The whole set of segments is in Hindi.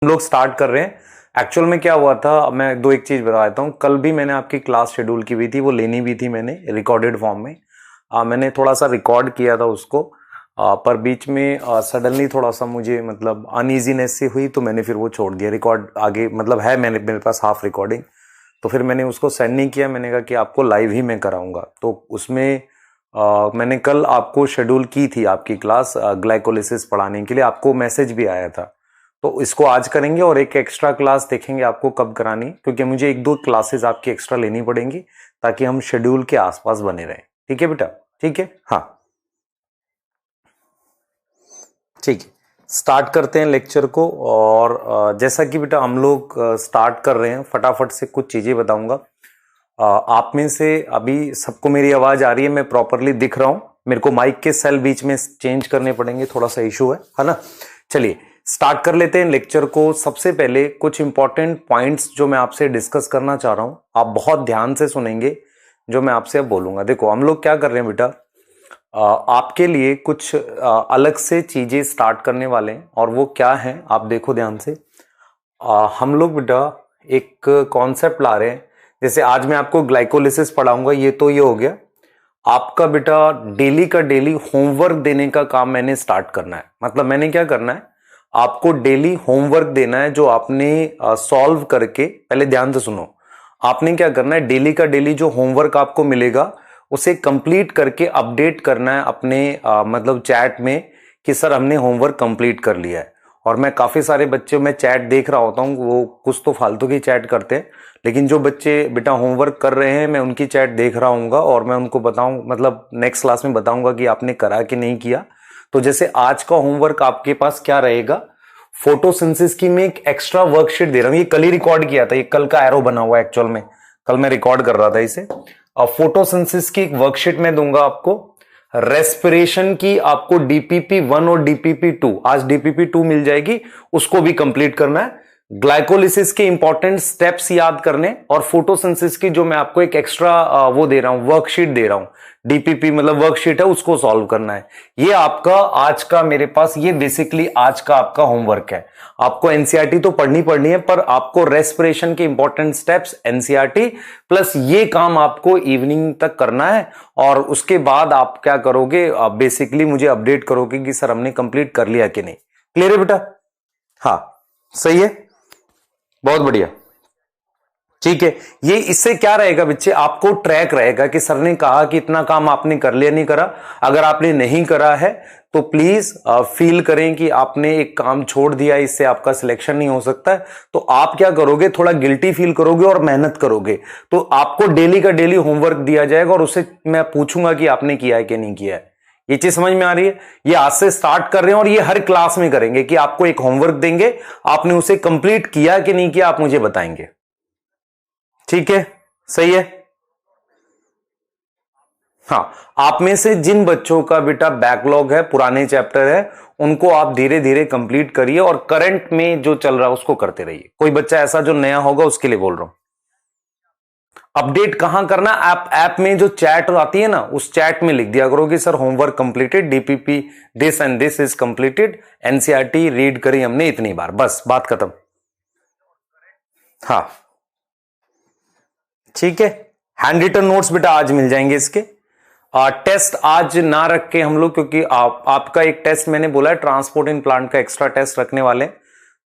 हम लोग स्टार्ट कर रहे हैं। एक्चुअल में क्या हुआ था, मैं दो एक चीज बता देता हूँ। कल भी मैंने आपकी क्लास शेड्यूल की हुई थी, वो लेनी भी थी मैंने रिकॉर्डेड फॉर्म में। मैंने थोड़ा सा रिकॉर्ड किया था उसको, पर बीच में सडनली थोड़ा सा मुझे मतलब अनईजीनेस सी हुई, तो मैंने फिर वो छोड़ दिया। रिकॉर्ड आगे मतलब है मेरे पास हाफ रिकॉर्डिंग, तो फिर मैंने उसको सेंड नहीं किया। मैंने कहा कि आपको लाइव ही मैं कराऊंगा। तो उसमें मैंने कल आपको शेड्यूल की थी आपकी क्लास ग्लाइकोलिसिस पढ़ाने के लिए, आपको मैसेज भी आया था। तो इसको आज करेंगे और एक एक्स्ट्रा क्लास देखेंगे आपको कब करानी है, क्योंकि मुझे एक दो क्लासेस आपकी एक्स्ट्रा लेनी पड़ेंगी ताकि हम शेड्यूल के आसपास बने रहें। ठीक है बेटा? ठीक है, हाँ ठीक है। स्टार्ट करते हैं लेक्चर को। और जैसा कि बेटा हम लोग स्टार्ट कर रहे हैं, फटाफट से कुछ चीजें बताऊंगा। आप में से अभी सबको मेरी आवाज आ रही है? मैं प्रॉपरली दिख रहा हूं? मेरे को माइक के सेल बीच में चेंज करने पड़ेंगे, थोड़ा सा इशू है ना। चलिए स्टार्ट कर लेते हैं लेक्चर को। सबसे पहले कुछ इंपॉर्टेंट पॉइंट्स जो मैं आपसे डिस्कस करना चाह रहा हूं, आप बहुत ध्यान से सुनेंगे जो मैं आपसे अब बोलूंगा। देखो हम लोग क्या कर रहे हैं बेटा, आपके लिए कुछ अलग से चीजें स्टार्ट करने वाले हैं, और वो क्या है आप देखो ध्यान से। हम लोग बेटा एक कॉन्सेप्ट ला रहे हैं। जैसे आज मैं आपको ग्लाइकोलिसिस पढ़ाऊंगा, ये हो गया आपका बेटा डेली का डेली होमवर्क देने का काम मैंने स्टार्ट करना है। मतलब मैंने क्या करना है, आपको डेली होमवर्क देना है जो आपने सॉल्व करके, पहले ध्यान से सुनो। आपने क्या करना है, डेली का डेली जो होमवर्क आपको मिलेगा उसे कंप्लीट करके अपडेट करना है अपने मतलब चैट में कि सर हमने होमवर्क कंप्लीट कर लिया है। और मैं काफी सारे बच्चे, मैं चैट देख रहा होता हूँ, वो कुछ तो फालतू की चैट करते हैं, लेकिन जो बच्चे बेटा होमवर्क कर रहे हैं मैं उनकी चैट देख रहा हूँगा, और मैं उनको बताऊं मतलब नेक्स्ट क्लास में बताऊंगा कि आपने करा कि नहीं किया। तो जैसे आज का होमवर्क आपके पास क्या रहेगा, फोटोसिंथेसिस की मैं एक एक्स्ट्रा वर्कशीट दे रहा हूं। ये कल ही रिकॉर्ड किया था, ये कल का एरो बना हुआ है एक्चुअल में, कल मैं रिकॉर्ड कर रहा था इसे। और फोटोसिंथेसिस की एक वर्कशीट में दूंगा आपको। रेस्पिरेशन की आपको डीपीपी 1 और डीपीपी 2, आज डीपीपी 2 मिल जाएगी, उसको भी कंप्लीट करना है। ग्लाइकोलिसिस के इंपॉर्टेंट स्टेप्स याद करने, और फोटोसिंथेसिस की जो मैं आपको एक एक्स्ट्रा वो दे रहा हूं, वर्कशीट दे रहा हूं। डीपीपी मतलब वर्कशीट है, उसको सॉल्व करना है। ये आपका आज का मेरे पास, ये बेसिकली आज का आपका होमवर्क है। आपको एनसीईआरटी तो पढ़नी पढ़नी है, पर आपको रेस्पिरेशन के इंपॉर्टेंट स्टेप्स एनसीईआरटी प्लस ये काम आपको इवनिंग तक करना है। और उसके बाद आप क्या करोगे, आप बेसिकली मुझे अपडेट करोगे कि सर हमने कंप्लीट कर लिया कि नहीं। क्लियर है बेटा? हाँ सही है, बहुत बढ़िया। ठीक है, ये इससे क्या रहेगा बच्चे, आपको ट्रैक रहेगा कि सर ने कहा कि इतना काम आपने कर लिया नहीं करा। अगर आपने नहीं करा है तो प्लीज फील करें कि आपने एक काम छोड़ दिया, इससे आपका सिलेक्शन नहीं हो सकता है। तो आप क्या करोगे, थोड़ा गिल्टी फील करोगे और मेहनत करोगे। तो आपको डेली का डेली होमवर्क दिया जाएगा, और उससे मैं पूछूंगा कि आपने किया है कि नहीं किया है। ये चीज समझ में आ रही है? ये आज से स्टार्ट कर रहे हैं, और ये हर क्लास में करेंगे कि आपको एक होमवर्क देंगे, आपने उसे कंप्लीट किया कि नहीं किया आप मुझे बताएंगे। ठीक है, सही है। हाँ, आप में से जिन बच्चों का बेटा बैकलॉग है, पुराने चैप्टर है, उनको आप धीरे धीरे कंप्लीट करिए, और करंट में जो चल रहा है उसको करते रहिए। कोई बच्चा ऐसा जो नया होगा उसके लिए बोल रहा हूं। अपडेट कहां करना, ऐप में जो चैट आती है ना, उस चैट में लिख दिया करो कि sir homework completed, DPP this and this is completed, NCERT read करी हमने इतनी बार, बस बात खत्म। हाँ ठीक है। हैंड रिटन नोट्स बेटा आज मिल जाएंगे इसके। टेस्ट आज ना रख के हम लोग, क्योंकि आपका एक टेस्ट मैंने बोला है ट्रांसपोर्ट इन प्लांट का एक्स्ट्रा टेस्ट रखने वाले हैं,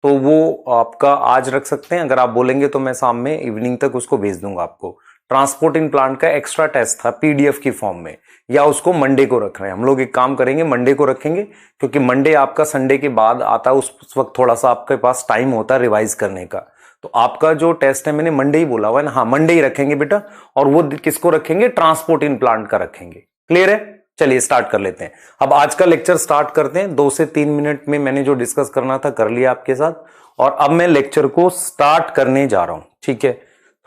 तो वो आपका आज रख सकते हैं। अगर आप बोलेंगे तो मैं शाम में इवनिंग तक उसको भेज दूंगा आपको। ट्रांसपोर्ट इन प्लांट का एक्स्ट्रा टेस्ट था पीडीएफ की फॉर्म में, या उसको मंडे को रख रहे हैं हम लोग। एक काम करेंगे, मंडे को रखेंगे, क्योंकि मंडे आपका संडे के बाद आता है, उस वक्त थोड़ा सा आपके पास टाइम होता है रिवाइज करने का। तो आपका जो टेस्ट है मैंने मंडे ही बोला हुआ है ना, हाँ मंडे ही रखेंगे बेटा। और वो किसको रखेंगे, ट्रांसपोर्ट इन प्लांट का रखेंगे। क्लियर है? चलिए स्टार्ट कर लेते हैं। अब आज का लेक्चर स्टार्ट करते हैं। 2 से 3 मिनट में मैंने जो डिस्कस करना था कर लिया आपके साथ, और अब मैं लेक्चर को स्टार्ट करने जा रहा हूं। ठीक है,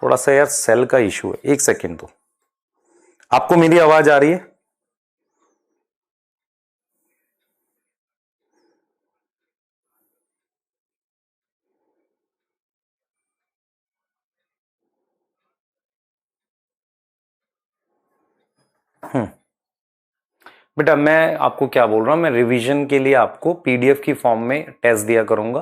थोड़ा सा यार सेल का इशू है, एक सेकेंड। तो आपको मेरी आवाज आ रही है? बेटा मैं आपको क्या बोल रहा हूं, मैं रिवीजन के लिए आपको पीडीएफ की फॉर्म में टेस्ट दिया करूंगा,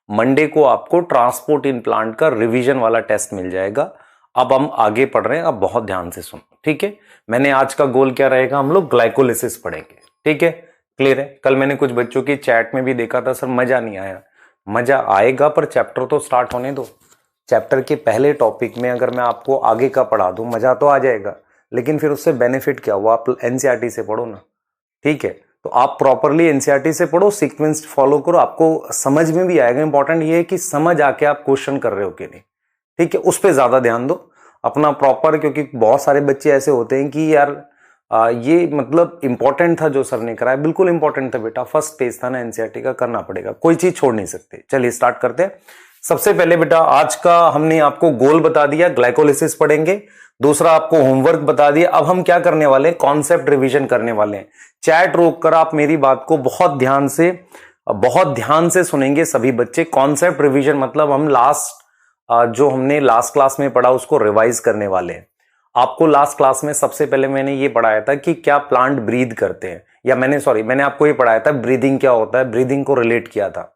मंडे को आपको ट्रांसपोर्ट इन प्लांट का रिवीजन वाला टेस्ट मिल जाएगा। अब हम आगे पढ़ रहे हैं, अब बहुत ध्यान से सुनो, ठीक है। मैंने आज का गोल क्या रहेगा, हम लोग ग्लाइकोलिसिस पढ़ेंगे, ठीक है, क्लियर है। कल मैंने कुछ बच्चों की चैट में भी देखा था, सर मजा नहीं आया। मजा आएगा पर चैप्टर तो स्टार्ट होने दो। चैप्टर के पहले टॉपिक में अगर मैं आपको आगे का पढ़ा दूं, मजा तो आ जाएगा, लेकिन फिर उससे बेनिफिट क्या हुआ, आप एनसीईआरटी से पढ़ो ना, ठीक है। तो आप प्रॉपरली एनसीईआरटी से पढ़ो, सीक्वेंस फॉलो करो, आपको समझ में भी आएगा। इंपॉर्टेंट ये है कि समझ आके आप क्वेश्चन कर रहे हो कि नहीं, ठीक है, उस पर ज्यादा ध्यान दो अपना प्रॉपर। क्योंकि बहुत सारे बच्चे ऐसे होते हैं कि यार ये मतलब इंपॉर्टेंट था जो सर ने कराया, बिल्कुल इंपॉर्टेंट था बेटा, फर्स्ट पेज था ना एनसीईआरटी का, करना पड़ेगा, कोई चीज छोड़ नहीं सकते। चलिए स्टार्ट करते हैं। सबसे पहले बेटा आज का हमने आपको गोल बता दिया, ग्लाइकोलिसिस पढ़ेंगे। दूसरा आपको होमवर्क बता दिया। अब हम क्या करने वाले हैं, कॉन्सेप्ट रिवीजन करने वाले हैं। चैट रोक कर आप मेरी बात को बहुत ध्यान से सुनेंगे सभी बच्चे। कॉन्सेप्ट रिवीजन मतलब हम जो हमने लास्ट क्लास में पढ़ा उसको रिवाइज करने वाले हैं। आपको लास्ट क्लास में सबसे पहले मैंने ये पढ़ाया था कि क्या प्लांट ब्रीद करते हैं, या मैंने आपको ये पढ़ाया था ब्रीदिंग क्या होता है, ब्रीदिंग को रिलेट किया था।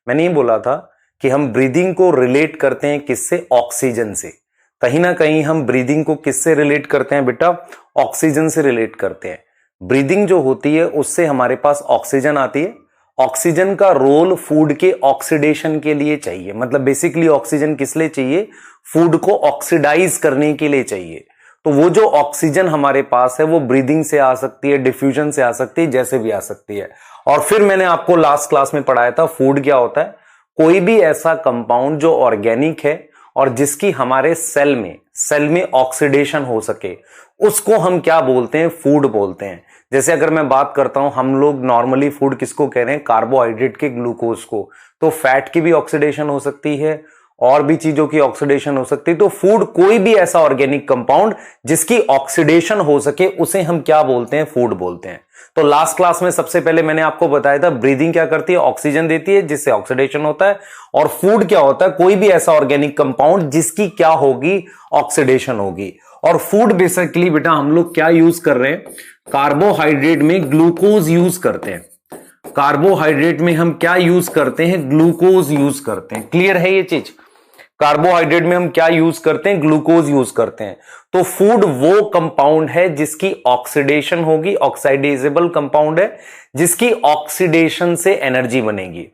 मैंने ये बोला था कि हम ब्रीदिंग को रिलेट करते हैं किससे, ऑक्सीजन से। कहीं ना कहीं हम ब्रीदिंग को किससे रिलेट करते हैं बेटा, ऑक्सीजन से रिलेट करते हैं। ब्रीदिंग जो होती है उससे हमारे पास ऑक्सीजन आती है। ऑक्सीजन का रोल फूड के ऑक्सीडेशन के लिए चाहिए, मतलब बेसिकली ऑक्सीजन किस लिए चाहिए, फूड को ऑक्सीडाइज करने के लिए चाहिए। तो वो जो ऑक्सीजन हमारे पास है वो ब्रीदिंग से आ सकती है, डिफ्यूजन से आ सकती है, जैसे भी आ सकती है। और फिर मैंने आपको लास्ट क्लास में पढ़ाया था फूड क्या होता है, कोई भी ऐसा कंपाउंड जो ऑर्गेनिक है और जिसकी हमारे सेल में ऑक्सीडेशन हो सके, उसको हम क्या बोलते हैं, फूड बोलते हैं। जैसे अगर मैं बात करता हूं, हम लोग नॉर्मली फूड किसको कह रहे हैं, कार्बोहाइड्रेट के, ग्लूकोज को। तो फैट की भी ऑक्सीडेशन हो सकती है और भी चीजों की ऑक्सीडेशन हो सकती है। तो फूड कोई भी ऐसा ऑर्गेनिक कंपाउंड जिसकी ऑक्सीडेशन हो सके उसे हम क्या बोलते हैं, फूड बोलते हैं। तो लास्ट क्लास में सबसे पहले मैंने आपको बताया था ब्रीदिंग क्या करती है, ऑक्सीजन देती है जिससे ऑक्सीडेशन होता है। और फूड क्या होता है, कोई भी ऐसा ऑर्गेनिक कंपाउंड जिसकी क्या होगी, ऑक्सीडेशन होगी। और फूड बेसिकली बेटा हम लोग क्या यूज कर रहे हैं, कार्बोहाइड्रेट में ग्लूकोज यूज करते हैं। कार्बोहाइड्रेट में हम क्या यूज करते हैं, ग्लूकोज यूज करते हैं। क्लियर है ये चीज, कार्बोहाइड्रेट में हम क्या यूज करते हैं, ग्लूकोज यूज करते हैं। तो फूड वो कंपाउंड है जिसकी ऑक्सीडेशन होगी, ऑक्सीडाइजेबल कंपाउंड है जिसकी ऑक्सीडेशन से एनर्जी बनेगी।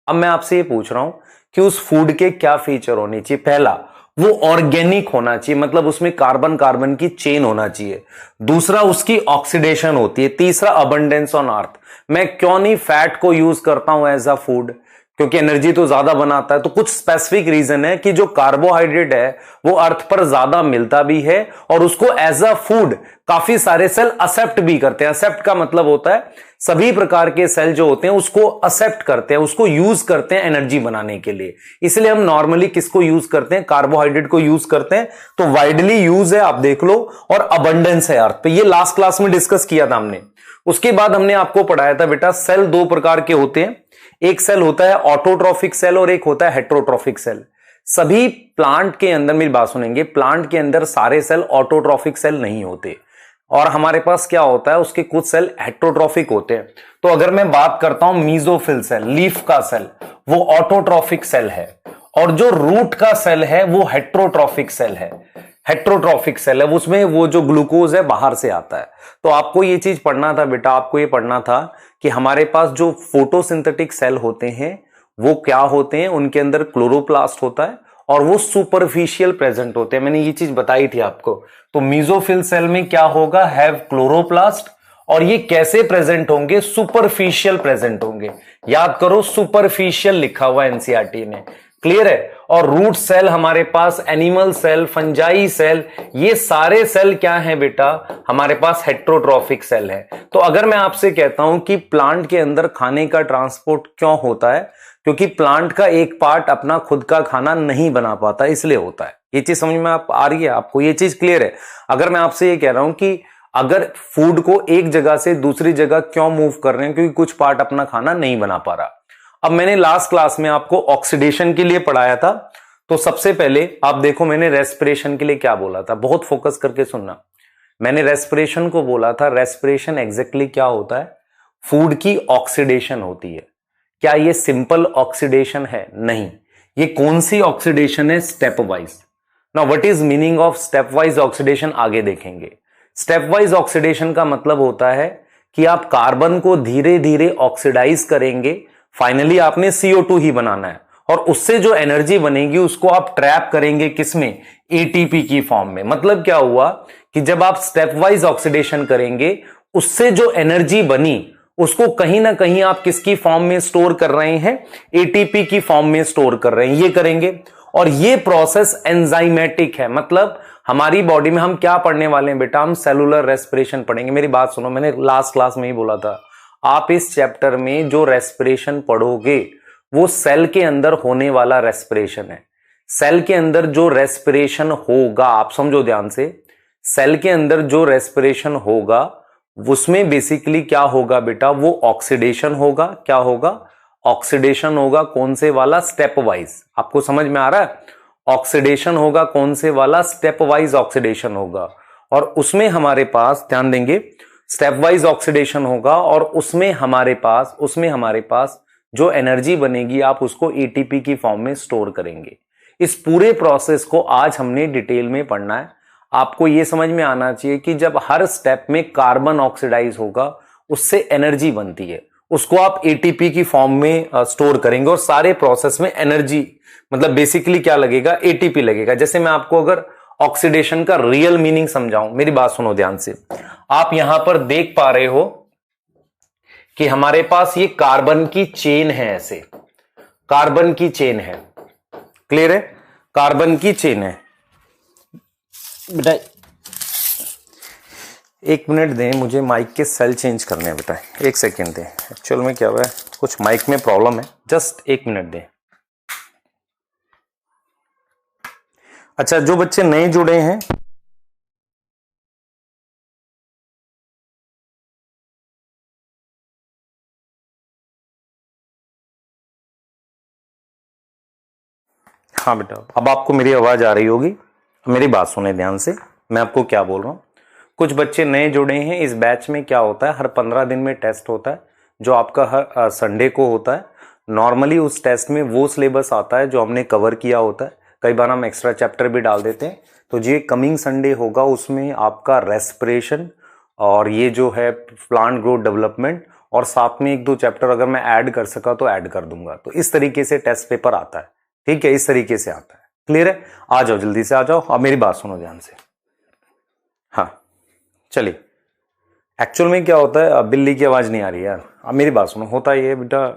अब मैं आपसे ये पूछ रहा हूं कि उस फूड के क्या फीचर होने चाहिए। पहला, वो ऑर्गेनिक होना चाहिए, मतलब उसमें कार्बन कार्बन की चेन होना चाहिए। दूसरा, उसकी ऑक्सीडेशन होती है। तीसरा, अबंडेंस ऑन अर्थ। मैं क्यों नहीं फैट को यूज करता हूं एज अ फूड, क्योंकि एनर्जी तो ज्यादा बनाता है। तो कुछ स्पेसिफिक रीजन है कि जो कार्बोहाइड्रेट है वो अर्थ पर ज्यादा मिलता भी है और उसको एज अ फूड काफी सारे सेल एक्सेप्ट भी करते हैं। एक्सेप्ट का मतलब होता है सभी प्रकार के सेल जो होते हैं उसको एक्सेप्ट करते हैं, उसको यूज करते हैं एनर्जी बनाने के लिए। इसलिए हम नॉर्मली किसको यूज करते हैं, कार्बोहाइड्रेट को यूज करते हैं। तो वाइडली यूज है, आप देख लो, और अबंडेंस है अर्थ पे। ये लास्ट क्लास में डिस्कस किया था हमने। उसके बाद हमने आपको पढ़ाया था बेटा सेल दो प्रकार के होते हैं। एक सेल होता है ऑटोट्रॉफिक सेल और एक होता है हेट्रोट्रॉफिक सेल। सभी प्लांट के अंदर, मेरी बात सुनेंगे, प्लांट के अंदर सारे सेल ऑटोट्रॉफिक सेल नहीं होते और हमारे पास क्या होता है, उसके कुछ सेल हेट्रोट्रॉफिक होते हैं। तो अगर मैं बात करता हूं मीजोफिल सेल, लीफ का सेल, वो ऑटोट्रॉफिक सेल है और जो रूट का सेल है वो हेट्रोट्रॉफिक सेल है। हेट्रोट्रॉफिक सेल है, उसमें वो जो ग्लूकोज है बाहर से आता है। तो आपको ये चीज पढ़ना था बेटा, आपको ये पढ़ना था कि हमारे पास जो फोटोसिंथेटिक सेल होते हैं वो क्या होते हैं, उनके अंदर क्लोरोप्लास्ट होता है और वो सुपरफिशियल प्रेजेंट होते हैं। मैंने ये चीज बताई थी आपको। तो मीजोफिल सेल में क्या होगा, हैव क्लोरोप्लास्ट, और ये कैसे प्रेजेंट होंगे, सुपरफिशियल प्रेजेंट होंगे। याद करो, सुपरफिशियल लिखा हुआ एनसीईआरटी ने, क्लियर है। और रूट सेल हमारे पास, एनिमल सेल, फंजाई सेल, ये सारे सेल क्या हैं बेटा, हमारे पास हेट्रोट्रॉफिक सेल है। तो अगर मैं आपसे कहता हूं कि प्लांट के अंदर खाने का ट्रांसपोर्ट क्यों होता है, क्योंकि प्लांट का एक पार्ट अपना खुद का खाना नहीं बना पाता, इसलिए होता है। ये चीज समझ में आ रही है आपको, ये चीज क्लियर है। अगर मैं आपसे ये कह रहा हूं कि अगर फूड को एक जगह से दूसरी जगह क्यों मूव कर रहे हैं, क्योंकि कुछ पार्ट अपना खाना नहीं बना पा रहा। अब मैंने लास्ट क्लास में आपको ऑक्सीडेशन के लिए पढ़ाया था। तो सबसे पहले आप देखो, मैंने रेस्पिरेशन के लिए क्या बोला था, बहुत फोकस करके सुनना। मैंने रेस्पिरेशन को बोला था, रेस्पिरेशन एग्जैक्टली क्या होता है, फूड की ऑक्सीडेशन होती है। क्या ये सिंपल ऑक्सीडेशन है? नहीं, ये कौन सी ऑक्सीडेशन है? Step wise. Now what is meaning of step wise oxidation आगे देखेंगे। स्टेप वाइज ऑक्सीडेशन का मतलब होता है कि आप कार्बन को धीरे धीरे ऑक्सीडाइज करेंगे, फाइनली आपने CO2 ही बनाना है, और उससे जो एनर्जी बनेगी उसको आप ट्रैप करेंगे किसमें? ATP की फॉर्म में। मतलब क्या हुआ कि जब आप स्टेप वाइज ऑक्सीडेशन करेंगे, उससे जो एनर्जी बनी उसको कहीं ना कहीं आप किसकी फॉर्म में स्टोर कर रहे हैं? ATP की फॉर्म में स्टोर कर रहे हैं। ये करेंगे, और ये प्रोसेस एंजाइमेटिक है। मतलब हमारी बॉडी में हम क्या पढ़ने वाले हैं बेटा? हम सेलुलर रेस्पिरेशन पढ़ेंगे। मेरी बात सुनो, मैंने लास्ट क्लास में ही बोला था, आप इस चैप्टर में जो रेस्पिरेशन पढ़ोगे वो सेल के अंदर होने वाला रेस्पिरेशन है। सेल के अंदर जो रेस्पिरेशन होगा, आप समझो ध्यान से, सेल के अंदर जो रेस्पिरेशन होगा उसमें बेसिकली क्या होगा बेटा? वो ऑक्सीडेशन होगा। क्या होगा? ऑक्सीडेशन होगा। कौन से वाला? Step wise. आपको समझ में आ रहा है? ऑक्सीडेशन होगा। कौन से वाला? स्टेप वाइज ऑक्सीडेशन होगा। और उसमें हमारे पास, ध्यान देंगे, स्टेप वाइज ऑक्सीडेशन होगा, और उसमें हमारे पास जो एनर्जी बनेगी आप उसको ATP की फॉर्म में स्टोर करेंगे। इस पूरे प्रोसेस को आज हमने डिटेल में पढ़ना है। आपको यह समझ में आना चाहिए कि जब हर स्टेप में कार्बन ऑक्सीडाइज होगा उससे एनर्जी बनती है, उसको आप ATP की फॉर्म में स्टोर करेंगे, और सारे प्रोसेस में एनर्जी मतलब बेसिकली क्या लगेगा? ATP लगेगा। जैसे मैं आपको अगर ऑक्सीडेशन का रियल मीनिंग समझाऊं, मेरी बात सुनो ध्यान से। आप यहां पर देख पा रहे हो कि हमारे पास ये कार्बन की चेन है, ऐसे कार्बन की चेन है। क्लियर है? कार्बन की चेन है बेटा। एक मिनट दें, मुझे माइक के सेल चेंज करने हैं बेटा, एक सेकेंड दें। एक्चुअल में क्या हुआ है, कुछ माइक में प्रॉब्लम है, जस्ट एक मिनट दें। अच्छा, जो बच्चे नए जुड़े हैं, हाँ बेटा, अब आपको मेरी आवाज आ रही होगी। मेरी बात सुने ध्यान से, मैं आपको क्या बोल रहा हूं। कुछ बच्चे नए जुड़े हैं। इस बैच में क्या होता है, हर 15 दिन में टेस्ट होता है, जो आपका हर संडे को होता है। नॉर्मली उस टेस्ट में वो सिलेबस आता है जो हमने कवर किया होता है। कई बार हम एक्स्ट्रा चैप्टर भी डाल देते हैं। तो ये कमिंग संडे होगा, उसमें आपका रेस्पिरेशन और ये जो है प्लांट ग्रोथ डेवलपमेंट, और साथ में 1-2 चैप्टर अगर मैं ऐड कर सका तो ऐड कर दूंगा। तो इस तरीके से टेस्ट पेपर आता है। ठीक है, इस तरीके से आता है। क्लियर है? आ जाओ, जल्दी से आ जाओ। अब मेरी बात सुनो ध्यान से। हाँ चलिए, एक्चुअल में क्या होता है, अब बिल्ली की आवाज नहीं आ रही यार। अब मेरी बात सुनो। होता ये बेटा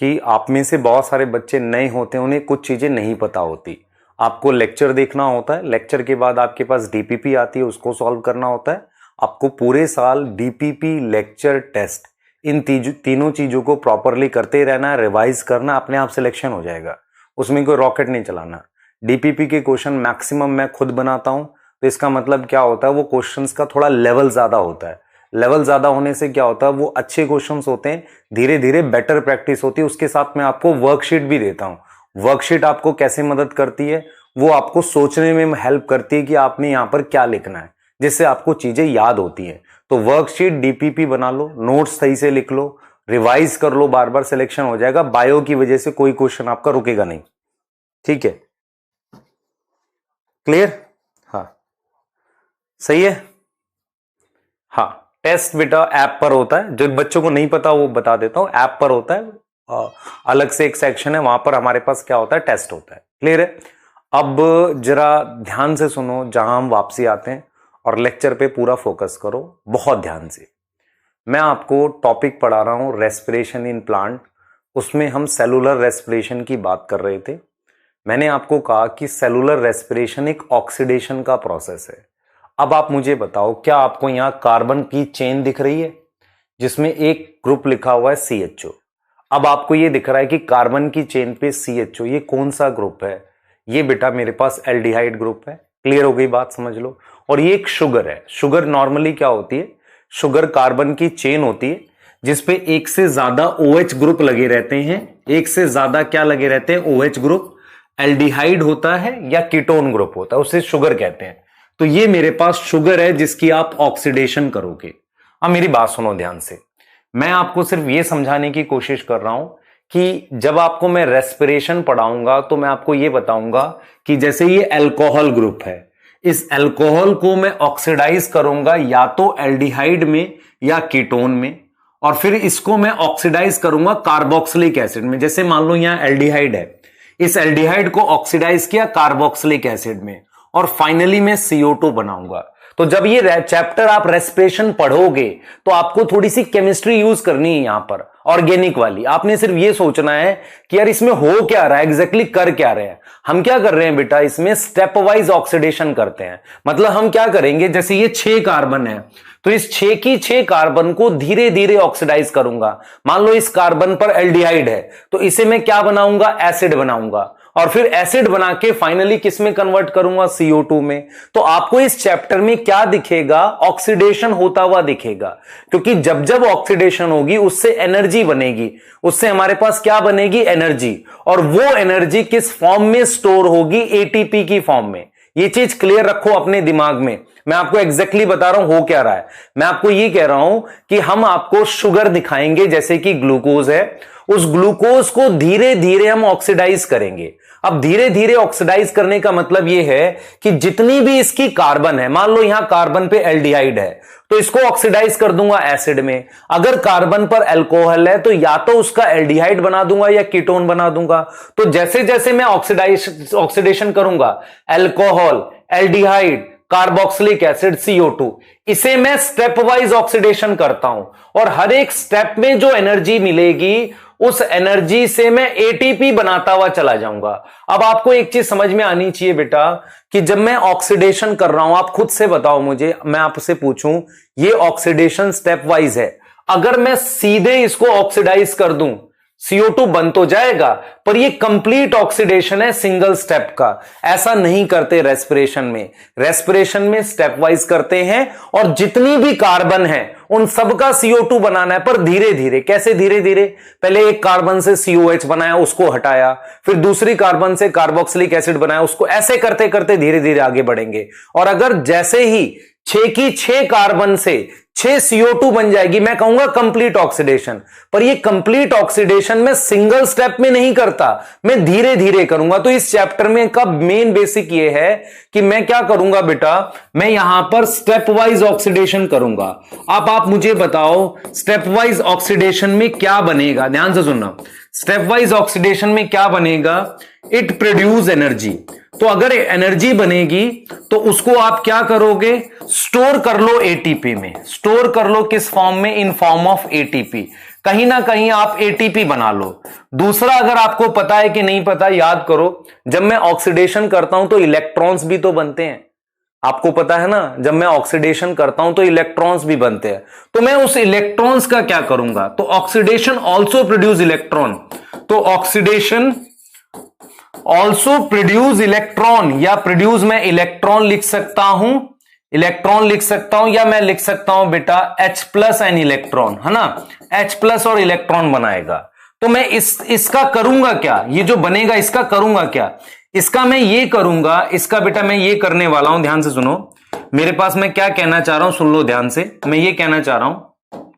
कि आप में से बहुत सारे बच्चे नए होते हैं, उन्हें कुछ चीजें नहीं पता होती। आपको लेक्चर देखना होता है, लेक्चर के बाद आपके पास DPP आती है, उसको सॉल्व करना होता है। आपको पूरे साल DPP, लेक्चर, टेस्ट, इन तीनों चीजों को प्रॉपरली करते रहना है, रिवाइज करना, अपने आप सिलेक्शन हो जाएगा। उसमें कोई रॉकेट नहीं चलाना। DPP के क्वेश्चन मैक्सिमम मैं खुद बनाता हूं, तो इसका मतलब क्या होता है, वो क्वेश्चंस का थोड़ा लेवल ज्यादा होता है। लेवल ज्यादा होने से क्या होता है, वो अच्छे क्वेश्चंस होते हैं, धीरे धीरे बेटर प्रैक्टिस होती है। उसके साथ मैं आपको वर्कशीट भी देता हूं। वर्कशीट आपको कैसे मदद करती है, वो आपको सोचने में हेल्प करती है कि आपने यहां पर क्या लिखना है, जिससे आपको चीजें याद होती है। तो वर्कशीट DPP बना लो, नोट्स सही से लिख लो, रिवाइज कर लो, बार बार सिलेक्शन हो जाएगा। बायो की वजह से कोई क्वेश्चन आपका रुकेगा नहीं। ठीक है, क्लियर? हाँ सही है। हाँ, टेस्ट बेटा ऐप पर होता है। जो बच्चों को नहीं पता वो बता देता हूं, ऐप पर होता है। अलग से एक सेक्शन है, वहां पर हमारे पास क्या होता है, टेस्ट होता है। क्लियर है? अब जरा ध्यान से सुनो, जहां हम वापसी आते हैं, और लेक्चर पे पूरा फोकस करो बहुत ध्यान से। मैं आपको टॉपिक पढ़ा रहा हूं रेस्पिरेशन इन प्लांट। उसमें हम सेलुलर रेस्पिरेशन की बात कर रहे थे। मैंने आपको कहा कि सेलुलर रेस्पिरेशन एक ऑक्सीडेशन का प्रोसेस है। अब आप मुझे बताओ, क्या आपको यहां कार्बन की चेन दिख रही है जिसमें एक ग्रुप लिखा हुआ है CHO? अब आपको यह दिख रहा है कि कार्बन की चेन पे CHO, ये कौन सा ग्रुप है? ये बेटा मेरे पास एल्डिहाइड ग्रुप है। क्लियर हो गई बात, समझ लो। और ये एक शुगर है। शुगर नॉर्मली क्या होती है, शुगर कार्बन की चेन होती है जिसपे एक से ज्यादा OH ग्रुप लगे रहते हैं। एक से ज्यादा क्या लगे रहते हैं, OH ग्रुप। एल्डिहाइड होता है या कीटोन ग्रुप होता है, उसे शुगर कहते हैं। तो ये मेरे पास शुगर है जिसकी आप ऑक्सीडेशन करोगे। अब मेरी बात सुनो ध्यान से, मैं आपको सिर्फ ये समझाने की कोशिश कर रहा हूं कि जब आपको मैं रेस्पिरेशन पढ़ाऊंगा तो मैं आपको ये बताऊंगा कि जैसे ये अल्कोहल ग्रुप है, इस अल्कोहल को मैं ऑक्सीडाइज करूंगा या तो एल्डिहाइड में या कीटोन में, और फिर इसको मैं ऑक्सीडाइज करूंगा कार्बोक्सिलिक एसिड में। जैसे मान लो यहां एल्डिहाइड है, इस एल्डिहाइड को ऑक्सीडाइज किया कार्बोक्सिलिक एसिड में, और फाइनली मैं CO2 बनाऊंगा। तो जब ये चैप्टर आप रेस्पिरेशन पढ़ोगे तो आपको थोड़ी सी केमिस्ट्री यूज करनी है यहां पर, ऑर्गेनिक वाली। आपने सिर्फ ये सोचना है कि यार इसमें हो क्या रहा है, एग्जैक्टली कर क्या रहे हैं। हम क्या कर रहे हैं बेटा, इसमें स्टेप वाइज ऑक्सीडेशन करते हैं। मतलब हम क्या करेंगे, जैसे ये 6 कार्बन है तो इस 6 की 6 कार्बन को धीरे धीरे ऑक्सीडाइज करूंगा। मान लो इस कार्बन पर एल्डिहाइड है तो इसे मैं क्या बनाऊंगा, एसिड बनाऊंगा, और फिर एसिड बना के फाइनली किस में कन्वर्ट करूंगा, CO2 में। तो आपको इस चैप्टर में क्या दिखेगा, ऑक्सीडेशन होता हुआ दिखेगा, क्योंकि जब जब ऑक्सीडेशन होगी उससे एनर्जी बनेगी, उससे हमारे पास क्या बनेगी, एनर्जी। और वो एनर्जी किस फॉर्म में स्टोर होगी, ATP की फॉर्म में। ये चीज क्लियर रखो अपने दिमाग में। मैं आपको एग्जैक्टली बता रहा हूं हो क्या रहा है। मैं आपको ये कह रहा हूं कि हम आपको शुगर दिखाएंगे, जैसे कि ग्लूकोज है, उस ग्लूकोज को धीरे धीरे हम ऑक्सीडाइज करेंगे। अब धीरे धीरे ऑक्सीडाइज करने का मतलब यह है कि जितनी भी इसकी कार्बन है, मान लो यहां कार्बन पे एल्डिहाइड है तो इसको ऑक्सीडाइज कर दूंगा एसिड में। अगर कार्बन पर अल्कोहल है तो या तो उसका एल्डिहाइड बना दूंगा या कीटोन बना दूंगा। तो जैसे जैसे मैं ऑक्सीडेशन करूंगा, alcohol, aldehyde, carboxylic acid, CO2, इसे मैं स्टेप वाइज ऑक्सीडेशन करता हूं, और हर एक स्टेप में जो एनर्जी मिलेगी उस एनर्जी से मैं ATP बनाता हुआ चला जाऊंगा। अब आपको एक चीज समझ में आनी चाहिए बेटा कि जब मैं ऑक्सीडेशन कर रहा हूं, आप खुद से बताओ मुझे, मैं आपसे पूछूं, ये ऑक्सीडेशन स्टेप वाइज है। अगर मैं सीधे इसको ऑक्सीडाइज कर दूं, CO2 बन तो जाएगा, पर ये कंप्लीट ऑक्सीडेशन है सिंगल स्टेप का। ऐसा नहीं करते रेस्पिरेशन में। रेस्पिरेशन में स्टेप वाइज करते हैं, और जितनी भी कार्बन है उन सबका CO2 बनाना है, पर धीरे धीरे। कैसे धीरे धीरे, पहले एक कार्बन से COH बनाया, उसको हटाया, फिर दूसरी कार्बन से कार्बोक्सिलिक एसिड बनाया, उसको, ऐसे करते करते धीरे धीरे आगे बढ़ेंगे। और अगर जैसे ही 6 की 6 कार्बन से 6 CO2 बन जाएगी, मैं कहूंगा कंप्लीट ऑक्सीडेशन। पर ये कंप्लीट ऑक्सीडेशन मैं सिंगल स्टेप में नहीं करता, मैं धीरे धीरे करूंगा। तो इस चैप्टर में का मेन बेसिक ये है कि मैं क्या करूंगा बेटा, मैं यहां पर स्टेप वाइज ऑक्सीडेशन करूंगा। अब आप मुझे बताओ स्टेप वाइज ऑक्सीडेशन में क्या बनेगा, ध्यान से सुनना। स्टेप वाइज ऑक्सीडेशन में क्या बनेगा, इट प्रोड्यूस एनर्जी। तो अगर एनर्जी बनेगी तो उसको आप क्या करोगे, स्टोर कर लो ATP में। स्टोर कर लो किस फॉर्म में, इन फॉर्म ऑफ ATP। कहीं ना कहीं आप ATP बना लो। दूसरा, अगर आपको पता है कि नहीं पता, याद करो, जब मैं ऑक्सीडेशन करता हूं तो इलेक्ट्रॉन्स भी तो बनते हैं। आपको पता है ना, जब मैं ऑक्सीडेशन करता हूं तो इलेक्ट्रॉन्स भी बनते हैं। तो मैं उस इलेक्ट्रॉन्स का क्या करूंगा, तो ऑक्सीडेशन ऑल्सो प्रोड्यूस इलेक्ट्रॉन। तो ऑक्सीडेशन ऑल्सो प्रोड्यूस इलेक्ट्रॉन, या प्रोड्यूस मैं इलेक्ट्रॉन लिख सकता हूं, इलेक्ट्रॉन लिख सकता हूं, या मैं लिख सकता हूं बेटा H+ एन इलेक्ट्रॉन, है ना, H+ और इलेक्ट्रॉन बनाएगा। तो मैं इसका करूंगा क्या, ये जो बनेगा इसका करूंगा क्या, इसका मैं ये करूंगा, इसका बेटा मैं ये करने वाला हूं। ध्यान से सुनो मेरे पास, मैं क्या कहना चाह रहा हूं, सुन लो ध्यान से। मैं ये कहना चाह रहा हूं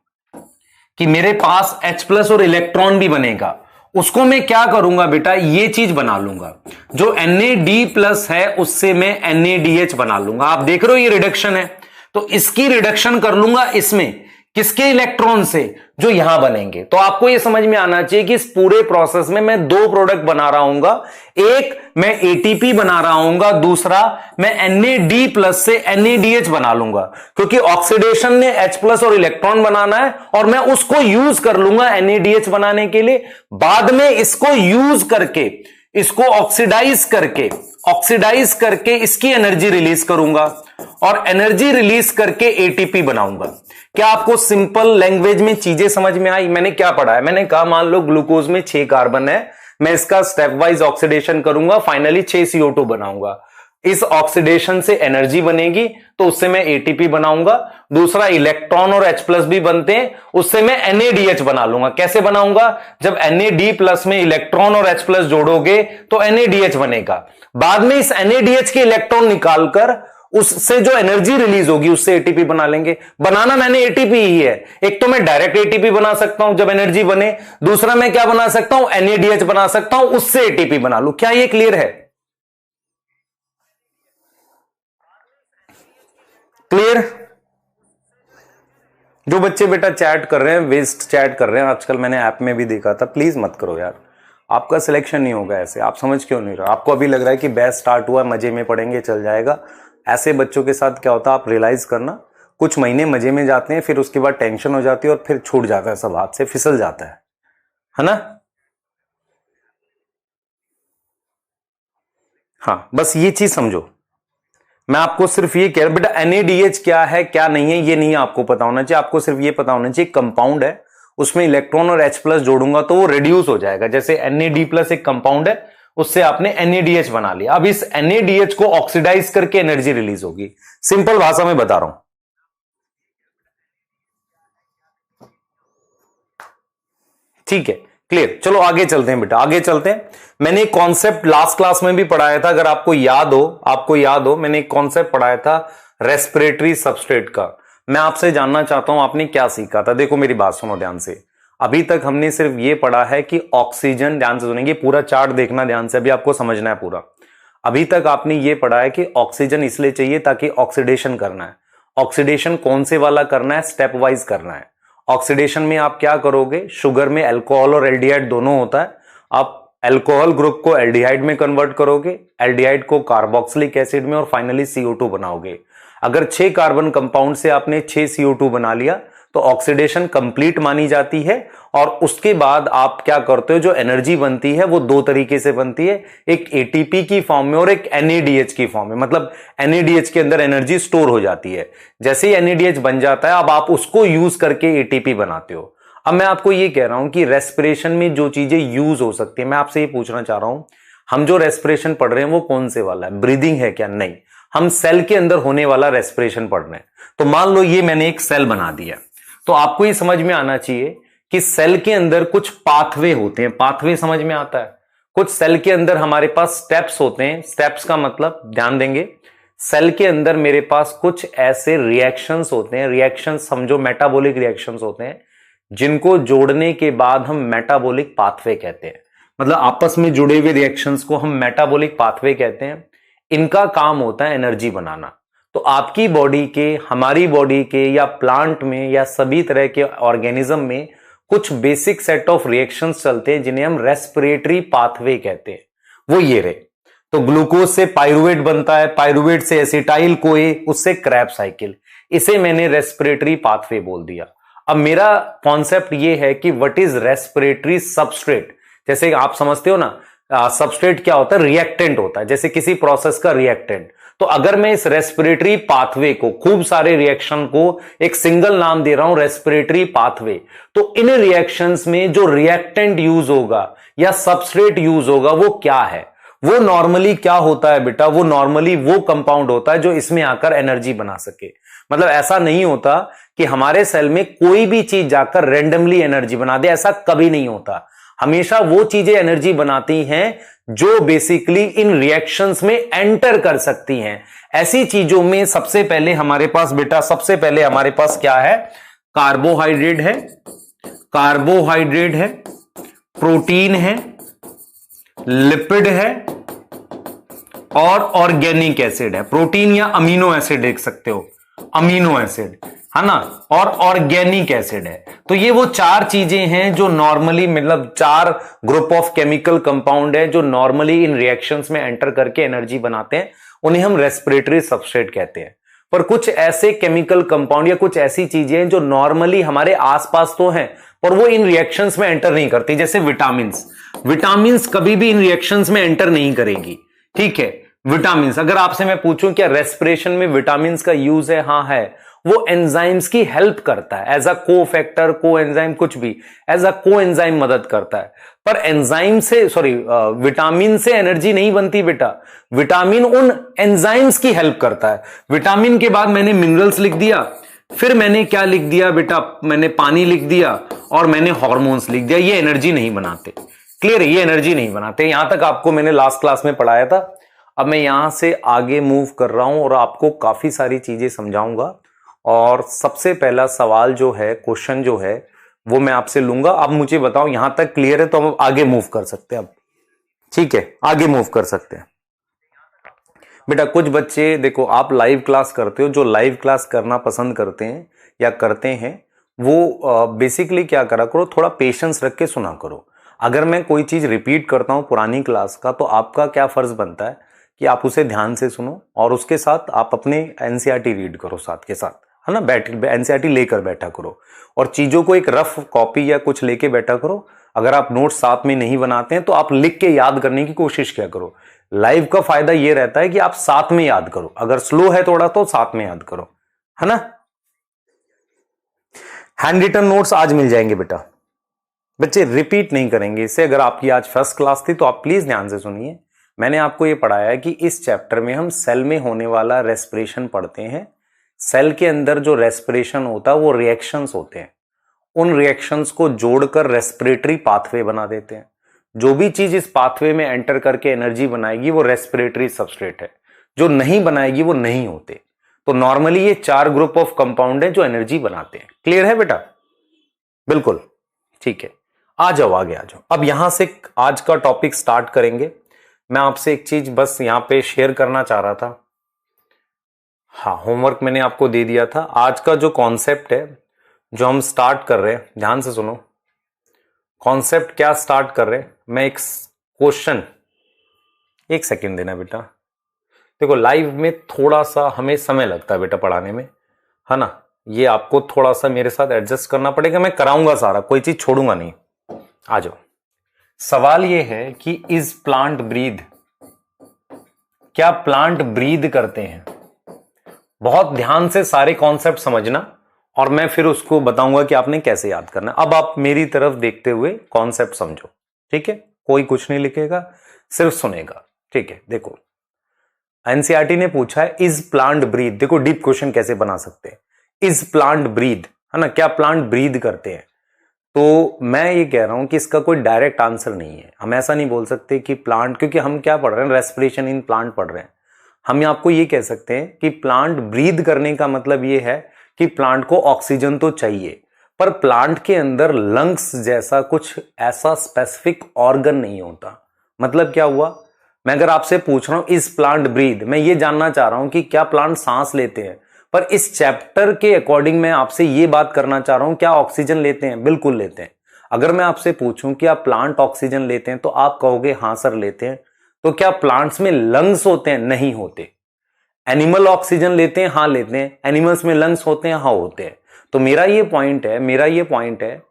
कि मेरे पास H+ और इलेक्ट्रॉन भी बनेगा, उसको मैं क्या करूंगा बेटा, ये चीज बना लूंगा। जो NAD+ है उससे मैं NADH बना लूंगा। आप देख रहे हो ये रिडक्शन है, तो इसकी रिडक्शन कर लूंगा इसमें, किसके इलेक्ट्रॉन से, जो यहां बनेंगे। तो आपको यह समझ में आना चाहिए कि इस पूरे प्रोसेस में मैं 2 प्रोडक्ट बना रहा हूंगा। एक मैं ATP बना रहा हूंगा, दूसरा मैं NAD+ से NADH बना लूंगा, क्योंकि ऑक्सीडेशन ने H+ और इलेक्ट्रॉन बनाना है, और मैं उसको यूज कर लूंगा NADH बनाने के लिए। बाद में इसको यूज करके, इसको ऑक्सीडाइज करके इसकी एनर्जी रिलीज करूंगा, और एनर्जी रिलीज करके ATP बनाऊंगा। क्या आपको सिंपल लैंग्वेज में चीजें समझ में आई? मैंने क्या पढ़ा है, मैंने कहा मान लो ग्लूकोज में 6 कार्बन है, मैं इसका स्टेप वाइज ऑक्सीडेशन करूंगा, फाइनली 6 CO2 बनाऊंगा। इस ऑक्सीडेशन से एनर्जी बनेगी तो उससे मैं ATP बनाऊंगा। दूसरा, इलेक्ट्रॉन और H+ भी बनते हैं, उससे मैं NADH बना लूंगा। कैसे बनाऊंगा, जब NAD+ में इलेक्ट्रॉन और H+ जोड़ोगे तो NADH बनेगा। बाद में इस NADH के इलेक्ट्रॉन निकालकर उससे जो एनर्जी रिलीज होगी उससे एटीपी बना लेंगे। बनाना मैंने एटीपी ही है। एक तो मैं डायरेक्ट एटीपी बना सकता हूं जब एनर्जी बने, दूसरा मैं क्या बना सकता हूं, एनएडीएच बना सकता हूं, उससे एटीपी बना लूं। क्या ये क्लियर है? क्लियर? जो बच्चे बेटा चैट कर रहे हैं, वेस्ट चैट कर रहे हैं आजकल, मैंने ऐप में भी देखा था, प्लीज मत करो यार, आपका सिलेक्शन नहीं होगा ऐसे। आप समझ क्यों नहीं रहे? आपको अभी लग रहा है कि बैच स्टार्ट हुआ, मजे में पढ़ेंगे चल जाएगा। ऐसे बच्चों के साथ क्या होता है आप रियलाइज करना, कुछ महीने मजे में जाते हैं, फिर उसके बाद टेंशन हो जाती है और फिर छूट जाता है, सब हाथ से फिसल जाता है ना? हाँ, बस ये चीज समझो। मैं आपको सिर्फ ये कह रहा बेटा, एनएडीएच क्या है क्या नहीं है ये नहीं आपको पता होना चाहिए। आपको सिर्फ ये पता होना चाहिए कंपाउंड है, उसमें इलेक्ट्रॉन और H प्लस जोड़ूंगा तो वो रिड्यूस हो जाएगा। जैसे NAD प्लस एक कंपाउंड है, उससे आपने NADH बना लिया। अब इस NADH को ऑक्सीडाइज करके एनर्जी रिलीज होगी। सिंपल भाषा में बता रहा हूं, ठीक है? क्लियर? चलो आगे चलते हैं बेटा, आगे चलते हैं। मैंने एक कॉन्सेप्ट लास्ट क्लास में भी पढ़ाया था, अगर आपको याद हो मैंने एक कॉन्सेप्ट पढ़ाया था रेस्पिरेटरी सबस्ट्रेट का। मैं आपसे जानना चाहता हूं आपने क्या सीखा था। देखो मेरी बात सुनो ध्यान से, अभी तक हमने सिर्फ ये पढ़ा है कि ऑक्सीजन, ध्यान से सुनेंगे, पूरा चार्ट देखना ध्यान से, अभी आपको समझना है पूरा। अभी तक आपने ये पढ़ा है कि ऑक्सीजन इसलिए चाहिए ताकि ऑक्सीडेशन करना है। ऑक्सीडेशन कौन से वाला करना है? स्टेप वाइज करना है। ऑक्सीडेशन में आप क्या करोगे, शुगर में अल्कोहल और एल्डिहाइड दोनों होता है, आप अल्कोहल ग्रुप को एल्डिहाइड में कन्वर्ट करोगे, एल्डिहाइड को कार्बोक्सिलिक एसिड में, और फाइनली CO2 बनाओगे। अगर 6 कार्बन कंपाउंड से आपने 6 CO2 बना लिया तो ऑक्सीडेशन कंप्लीट मानी जाती है। और उसके बाद आप क्या करते हो, जो एनर्जी बनती है वो दो तरीके से बनती है, एक एटीपी की फॉर्म में और एक NADH की फॉर्म में। मतलब NADH के अंदर एनर्जी स्टोर हो जाती है। जैसे ही NADH बन जाता है अब आप उसको यूज करके एटीपी बनाते हो। अब मैं आपको ये कह रहा हूं कि रेस्पिरेशन में जो चीजें यूज हो सकती है, मैं आपसे ये पूछना चाह रहा हूं, हम जो रेस्पिरेशन पढ़ रहे हैं वो कौन से वाला है? ब्रीदिंग है क्या? नहीं, हम सेल के अंदर होने वाला रेस्पिरेशन पढ़ रहे हैं। तो मान लो ये मैंने एक सेल बना दिया, तो आपको ये समझ में आना चाहिए कि सेल के अंदर कुछ पाथवे होते हैं। पाथवे समझ में आता है? कुछ सेल के अंदर हमारे पास स्टेप्स होते हैं। स्टेप्स का मतलब ध्यान देंगे, सेल के अंदर मेरे पास कुछ ऐसे रिएक्शंस होते हैं, रिएक्शंस समझो मेटाबॉलिक रिएक्शंस होते हैं, जिनको जोड़ने के बाद हम मेटाबॉलिक पाथवे कहते हैं। मतलब आपस में जुड़े हुए रिएक्शंस को हम मेटाबॉलिक पाथवे कहते हैं। इनका काम होता है एनर्जी बनाना। तो आपकी बॉडी के, हमारी बॉडी के, या प्लांट में, या सभी तरह के ऑर्गेनिज्म में कुछ बेसिक सेट ऑफ रिएक्शंस चलते हैं जिन्हें हम रेस्पिरेटरी पाथवे कहते हैं। वो ये रहे, तो ग्लूकोज से पायरुवेट बनता है, पायरुवेट से एसिटाइल कोए, उससे क्रैब्स साइकिल, इसे मैंने रेस्पिरेटरी पाथवे बोल दिया। अब मेरा कॉन्सेप्ट ये है कि व्हाट इज रेस्पिरेटरी सबस्ट्रेट। जैसे आप समझते हो ना, सबस्ट्रेट क्या होता है? रिएक्टेंट होता है, जैसे किसी प्रोसेस का रिएक्टेंट। तो अगर मैं इस रेस्पिरेटरी पाथवे को, खूब सारे रिएक्शन को एक सिंगल नाम दे रहा हूं रेस्पिरेटरी पाथवे, तो इन रिएक्शंस में जो रिएक्टेंट यूज होगा या सबस्ट्रेट यूज होगा वो क्या है? वो नॉर्मली क्या होता है बेटा? वो नॉर्मली वो कंपाउंड होता है जो इसमें आकर एनर्जी बना सके। मतलब ऐसा नहीं होता कि हमारे सेल में कोई भी चीज जाकर रेंडमली एनर्जी बना दे, ऐसा कभी नहीं होता। हमेशा वो चीजें एनर्जी बनाती हैं जो बेसिकली इन रिएक्शंस में एंटर कर सकती हैं। ऐसी चीजों में सबसे पहले हमारे पास बेटा, सबसे पहले हमारे पास क्या है? कार्बोहाइड्रेट है, कार्बोहाइड्रेट है, प्रोटीन है, लिपिड है और ऑर्गेनिक एसिड है। प्रोटीन या अमीनो एसिड देख सकते हो, अमीनो एसिड है ना, और ऑर्गेनिक एसिड है। तो ये वो चार चीजें हैं जो नॉर्मली, मतलब चार ग्रुप ऑफ केमिकल कंपाउंड है जो नॉर्मली इन रिएक्शंस में एंटर करके एनर्जी बनाते हैं, उन्हें हम रेस्पिरेटरी सबस्ट्रेट कहते हैं। पर कुछ ऐसे केमिकल कंपाउंड या कुछ ऐसी चीजें हैं जो नॉर्मली हमारे आसपास तो हैं पर वो इन रिएक्शंस में एंटर नहीं करती। जैसे विटामिन्स, विटामिन्स कभी भी इन रिएक्शंस में एंटर नहीं करेगी, ठीक है? विटामिन्स, अगर आपसे मैं पूछूं क्या रेस्पिरेशन में विटामिन्स का यूज है? हाँ है। वो एंजाइम्स की हेल्प करता है, एज अ को फैक्टर, को एंजाइम, कुछ भी, एज अ को एंजाइम मदद करता है। पर एंजाइम से, विटामिन से एनर्जी नहीं बनती बेटा, विटामिन उन एंजाइम्स की हेल्प करता है। विटामिन के बाद मैंने मिनरल्स लिख दिया, फिर मैंने क्या लिख दिया बेटा? मैंने पानी लिख दिया और मैंने हार्मोन्स लिख दिया। ये एनर्जी नहीं बनाते, क्लियर है? ये एनर्जी नहीं बनाते। यहां तक आपको मैंने लास्ट क्लास में पढ़ाया था। अब मैं यहां से आगे मूव कर रहा हूं और आपको काफी सारी चीजें समझाऊंगा। और सबसे पहला सवाल जो है, क्वेश्चन जो है, वो मैं आपसे लूंगा। अब मुझे बताओ यहां तक क्लियर है तो हम आगे मूव कर सकते हैं। अब ठीक है, आगे मूव कर सकते हैं। बेटा कुछ बच्चे देखो, आप लाइव क्लास करते हो, जो लाइव क्लास करना पसंद करते हैं या करते हैं वो बेसिकली क्या करा करो, थोड़ा पेशेंस रख के सुना करो। अगर मैं कोई चीज रिपीट करता हूं पुरानी क्लास का, तो आपका क्या फर्ज बनता है कि आप उसे ध्यान से सुनो और उसके साथ आप अपने एनसीईआरटी रीड करो साथ के साथ, है ना। एनसीईआरटी लेकर बैठा करो और चीजों को एक रफ कॉपी या कुछ लेके बैठा करो। अगर आप नोट साथ में नहीं बनाते हैं तो आप लिख के याद करने की कोशिश क्या करो। लाइव का फायदा यह रहता है कि आप साथ में याद करो, अगर स्लो है थोड़ा तो साथ में याद करो, है ना। हैंड रिटन नोट्स आज मिल जाएंगे बेटा, बच्चे रिपीट नहीं करेंगे इसे। अगर आपकी आज फर्स्ट क्लास थी तो आप प्लीज ध्यान से सुनिए। मैंने आपको यह पढ़ाया है कि इस चैप्टर में हम सेल में होने वाला रेस्पिरेशन पढ़ते हैं। सेल के अंदर जो रेस्पिरेशन होता है वो रिएक्शंस होते हैं, उन रिएक्शंस को जोड़कर रेस्पिरेटरी पाथवे बना देते हैं। जो भी चीज इस पाथवे में एंटर करके एनर्जी बनाएगी वो रेस्पिरेटरी सबस्ट्रेट है, जो नहीं बनाएगी वो नहीं होते। तो नॉर्मली ये 4 ग्रुप ऑफ कंपाउंड है जो एनर्जी बनाते हैं। क्लियर है बेटा? बिल्कुल ठीक है, आ जाओ आगे आ जाओ। अब यहां से आज का टॉपिक स्टार्ट करेंगे। मैं आपसे एक चीज बस यहां पे शेयर करना चाह रहा था। हाँ, होमवर्क मैंने आपको दे दिया था। आज का जो कॉन्सेप्ट है जो हम स्टार्ट कर रहे हैं, ध्यान से सुनो। कॉन्सेप्ट क्या स्टार्ट कर रहे हैं, मैं एक क्वेश्चन, एक सेकंड देना बेटा। देखो लाइव में थोड़ा सा हमें समय लगता है बेटा पढ़ाने में, है ना। ये आपको थोड़ा सा मेरे साथ एडजस्ट करना पड़ेगा, मैं कराऊंगा सारा, कोई चीज छोड़ूंगा नहीं। आ जाओ। सवाल ये है कि इज प्लांट ब्रीद, क्या प्लांट ब्रीद करते हैं? बहुत ध्यान से सारे कॉन्सेप्ट समझना और मैं फिर उसको बताऊंगा कि आपने कैसे याद करना। अब आप मेरी तरफ देखते हुए कॉन्सेप्ट समझो, ठीक है। कोई कुछ नहीं लिखेगा, सिर्फ सुनेगा, ठीक है। देखो एनसीईआरटी ने पूछा है इज प्लांट ब्रीद। देखो डीप क्वेश्चन कैसे बना सकते हैं। इज प्लांट ब्रीद, है ना, क्या प्लांट ब्रीद करते हैं? तो मैं ये कह रहा हूं कि इसका कोई डायरेक्ट आंसर नहीं है। हम ऐसा नहीं बोल सकते कि प्लांट, क्योंकि हम क्या पढ़ रहे हैं, रेस्पिरेशन इन प्लांट पढ़ रहे हैं। हम आपको ये कह सकते हैं कि प्लांट ब्रीद करने का मतलब ये है कि प्लांट को ऑक्सीजन तो चाहिए, पर प्लांट के अंदर लंग्स जैसा कुछ ऐसा स्पेसिफिक ऑर्गन नहीं होता। मतलब क्या हुआ, मैं अगर आपसे पूछ रहा हूं इज प्लांट ब्रीद, मैं ये जानना चाह रहा हूं कि क्या प्लांट सांस लेते हैं। पर इस चैप्टर के अकॉर्डिंग मैं आपसे ये बात करना चाह रहा हूं, क्या ऑक्सीजन लेते हैं? बिल्कुल लेते हैं। अगर मैं आपसे पूछूं कि आप प्लांट ऑक्सीजन लेते हैं तो आप कहोगे हां सर लेते हैं। तो क्या प्लांट्स में लंग्स होते हैं? नहीं होते। एनिमल ऑक्सीजन लेते हैं? हाँ लेते हैं। एनिमल्स में लंग्स होते हैं? हाँ होते हैं। तो मेरा ये पॉइंट है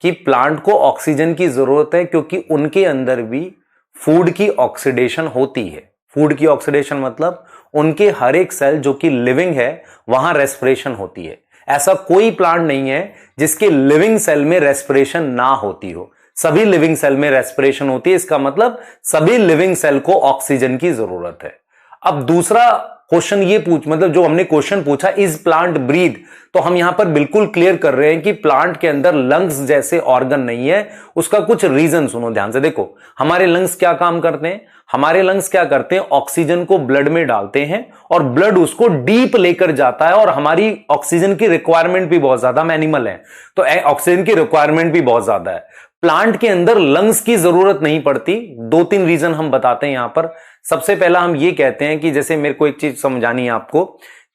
कि प्लांट को ऑक्सीजन की जरूरत है, क्योंकि उनके अंदर भी फूड की ऑक्सीडेशन होती है। फूड की ऑक्सीडेशन मतलब उनके हर एक सेल जो कि लिविंग है वहां रेस्पिरेशन होती है। ऐसा कोई प्लांट नहीं है जिसके लिविंग सेल में रेस्पिरेशन ना होती हो। सभी लिविंग सेल में रेस्पिरेशन होती है। इसका मतलब सभी लिविंग सेल को ऑक्सीजन की जरूरत है। अब दूसरा क्वेश्चन ये मतलब जो हमने क्वेश्चन पूछा इज प्लांट ब्रीद, तो हम यहां पर बिल्कुल क्लियर कर रहे हैं कि प्लांट के अंदर लंग्स जैसे ऑर्गन नहीं है। उसका कुछ रीजन सुनो ध्यान से। देखो हमारे लंग्स क्या काम करते हैं, हमारे लंग्स क्या करते हैं, ऑक्सीजन को ब्लड में डालते हैं और ब्लड उसको डीप लेकर जाता है। और हमारी ऑक्सीजन की रिक्वायरमेंट भी बहुत ज्यादा, हम एनिमल हैं तो ऑक्सीजन की रिक्वायरमेंट भी बहुत ज्यादा है। प्लांट के अंदर लंग्स की जरूरत नहीं पड़ती। 2-3 रीजन हम बताते हैं यहां पर। सबसे पहला हम ये कहते हैं कि जैसे मेरे को एक चीज समझानी है आपको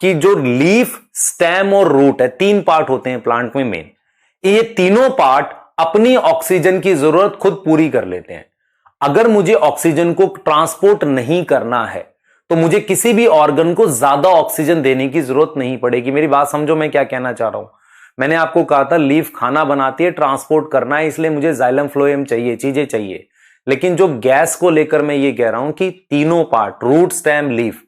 कि जो लीफ, स्टेम और रूट है, 3 पार्ट होते हैं प्लांट में मेन। ये तीनों पार्ट अपनी ऑक्सीजन की जरूरत खुद पूरी कर लेते हैं। अगर मुझे ऑक्सीजन को ट्रांसपोर्ट नहीं करना है तो मुझे किसी भी ऑर्गन को ज्यादा ऑक्सीजन देने की जरूरत नहीं पड़ेगी। मेरी बात समझो मैं क्या कहना चाह रहा हूं। मैंने आपको कहा था लीफ खाना बनाती है, ट्रांसपोर्ट करना है, इसलिए मुझे जाइलम फ्लोएम चाहिए, चीजें चाहिए। लेकिन जो गैस को लेकर मैं ये कह रहा हूं कि तीनों पार्ट, रूट, स्टेम, लीफ,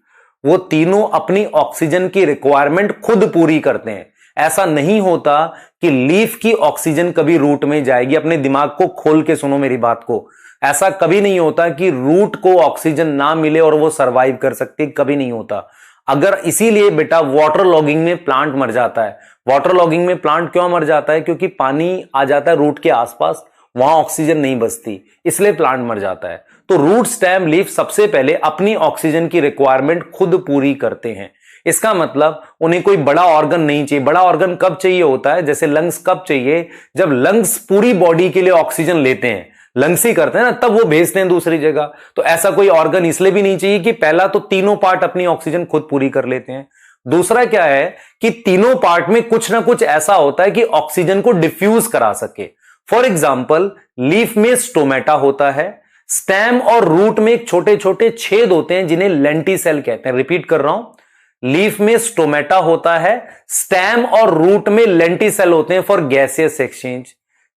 वो तीनों अपनी ऑक्सीजन की रिक्वायरमेंट खुद पूरी करते हैं। ऐसा नहीं होता कि लीफ की ऑक्सीजन कभी रूट में जाएगी। अपने दिमाग को खोल के सुनो मेरी बात को। ऐसा कभी नहीं होता कि रूट को ऑक्सीजन ना मिले और वो सरवाइव कर सकती, कभी नहीं होता। अगर इसीलिए बेटा वाटर लॉगिंग में प्लांट मर जाता है। वाटर लॉगिंग में प्लांट क्यों मर जाता है? क्योंकि पानी आ जाता है रूट के आसपास, वहां ऑक्सीजन नहीं बचती, इसलिए प्लांट मर जाता है। तो रूट स्टेम लीफ सबसे पहले अपनी ऑक्सीजन की रिक्वायरमेंट खुद पूरी करते हैं। इसका मतलब उन्हें कोई बड़ा ऑर्गन नहीं चाहिए। बड़ा ऑर्गन कब चाहिए होता है, जैसे लंग्स कब चाहिए, जब लंग्स पूरी बॉडी के लिए ऑक्सीजन लेते हैं, लंग्स ही करते हैं ना, तब वो भेजते हैं दूसरी जगह। तो ऐसा कोई ऑर्गन इसलिए भी नहीं चाहिए कि पहला तो तीनों पार्ट अपनी ऑक्सीजन खुद पूरी कर लेते हैं। दूसरा क्या है कि तीनों पार्ट में कुछ ना कुछ ऐसा होता है कि ऑक्सीजन को डिफ्यूज करा सके। फॉर एग्जाम्पल लीफ में स्टोमेटा होता है, स्टेम और रूट में एक छोटे छोटे छेद होते हैं जिन्हें लेंटिसेल कहते हैं। रिपीट कर रहा हूं, लीफ में स्टोमेटा होता है, स्टेम और रूट में लेंटिसेल होते हैं फॉर गैसियस एक्सचेंज।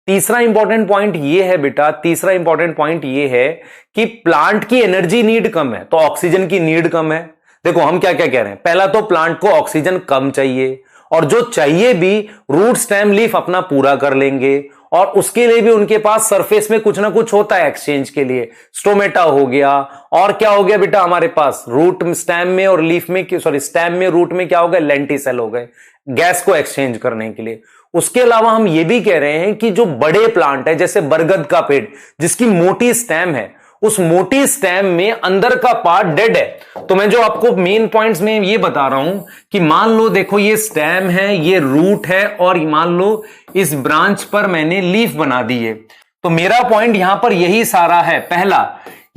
तीसरा इंपॉर्टेंट पॉइंट ये है बेटा, तीसरा इंपॉर्टेंट पॉइंट ये है कि प्लांट की एनर्जी नीड कम है तो ऑक्सीजन की नीड कम है। देखो हम क्या क्या कह रहे हैं, पहला तो प्लांट को ऑक्सीजन कम चाहिए, और जो चाहिए भी रूट स्टेम लीफ अपना पूरा कर लेंगे, और उसके लिए भी उनके पास सरफेस में कुछ ना कुछ होता है एक्सचेंज के लिए। स्टोमेटा हो गया, और क्या हो गया बेटा हमारे पास रूट स्टेम में और लीफ में, सॉरी स्टेम में रूट में क्या हो गया, लेंटिसेल हो गए गैस को एक्सचेंज करने के लिए। उसके अलावा हम ये भी कह रहे हैं कि जो बड़े प्लांट है जैसे बरगद का पेड़ जिसकी मोटी स्टेम है, उस मोटी स्टेम में अंदर का पार्ट डेड है। तो मैं जो आपको मेन पॉइंट्स में ये बता रहा हूं कि मान लो देखो ये स्टेम है, ये रूट है, और मान लो इस ब्रांच पर मैंने लीफ बना दी है। तो मेरा पॉइंट यहां पर यही सारा है। पहला,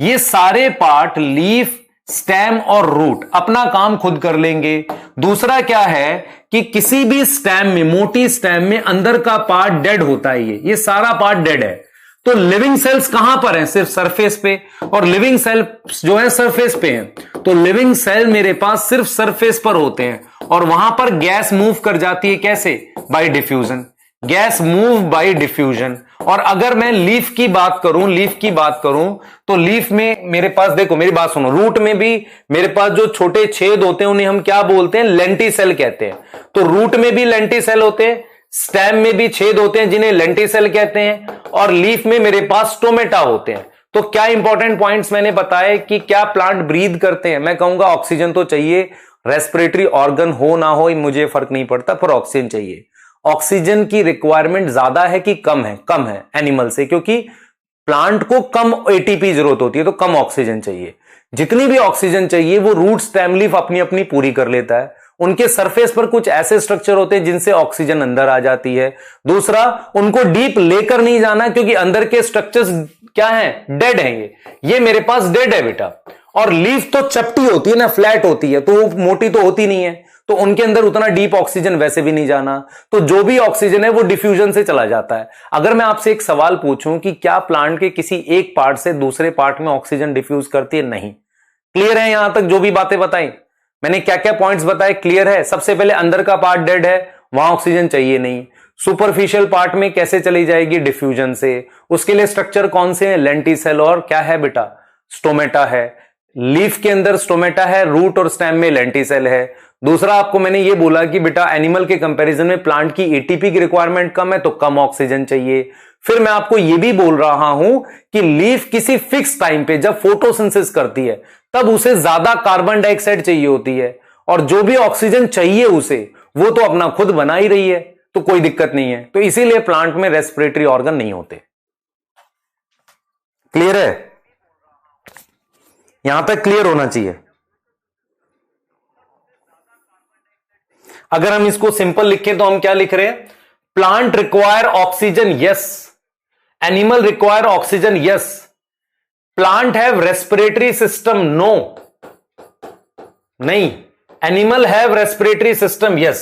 ये सारे पार्ट लीफ, स्टेम और रूट अपना काम खुद कर लेंगे। दूसरा क्या है कि किसी भी स्टेम में, मोटी स्टेम में अंदर का पार्ट डेड होता है, ये सारा पार्ट डेड है। तो लिविंग सेल्स कहां पर हैं, सिर्फ सरफेस पे, और लिविंग सेल जो है सरफेस पे हैं। तो लिविंग सेल मेरे पास सिर्फ सरफेस पर होते हैं, और वहां पर गैस मूव कर जाती है, कैसे, bye diffusion. Gas move by diffusion. और अगर मैं लीफ की बात करूं, तो लीफ में मेरे पास, देखो मेरी बात सुनो, रूट में भी मेरे पास जो छोटे छेद होते हैं उन्हें हम क्या बोलते हैं, लेंटिसेल कहते हैं। तो रूट में भी लेंटिसेल होते हैं, स्टेम में भी छेद होते हैं जिन्हें लेंटिसेल कहते हैं, और लीफ में मेरे पास स्टोमेटा होते हैं। तो क्या इंपॉर्टेंट पॉइंट्स मैंने बताए कि क्या प्लांट ब्रीथ करते हैं। मैं कहूंगा ऑक्सीजन तो चाहिए, रेस्पिरेटरी ऑर्गन हो ना हो मुझे फर्क नहीं पड़ता, पर ऑक्सीजन चाहिए। ऑक्सीजन की रिक्वायरमेंट ज्यादा है कि कम है, कम है एनिमल से, क्योंकि प्लांट को कम एटीपी जरूरत होती है तो कम ऑक्सीजन चाहिए। जितनी भी ऑक्सीजन चाहिए वो रूट स्टेम लीफ अपनी अपनी पूरी कर लेता है। उनके सरफेस पर कुछ ऐसे स्ट्रक्चर होते हैं जिनसे ऑक्सीजन अंदर आ जाती है। दूसरा, उनको डीप लेकर नहीं जाना क्योंकि अंदर के स्ट्रक्चर्स क्या हैं, डेड हैं। ये मेरे पास डेड है बेटा। और लीफ तो चपटी होती है ना, फ्लैट होती है, तो वो मोटी तो होती नहीं है, तो उनके अंदर उतना डीप ऑक्सीजन वैसे भी नहीं जाना। तो जो भी ऑक्सीजन है वो डिफ्यूजन से चला जाता है। अगर मैं आपसे एक सवाल पूछूं कि क्या प्लांट के किसी एक पार्ट से दूसरे पार्ट में ऑक्सीजन डिफ्यूज करती है, नहीं। क्लियर है यहां तक जो भी बातें बताई मैंने, क्या क्या पॉइंट्स बताए, क्लियर है। सबसे पहले अंदर का पार्ट डेड है, वहां ऑक्सीजन चाहिए नहीं। सुपरफिशियल पार्ट में कैसे चली जाएगी, डिफ्यूजन से। उसके लिए स्ट्रक्चर कौन से हैं, लेंटिसेल और क्या है बेटा, स्टोमेटा है। लीफ के अंदर स्टोमेटा है, रूट और स्टेम में लेंटिसेल है। दूसरा, आपको मैंने ये बोला कि बेटा एनिमल के कंपैरिजन में प्लांट की एटीपी की रिक्वायरमेंट कम है तो कम ऑक्सीजन चाहिए। फिर मैं आपको यह भी बोल रहा हूं कि लीफ किसी फिक्स टाइम पे जब फोटोसिंथेसिस करती है तब उसे ज्यादा कार्बन डाइऑक्साइड चाहिए होती है, और जो भी ऑक्सीजन चाहिए उसे वो तो अपना खुद बना ही रही है, तो कोई दिक्कत नहीं है। तो इसीलिए प्लांट में रेस्पिरेटरी ऑर्गन नहीं होते। क्लियर है, यहां तक क्लियर होना चाहिए। अगर हम इसको सिंपल लिखें तो हम क्या लिख रहे हैं, plant require oxygen, yes. Animal require oxygen, yes. Plant have respiratory system, no, नहीं। Animal have respiratory system, yes.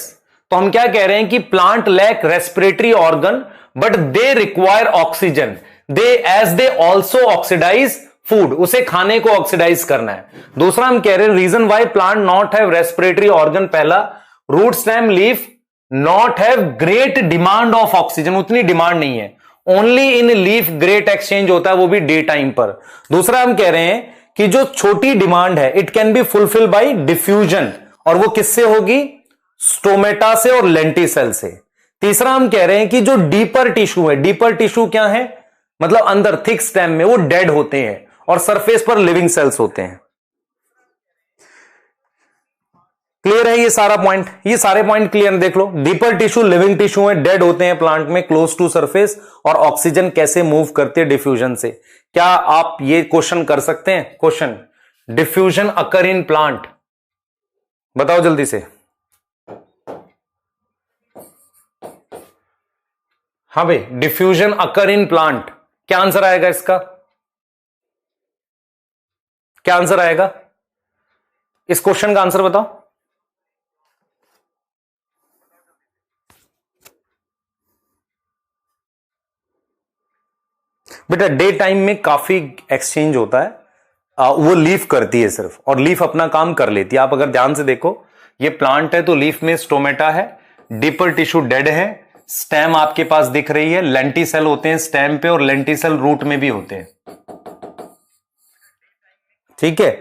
तो हम क्या कह रहे हैं कि plant lack respiratory organ but they require oxygen, they as they also oxidise food, उसे खाने को ऑक्सीडाइज करना है। दूसरा हम कह रहे हैं reason why plant not have respiratory organ, पहला root stem leaf not have great demand of oxygen, उतनी डिमांड नहीं है। Only in leaf great exchange होता है, वो भी डे टाइम पर। दूसरा हम कह रहे हैं कि जो छोटी डिमांड है it can be fulfil bye diffusion, और वो किससे होगी, स्टोमेटा से और लेंटिसेल से। तीसरा हम कह रहे हैं कि जो डीपर टिश्यू है, डीपर टिश्यू क्या है, मतलब अंदर थिक स्टेम में वो डेड होते हैं और सरफेस पर लिविंग सेल्स होते हैं। क्लियर है ये सारा पॉइंट, ये सारे पॉइंट क्लियर देख लो। डीपर टिश्यू लिविंग टिश्यू है, डेड होते हैं प्लांट में क्लोज टू सरफेस, और ऑक्सीजन कैसे मूव करती है डिफ्यूजन से। क्या आप ये क्वेश्चन कर सकते हैं? Question, diffusion occur in plant, बताओ जल्दी से। हाँ भाई, डिफ्यूजन अकर इन प्लांट, क्या आंसर आएगा इसका? क्या आंसर आएगा इस क्वेश्चन का? आंसर बताओ। बेटा डे टाइम में काफी एक्सचेंज होता है, वो लीफ करती है सिर्फ, और लीफ अपना काम कर लेती है। आप अगर ध्यान से देखो, ये प्लांट है तो लीफ में स्टोमेटा है, डीपर टिश्यू डेड है, स्टेम आपके पास दिख रही है, लेंटिसेल होते हैं स्टेम पे और लेंटिसेल रूट में भी होते हैं। ठीक है,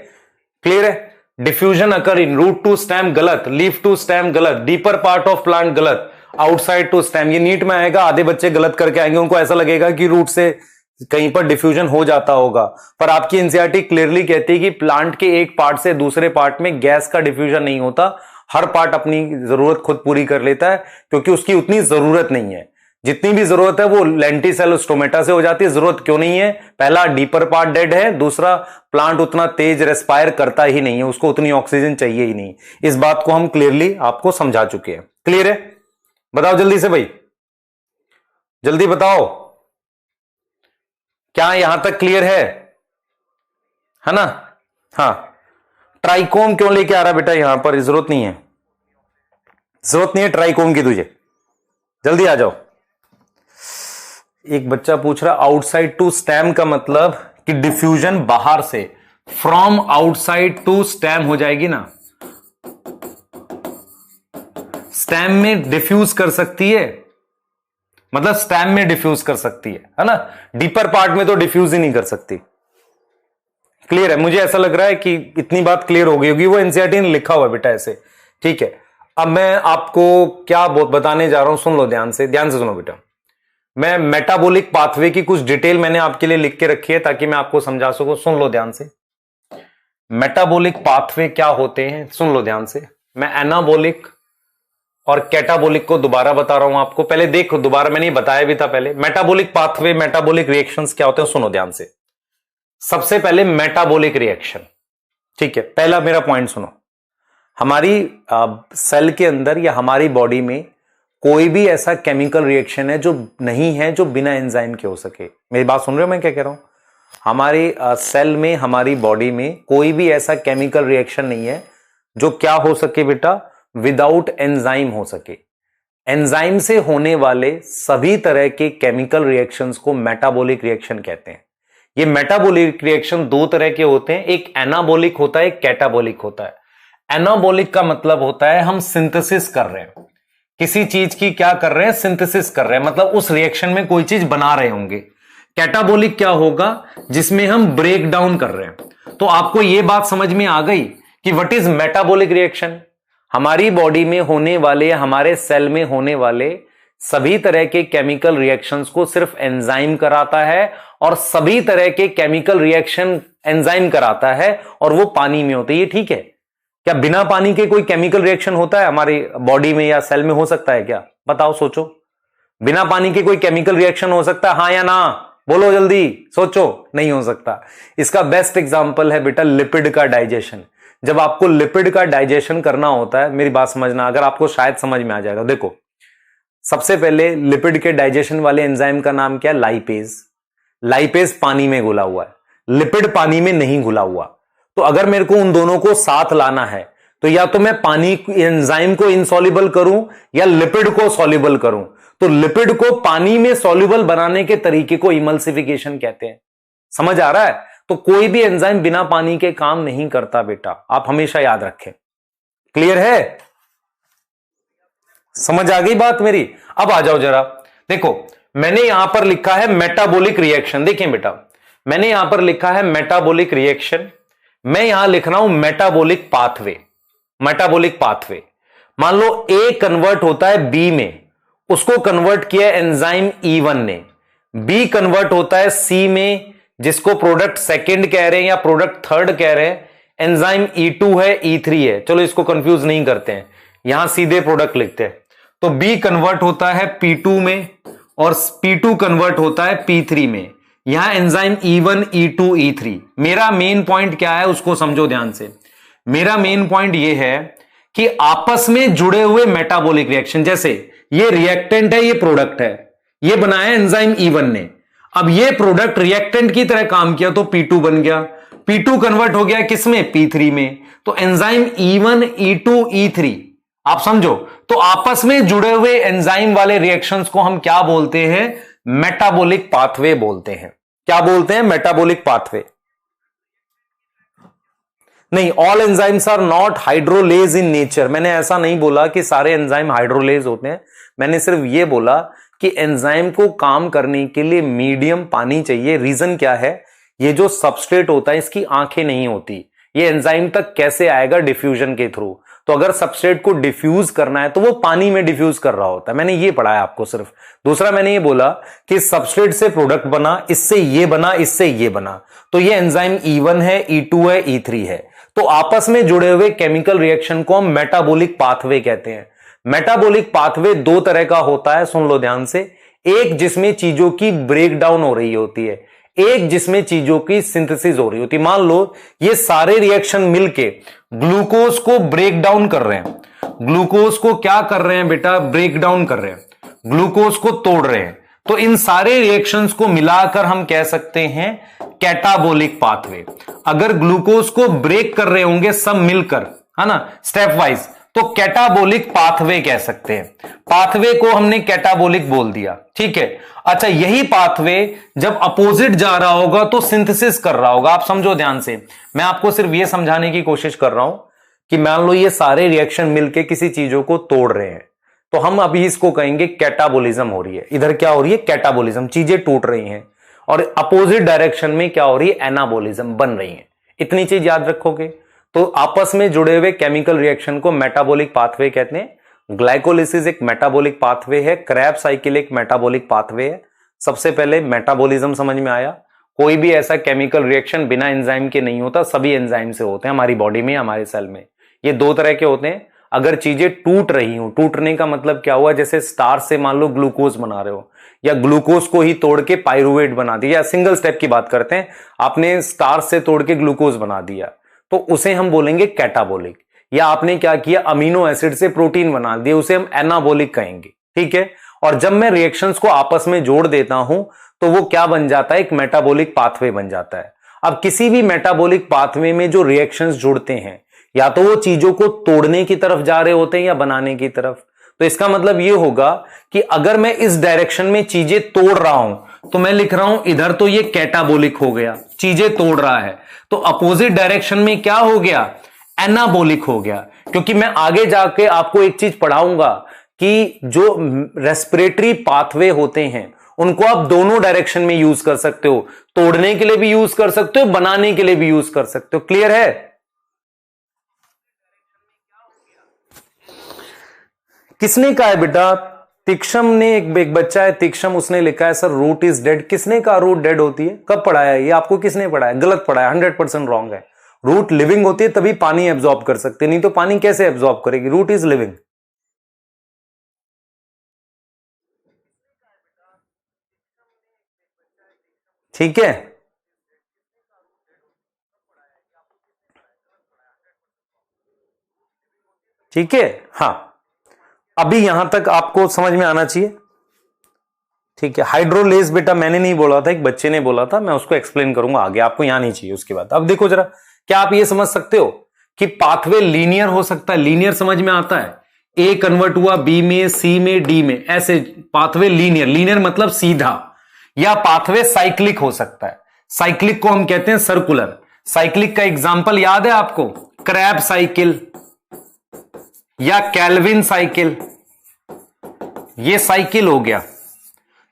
क्लियर है? डिफ्यूजन अकर इन रूट टू स्टेम गलत, लीफ टू स्टेम गलत, डीपर पार्ट ऑफ प्लांट गलत, आउटसाइड टू स्टेम। ये नीट में आएगा, आधे बच्चे गलत करके आएंगे, उनको ऐसा लगेगा कि रूट से कहीं पर डिफ्यूजन हो जाता होगा, पर आपकी एनसीईआरटी क्लियरली कहती है कि प्लांट के एक पार्ट से दूसरे पार्ट में गैस का डिफ्यूजन नहीं होता, हर पार्ट अपनी जरूरत खुद पूरी कर लेता है, क्योंकि उसकी उतनी जरूरत नहीं है। जितनी भी जरूरत है वो लेंटिसेल स्टोमेटा से हो जाती है। जरूरत क्यों नहीं है? पहला, डीपर पार्ट डेड है, दूसरा, प्लांट उतना तेज रेस्पायर करता ही नहीं है, उसको उतनी ऑक्सीजन चाहिए ही नहीं। इस बात को हम क्लियरली आपको समझा चुके हैं। क्लियर है? बताओ जल्दी से भाई, जल्दी बताओ, क्या यहां तक क्लियर है ना? हाँ, ट्राइकोम क्यों लेके आ रहा बेटा यहां पर? जरूरत नहीं है, जरूरत नहीं है ट्राइकोम की तुझे, जल्दी आ जाओ। एक बच्चा पूछ रहा आउटसाइड टू स्टेम का मतलब कि डिफ्यूजन बाहर से, फ्रॉम आउटसाइड टू स्टेम हो जाएगी ना, स्टेम में डिफ्यूज कर सकती है, मतलब स्टेम में डिफ्यूज कर सकती है ना? डीपर पार्ट में तो डिफ्यूज ही नहीं कर सकती। क्लियर है? मुझे ऐसा लग रहा है कि इतनी बात क्लियर हो गई होगी, वो एनसीईआरटी ने लिखा हुआ बेटा ऐसे। ठीक है, अब मैं आपको क्या बताने जा रहा हूं, सुन लो ध्यान से, ध्यान से सुनो बेटा। मैं मेटाबॉलिक पाथवे की कुछ डिटेल मैंने आपके लिए लिख के रखी है ताकि मैं आपको समझा सकूं। सुन लो ध्यान से, मेटाबॉलिक पाथवे क्या होते हैं, सुन लो ध्यान से। मैं एनाबॉलिक और कैटाबॉलिक को दोबारा बता रहा हूं आपको, पहले देखो, दोबारा मैंने बताया भी था पहले। मेटाबॉलिक पाथवे, मेटाबॉलिक रिएक्शंस क्या होते हैं, सुनो ध्यान से। सबसे पहले मेटाबॉलिक रिएक्शन, ठीक है, पहला मेरा पॉइंट सुनो। हमारी सेल के अंदर या हमारी बॉडी में कोई भी ऐसा केमिकल रिएक्शन है जो नहीं है जो बिना एंजाइम के हो सके। मेरी बात सुन रहे हो मैं क्या कह रहा हूं? हमारी सेल में, हमारी बॉडी में कोई भी ऐसा केमिकल रिएक्शन नहीं है जो क्या हो सके बेटा, विदाउट एंजाइम हो सके। एंजाइम से होने वाले सभी तरह के केमिकल रिएक्शंस को मेटाबॉलिक रिएक्शन कहते हैं। ये मेटाबॉलिक रिएक्शन दो तरह के होते हैं, एक एनाबॉलिक होता है, एक कैटाबॉलिक होता है। एनाबॉलिक का मतलब होता है हम सिंथेसिस कर रहे हैं, किसी चीज की क्या कर रहे हैं, सिंथेसिस कर रहे हैं, मतलब उस रिएक्शन में कोई चीज बना रहे होंगे। कैटाबॉलिक क्या होगा, जिसमें हम ब्रेक डाउन कर रहे हैं। तो आपको यह बात समझ में आ गई कि व्हाट इज मेटाबॉलिक रिएक्शन। हमारी बॉडी में होने वाले, हमारे सेल में होने वाले सभी तरह के केमिकल रिएक्शंस को सिर्फ एंजाइम कराता है, और सभी तरह के केमिकल रिएक्शन एंजाइम कराता है और वो पानी में होते हैं। ये ठीक है? क्या बिना पानी के कोई केमिकल रिएक्शन होता है हमारी बॉडी में या सेल में? हो सकता है क्या? बताओ, सोचो, बिना पानी के कोई केमिकल रिएक्शन हो सकता है, हाँ या ना? बोलो जल्दी, सोचो। नहीं हो सकता। इसका बेस्ट एग्जांपल है बेटा लिपिड का डाइजेशन। जब आपको लिपिड का डाइजेशन करना होता है, मेरी बात समझना, अगर आपको शायद समझ में आ जाएगा। देखो, सबसे पहले लिपिड के डाइजेशन वाले एंजाइम का नाम क्या है? लाइपेज। लाइपेज पानी में घुला हुआ है, लिपिड पानी में नहीं घुला हुआ। तो अगर मेरे को उन दोनों को साथ लाना है तो या तो मैं पानी एंजाइम को इनसॉल्युबल करूं या लिपिड को सॉल्युबल करूं। तो लिपिड को पानी में सॉल्युबल बनाने के तरीके को इमल्सिफिकेशन कहते हैं। समझ आ रहा है? तो कोई भी एंजाइम बिना पानी के काम नहीं करता बेटा, आप हमेशा याद रखें। क्लियर है? समझ आ गई बात मेरी? अब आ जाओ जरा, देखो मैंने यहां पर लिखा है मेटाबॉलिक रिएक्शन। देखिए बेटा, मैंने यहां पर लिखा है मेटाबॉलिक रिएक्शन, मैं यहां लिख रहा हूं मेटाबॉलिक पाथवे। मेटाबॉलिक पाथवे, मान लो ए कन्वर्ट होता है बी में, उसको कन्वर्ट किया एंजाइम E1 ने। बी कन्वर्ट होता है सी में, जिसको प्रोडक्ट सेकंड कह रहे हैं या प्रोडक्ट थर्ड कह रहे हैं, एंजाइम E2 है, E3 है, चलो इसको कंफ्यूज नहीं करते हैं, यहां सीधे प्रोडक्ट लिखते हैं। तो B कन्वर्ट होता है P2 में और P2 कन्वर्ट होता है P3 में। यहां एंजाइम E1, E2, E3। मेरा मेन पॉइंट क्या है उसको समझो ध्यान से। मेरा मेन पॉइंट यह है कि आपस में जुड़े हुए मेटाबॉलिक रिएक्शन, जैसे ये रिएक्टेंट है, ये प्रोडक्ट है, ये बनाया एंजाइम E1 ने। अब ये प्रोडक्ट रिएक्टेंट की तरह काम किया तो P2 बन गया, P2 कन्वर्ट हो गया किसमें, P3 में। तो एंजाइम E1, E2, E3 आप समझो। तो आपस में जुड़े हुए एंजाइम वाले रिएक्शंस को हम क्या बोलते हैं, मेटाबॉलिक पाथवे बोलते हैं। क्या बोलते हैं, मेटाबॉलिक पाथवे। नहीं, all enzymes are not hydrolase in nature. मैंने ऐसा नहीं बोला कि सारे एंजाइम हाइड्रोलेज होते हैं, मैंने सिर्फ यह बोला कि एंजाइम को काम करने के लिए मीडियम पानी चाहिए। रीजन क्या है, ये जो सबस्ट्रेट होता है इसकी आंखें नहीं होती, ये एंजाइम तक कैसे आएगा, डिफ्यूजन के थ्रू। तो अगर सबस्ट्रेट को डिफ्यूज करना है तो वो पानी में डिफ्यूज कर रहा होता है, मैंने ये पढ़ा है आपको सिर्फ। दूसरा मैंने ये बोला कि सबस्ट्रेट से प्रोडक्ट बना, इससे ये बना, इससे ये बना, तो ये एंजाइम E1 है, E2 है, E3 है। तो आपस में जुड़े हुए केमिकल रिएक्शन को हम मेटाबॉलिक पाथवे कहते हैं। मेटाबॉलिक पाथवे दो तरह का होता है, सुन लो ध्यान से। एक जिसमें चीजों की ब्रेकडाउन हो रही होती है, एक जिसमें चीजों की सिंथेसिस हो रही होती है। मान लो ये सारे रिएक्शन मिलके ग्लूकोज को ब्रेक डाउन कर रहे हैं। ग्लूकोज को क्या कर रहे हैं बेटा, ब्रेक डाउन कर रहे हैं, ग्लूकोज को तोड़ रहे हैं। तो इन सारे रिएक्शंस को मिलाकर हम कह सकते हैं कैटाबोलिक पाथवे। अगर ग्लूकोज को ब्रेक कर रहे होंगे सब मिलकर, है ना, स्टेप वाइज, तो कैटाबोलिक पाथवे कह सकते हैं। पाथवे को हमने कैटाबोलिक बोल दिया, ठीक है। अच्छा, यही पाथवे जब अपोजिट जा रहा होगा तो सिंथेसिस कर रहा होगा। आप समझो ध्यान से, मैं आपको सिर्फ यह समझाने की कोशिश कर रहा हूं कि मान लो ये सारे रिएक्शन मिलके किसी चीजों को तोड़ रहे हैं, तो हम अभी इसको कहेंगे कैटाबोलिज्म हो रही है। इधर क्या हो रही है, कैटाबोलिज्म, चीजें टूट रही हैं। और अपोजिट डायरेक्शन में क्या हो रही है, एनाबोलिज्म बन रही है। इतनी चीज याद रखोगे तो आपस में जुड़े हुए केमिकल रिएक्शन को मेटाबॉलिक पाथवे कहते हैं। ग्लाइकोलिसिस एक मेटाबॉलिक पाथवे है, क्रैब साइकिल एक मेटाबॉलिक पाथवे है। सबसे पहले मेटाबॉलिज्म समझ में आया। कोई भी ऐसा केमिकल रिएक्शन बिना एंजाइम के नहीं होता, सभी एंजाइम से होते हैं हमारी बॉडी में, हमारे सेल में। ये दो तरह के होते हैं। अगर चीजें टूट रही हो, टूटने का मतलब क्या हुआ, जैसे स्टार्च से मान लो ग्लूकोज बना रहे हो, या ग्लूकोज को ही तोड़ के पायरुवेट बना दिया, या सिंगल स्टेप की बात करते हैं, आपने स्टार्च से तोड़ के ग्लूकोज बना दिया, तो उसे हम बोलेंगे कैटाबोलिक। या आपने क्या किया, अमीनो एसिड से प्रोटीन बना दिया, उसे हम एनाबोलिक कहेंगे, ठीक है। और जब मैं रिएक्शंस को आपस में जोड़ देता हूं तो वो क्या बन जाता है, एक मेटाबॉलिक पाथवे बन जाता है। अब किसी भी मेटाबॉलिक पाथवे में जो रिएक्शंस जुड़ते हैं, या तो वो चीजों को तोड़ने की तरफ जा रहे होते हैं या बनाने की तरफ। तो इसका मतलब ये होगा कि अगर मैं इस डायरेक्शन में चीजें तोड़ रहा हूं तो मैं लिख रहा हूं इधर तो ये कैटाबोलिक हो गया, चीजें तोड़ रहा है। तो अपोजिट डायरेक्शन में क्या हो गया, एनाबोलिक हो गया। क्योंकि मैं आगे जाके आपको एक चीज पढ़ाऊंगा कि जो रेस्पिरेटरी पाथवे होते हैं उनको आप दोनों डायरेक्शन में यूज कर सकते हो, तोड़ने के लिए भी यूज कर सकते हो, बनाने के लिए भी यूज कर सकते हो। क्लियर है? किसने कहा है बेटा, तीक्षम ने, एक बच्चा है तीक्षम, उसने लिखा है सर रूट इज डेड। किसने कहा रूट डेड होती है, कब पढ़ाया ये आपको, किसने पढ़ाया? गलत पढ़ाया, 100% रॉन्ग है। रूट लिविंग होती है तभी पानी एब्जॉर्ब कर सकते, नहीं तो पानी कैसे एब्जॉर्ब करेगी? Root is living. ठीक है, ठीक है, हाँ। अभी यहां तक आपको समझ में आना चाहिए, ठीक है। हाइड्रोलेज बेटा मैंने नहीं बोला था, एक बच्चे ने बोला था, मैं उसको एक्सप्लेन करूंगा आगे, आपको यहां नहीं चाहिए उसके बाद। अब देखो जरा, क्या आप ये समझ सकते हो कि पाथवे लीनियर हो सकता है? लीनियर समझ में आता है, ए कन्वर्ट हुआ बी में, सी में, डी में, ऐसे पाथवे लीनियर। लीनियर मतलब सीधा। या पाथवे साइक्लिक हो सकता है, साइक्लिक को हम कहते हैं सर्कुलर। साइक्लिक का एग्जाम्पल याद है आपको, क्रैब साइकिल या कैल्विन साइकिल, ये साइकिल हो गया।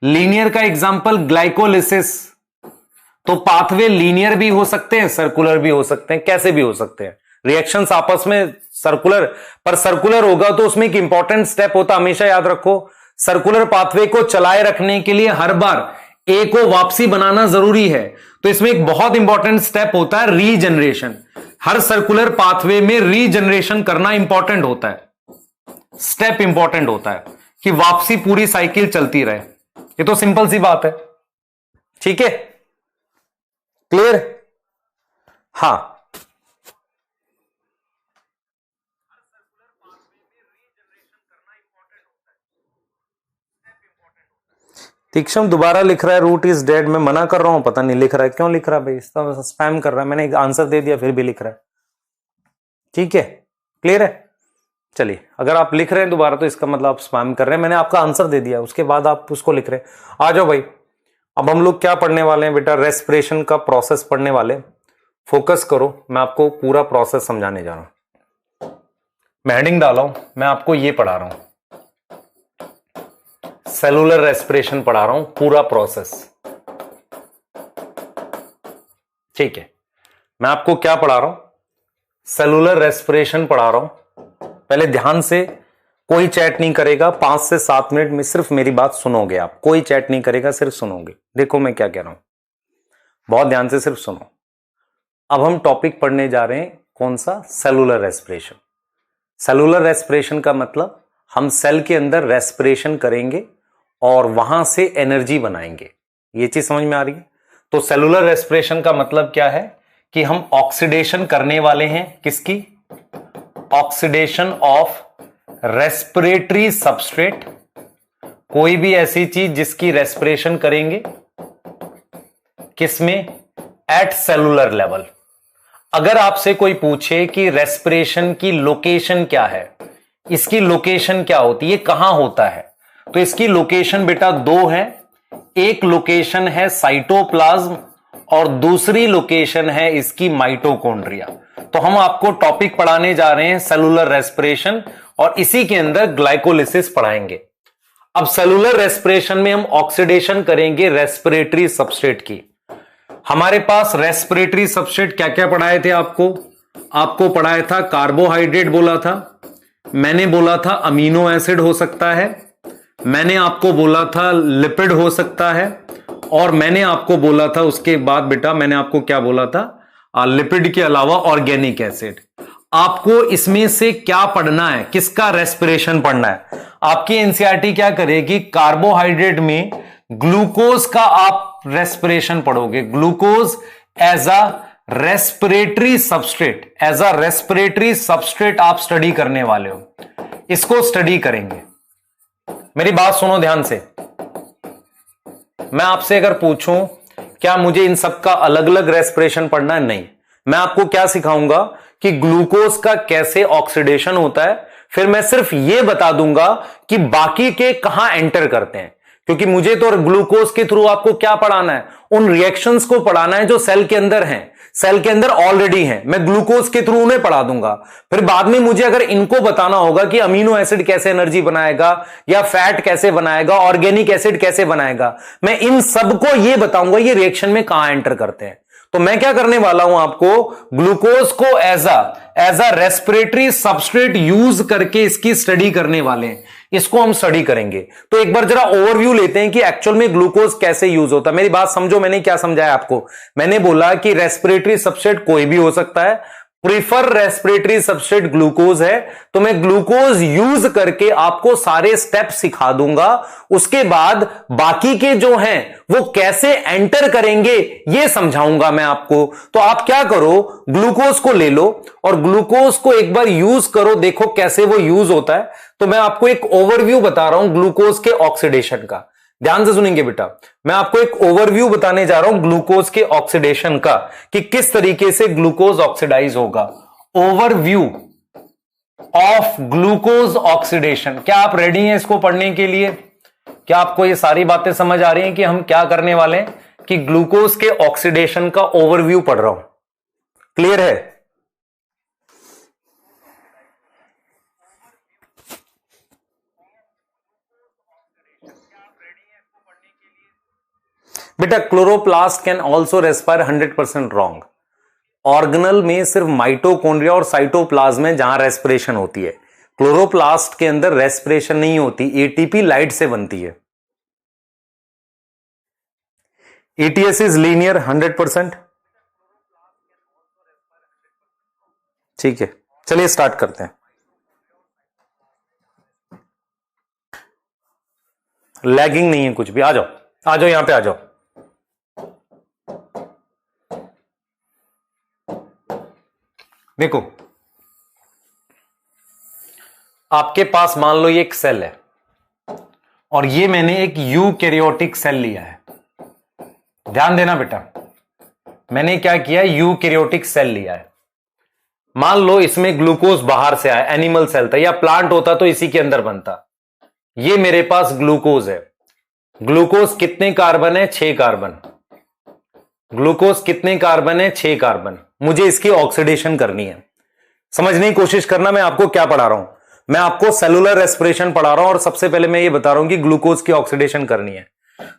लीनियर का एग्जाम्पल ग्लाइकोलिसिस। तो पाथवे लीनियर भी हो सकते हैं, सर्कुलर भी हो सकते हैं, कैसे भी हो सकते हैं। रिएक्शंस आपस में सर्कुलर, पर सर्कुलर होगा तो उसमें एक इंपॉर्टेंट स्टेप होता, हमेशा याद रखो, सर्कुलर पाथवे को चलाए रखने के लिए हर बार ए को वापसी बनाना जरूरी है। तो इसमें एक बहुत इंपॉर्टेंट स्टेप होता है रीजनरेशन। हर सर्कुलर पाथवे में रीजनरेशन करना इंपॉर्टेंट होता है, स्टेप इंपॉर्टेंट होता है कि वापसी पूरी साइकिल चलती रहे। ये तो सिंपल सी बात है, ठीक है, क्लियर। हाँ, तीक्षण दोबारा लिख रहा है रूट इज डेड। मैं मना कर रहा हूं, पता नहीं लिख रहा है, क्यों लिख रहा है भाई, इस तरह स्पैम कर रहा है। मैंने एक आंसर दे दिया फिर भी लिख रहा है, ठीक है, क्लियर है। चलिए, अगर आप लिख रहे हैं दोबारा तो इसका मतलब आप स्पैम कर रहे हैं। मैंने आपका आंसर दे दिया, उसके बाद आप उसको लिख रहे हैं। आ जाओ भाई, अब हम लोग क्या पढ़ने वाले हैं बेटा, रेस्पिरेशन का प्रोसेस पढ़ने वाले। फोकस करो, मैं आपको पूरा प्रोसेस समझाने जा रहा हूं। मैं हेडिंग डाला हूं, मैं आपको ये पढ़ा रहा हूं, सेलुलर रेस्पिरेशन पढ़ा रहा हूं, पूरा प्रोसेस, ठीक है। मैं आपको क्या पढ़ा रहा हूं, सेलुलर रेस्पिरेशन पढ़ा रहा हूं। पहले ध्यान से, कोई चैट नहीं करेगा, 5 से 7 मिनट में सिर्फ मेरी बात सुनोगे आप, कोई चैट नहीं करेगा, सिर्फ सुनोगे। देखो मैं क्या कह रहा हूं, बहुत ध्यान से सिर्फ सुनो। अब हम टॉपिक पढ़ने जा रहे हैं, कौन सा, सेलुलर रेस्पिरेशन। सेलुलर रेस्पिरेशन का मतलब हम सेल के अंदर रेस्पिरेशन करेंगे और वहां से एनर्जी बनाएंगे। ये चीज समझ में आ रही है। तो सेलुलर रेस्पिरेशन का मतलब क्या है कि हम ऑक्सीडेशन करने वाले हैं, किसकी, ऑक्सीडेशन ऑफ रेस्पिरेटरी सबस्ट्रेट। कोई भी ऐसी चीज जिसकी रेस्पिरेशन करेंगे, किसमें, एट सेलुलर लेवल। अगर आपसे कोई पूछे कि रेस्पिरेशन की लोकेशन क्या है, इसकी लोकेशन क्या होती है, कहां होता है, तो इसकी लोकेशन बेटा 2 है। एक लोकेशन है साइटोप्लाज्म और दूसरी लोकेशन है इसकी माइटोकॉन्ड्रिया। तो हम आपको टॉपिक पढ़ाने जा रहे हैं सेलुलर रेस्पिरेशन, और इसी के अंदर ग्लाइकोलिसिस पढ़ाएंगे। अब सेलुलर रेस्पिरेशन में हम ऑक्सीडेशन करेंगे रेस्पिरेटरी सबस्ट्रेट की। हमारे पास रेस्पिरेटरी सबस्ट्रेट क्या क्या पढ़ाए थे आपको पढ़ाया था कार्बोहाइड्रेट बोला था, मैंने बोला था अमीनो एसिड हो सकता है, मैंने आपको बोला था लिपिड हो सकता है, और मैंने आपको बोला था उसके बाद बेटा, मैंने आपको क्या बोला था, लिपिड के अलावा ऑर्गेनिक एसिड। आपको इसमें से क्या पढ़ना है, किसका रेस्पिरेशन पढ़ना है। आपकी एनसीईआरटी क्या करेगी, कार्बोहाइड्रेट में ग्लूकोज का आप रेस्पिरेशन पढ़ोगे, glucose as a respiratory substrate, as a respiratory substrate आप स्टडी करने वाले हो, इसको स्टडी करेंगे। मेरी बात सुनो ध्यान से। मैं आपसे अगर पूछूं क्या मुझे इन सब का अलग अलग रेस्पिरेशन पढ़ना है, नहीं। मैं आपको क्या सिखाऊंगा कि ग्लूकोज का कैसे ऑक्सीडेशन होता है, फिर मैं सिर्फ यह बता दूंगा कि बाकी के कहां एंटर करते हैं। क्योंकि मुझे तो ग्लूकोज के थ्रू आपको क्या पढ़ाना है, उन रिएक्शंस को पढ़ाना है जो सेल के अंदर हैं, सेल के अंदर ऑलरेडी हैं। मैं ग्लूकोज के थ्रू उन्हें पढ़ा दूंगा। फिर बाद में मुझे अगर इनको बताना होगा कि अमीनो एसिड कैसे एनर्जी बनाएगा, या फैट कैसे बनाएगा, ऑर्गेनिक एसिड कैसे बनाएगा, मैं इन सबको यह बताऊंगा ये रिएक्शन में कहां एंटर करते हैं। तो मैं क्या करने वाला हूं, आपको ग्लूकोज को as a respiratory substrate use करके इसकी स्टडी करने वाले हैं, इसको हम स्टडी करेंगे। तो एक बार जरा ओवरव्यू लेते हैं कि एक्चुअल में ग्लूकोज कैसे यूज होता है। मेरी बात समझो, मैंने क्या समझाया आपको। मैंने बोला कि रेस्पिरेटरी सबस्ट्रेट कोई भी हो सकता है, प्रीफर रेस्पिरेटरी सबस्ट्रेट ग्लूकोज है, तो मैं ग्लूकोज यूज करके आपको सारे स्टेप सिखा दूंगा। उसके बाद बाकी के जो हैं वो कैसे एंटर करेंगे ये समझाऊंगा मैं आपको। तो आप क्या करो, ग्लूकोज को ले लो और ग्लूकोज को एक बार यूज करो, देखो कैसे वो यूज होता है। तो मैं आपको एक ओवरव्यू बता रहा हूं ग्लूकोज के ऑक्सीडेशन का, ध्यान से सुनेंगे बेटा। मैं आपको एक ओवरव्यू बताने जा रहा हूं ग्लूकोज के ऑक्सीडेशन का, कि किस तरीके से ग्लूकोज ऑक्सीडाइज होगा। Overview of glucose oxidation. क्या आप रेडी हैं इसको पढ़ने के लिए? क्या आपको ये सारी बातें समझ आ रही हैं कि हम क्या करने वाले हैं, कि ग्लूकोज के ऑक्सीडेशन का ओवरव्यू पढ़ रहा हूं, क्लियर है? बेटा chloroplast can also respire 100% wrong. Organelle में सिर्फ माइटोकॉन्ड्रिया और साइटोप्लाज्म में जहां रेस्पिरेशन होती है, क्लोरोप्लास्ट के अंदर रेस्पिरेशन नहीं होती, एटीपी लाइट से बनती है। ETS is linear 100%। ठीक है, चलिए स्टार्ट करते हैं। लैगिंग नहीं है कुछ भी, आ जाओ आ जाओ, यहां पे आ जाओ। देखो, आपके पास मान लो ये एक सेल है और ये मैंने एक यूकैरियोटिक सेल लिया है। ध्यान देना बेटा, मैंने क्या किया, यूकैरियोटिक सेल लिया है। मान लो इसमें ग्लूकोज बाहर से आया, एनिमल सेल था या प्लांट होता तो इसी के अंदर बनता। ये मेरे पास ग्लूकोज है। ग्लूकोज कितने कार्बन है, 6 कार्बन। ग्लूकोज कितने कार्बन है, 6 कार्बन। मुझे इसकी ऑक्सीडेशन करनी है। समझने की कोशिश करना, मैं आपको क्या पढ़ा रहा हूं। मैं आपको सेलुलर रेस्पिरेशन पढ़ा रहा हूं और सबसे पहले मैं ये बता रहा हूं कि ग्लूकोज की ऑक्सीडेशन करनी है।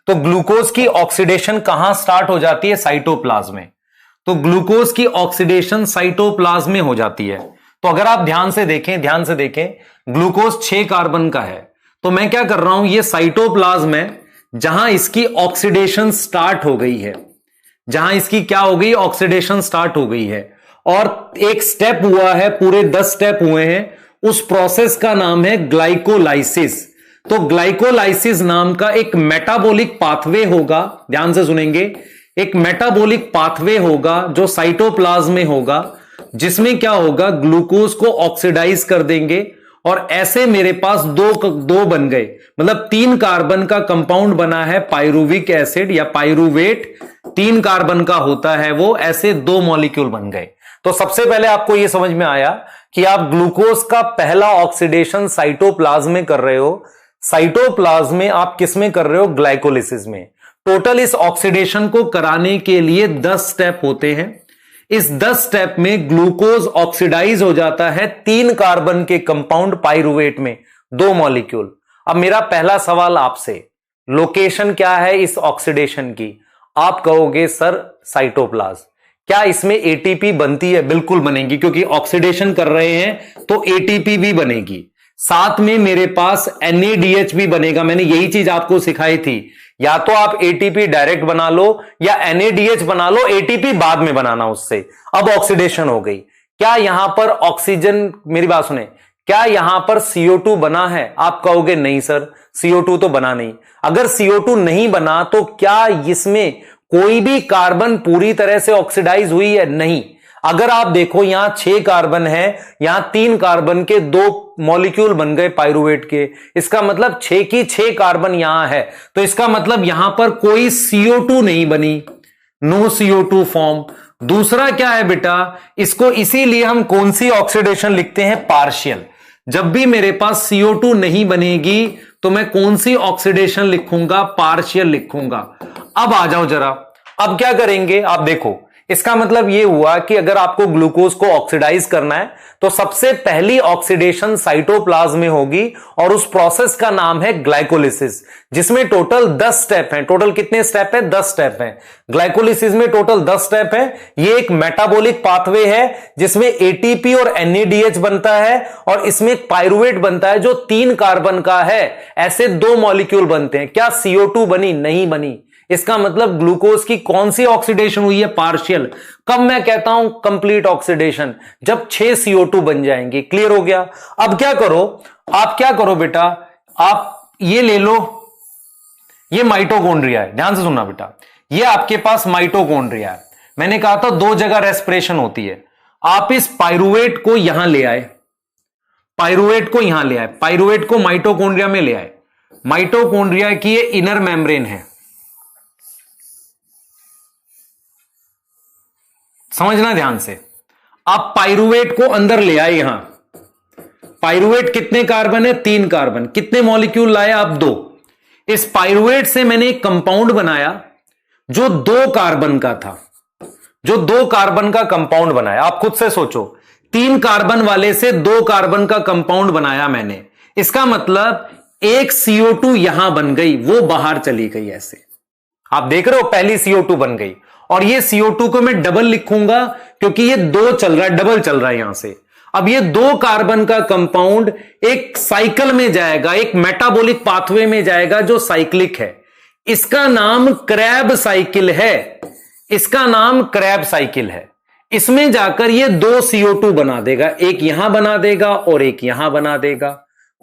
तो ग्लूकोज की ऑक्सीडेशन कहां स्टार्ट हो जाती है, साइटोप्लाज्म में। तो ग्लूकोज की ऑक्सीडेशन साइटोप्लाज्म में हो जाती है। तो अगर आप ध्यान से देखें, ग्लूकोज 6 कार्बन का है। तो मैं क्या कर रहा हूं, ये साइटोप्लाज्म है जहां इसकी ऑक्सीडेशन स्टार्ट हो गई है, जहां इसकी क्या हो गई, ऑक्सीडेशन स्टार्ट हो गई है। और एक स्टेप हुआ है, पूरे 10 स्टेप हुए हैं। उस प्रोसेस का नाम है ग्लाइकोलाइसिस। तो ग्लाइकोलाइसिस नाम का एक मेटाबॉलिक पाथवे होगा, ध्यान से सुनेंगे, एक मेटाबॉलिक पाथवे होगा जो साइटोप्लाज्म में होगा, जिसमें क्या होगा, ग्लूकोज को ऑक्सीडाइज कर देंगे और ऐसे मेरे पास दो बन गए, मतलब 3 कार्बन का कंपाउंड बना है, पायरुविक एसिड या पायरुवेट 3 कार्बन का होता है वो, ऐसे 2 मॉलिक्यूल बन गए। तो सबसे पहले आपको यह समझ में आया कि आप ग्लूकोज का पहला ऑक्सीडेशन साइटोप्लाज्म में कर रहे हो। साइटोप्लाज्म में आप किस में कर रहे हो, ग्लाइकोलिसिस में। टोटल इस ऑक्सीडेशन को कराने के लिए 10 स्टेप होते हैं। इस 10 स्टेप में ग्लूकोज ऑक्सीडाइज हो जाता है 3 कार्बन के कंपाउंड पायरुवेट में, 2 मॉलिक्यूल। अब मेरा पहला सवाल आपसे, लोकेशन क्या है इस ऑक्सीडेशन की? आप कहोगे सर साइटोप्लाज्म। क्या इसमें एटीपी बनती है? बिल्कुल बनेगी, क्योंकि ऑक्सीडेशन कर रहे हैं तो एटीपी भी बनेगी। साथ में मेरे पास NADH भी बनेगा। मैंने यही चीज आपको सिखाई थी, या तो आप एटीपी डायरेक्ट बना लो या NADH बना लो, एटीपी बाद में बनाना उससे। अब ऑक्सीडेशन हो गई। क्या यहां पर ऑक्सीजन, मेरी बात सुने, क्या यहां पर CO2 बना है? आप कहोगे नहीं सर, CO2 तो बना नहीं। अगर CO2 नहीं बना तो क्या इसमें कोई भी कार्बन पूरी तरह से ऑक्सीडाइज हुई है? नहीं। अगर आप देखो यहां 6 कार्बन है, यहां 3 कार्बन के 2 मॉलिक्यूल बन गए पायरुवेट के। इसका मतलब 6 की 6 कार्बन यहां है, तो इसका मतलब यहां पर कोई CO2 नहीं बनी, नो CO2 फॉर्म। दूसरा क्या है बेटा, इसको इसीलिए हम कौन सी ऑक्सीडेशन लिखते हैं, पार्शियल। जब भी मेरे पास CO2 नहीं बनेगी तो मैं कौन सी ऑक्सीडेशन लिखूंगा, पार्शियल लिखूंगा। अब आ जाओ जरा, अब क्या करेंगे, आप देखो, इसका मतलब यह हुआ कि अगर आपको ग्लूकोज को ऑक्सीडाइज करना है तो सबसे पहली ऑक्सीडेशन साइटोप्लाज्म में होगी और उस प्रोसेस का नाम है ग्लाइकोलिसिस, जिसमें टोटल 10 स्टेप हैं। टोटल कितने स्टेप है, 10 स्टेप हैं। ग्लाइकोलिसिस में टोटल 10 स्टेप है। यह एक मेटाबॉलिक पाथवे है जिसमें एटीपी और NADH बनता है और इसमें पायरुवेट बनता है जो 3 कार्बन का है। ऐसे 2 मॉलिक्यूल बनते हैं। क्या CO2 बनी? नहीं बनी। इसका मतलब ग्लूकोज की कौन सी ऑक्सीडेशन हुई है, पार्शियल। कब मैं कहता हूं कंप्लीट ऑक्सीडेशन, जब 6 CO2 बन जाएंगे। क्लियर हो गया? अब क्या करो, आप क्या करो बेटा, आप ये ले लो, ये माइटोकॉन्ड्रिया है। ध्यान से सुनना बेटा, ये आपके पास माइटोकॉन्ड्रिया है। मैंने कहा था 2 जगह रेस्पिरेशन होती है। आप इस पायरुवेट को यहां ले आए, पायरुवेट को यहां ले आए, पायरुवेट को माइटोकॉन्ड्रिया में ले आए। माइटोकॉन्ड्रिया की ये इनर मेम्ब्रेन है, समझना ध्यान से। आप पायरुवेट को अंदर ले आए यहां। पायरुवेट कितने कार्बन है, 3 कार्बन। कितने मॉलिक्यूल लाए आप, 2। इस पायरुवेट से मैंने एक कंपाउंड बनाया जो 2 कार्बन का था, जो 2 कार्बन का कंपाउंड बनाया। आप खुद से सोचो, 3 कार्बन वाले से 2 कार्बन का कंपाउंड बनाया मैंने। इसका मतलब एक CO2 यहां बन गई, वो बाहर चली गई। ऐसे आप देख रहे हो, पहली CO2 बन गई। और ये CO2 को मैं डबल लिखूंगा क्योंकि ये 2 चल रहा है, डबल चल रहा है यहां से। अब ये 2 कार्बन का कंपाउंड एक साइकिल में जाएगा, एक मेटाबॉलिक पाथवे में जाएगा जो साइक्लिक है। इसका नाम क्रैब साइकिल है। इसका नाम क्रैब साइकिल है। इसमें जाकर ये 2 CO2 बना देगा, एक यहां बना देगा और एक यहां बना देगा,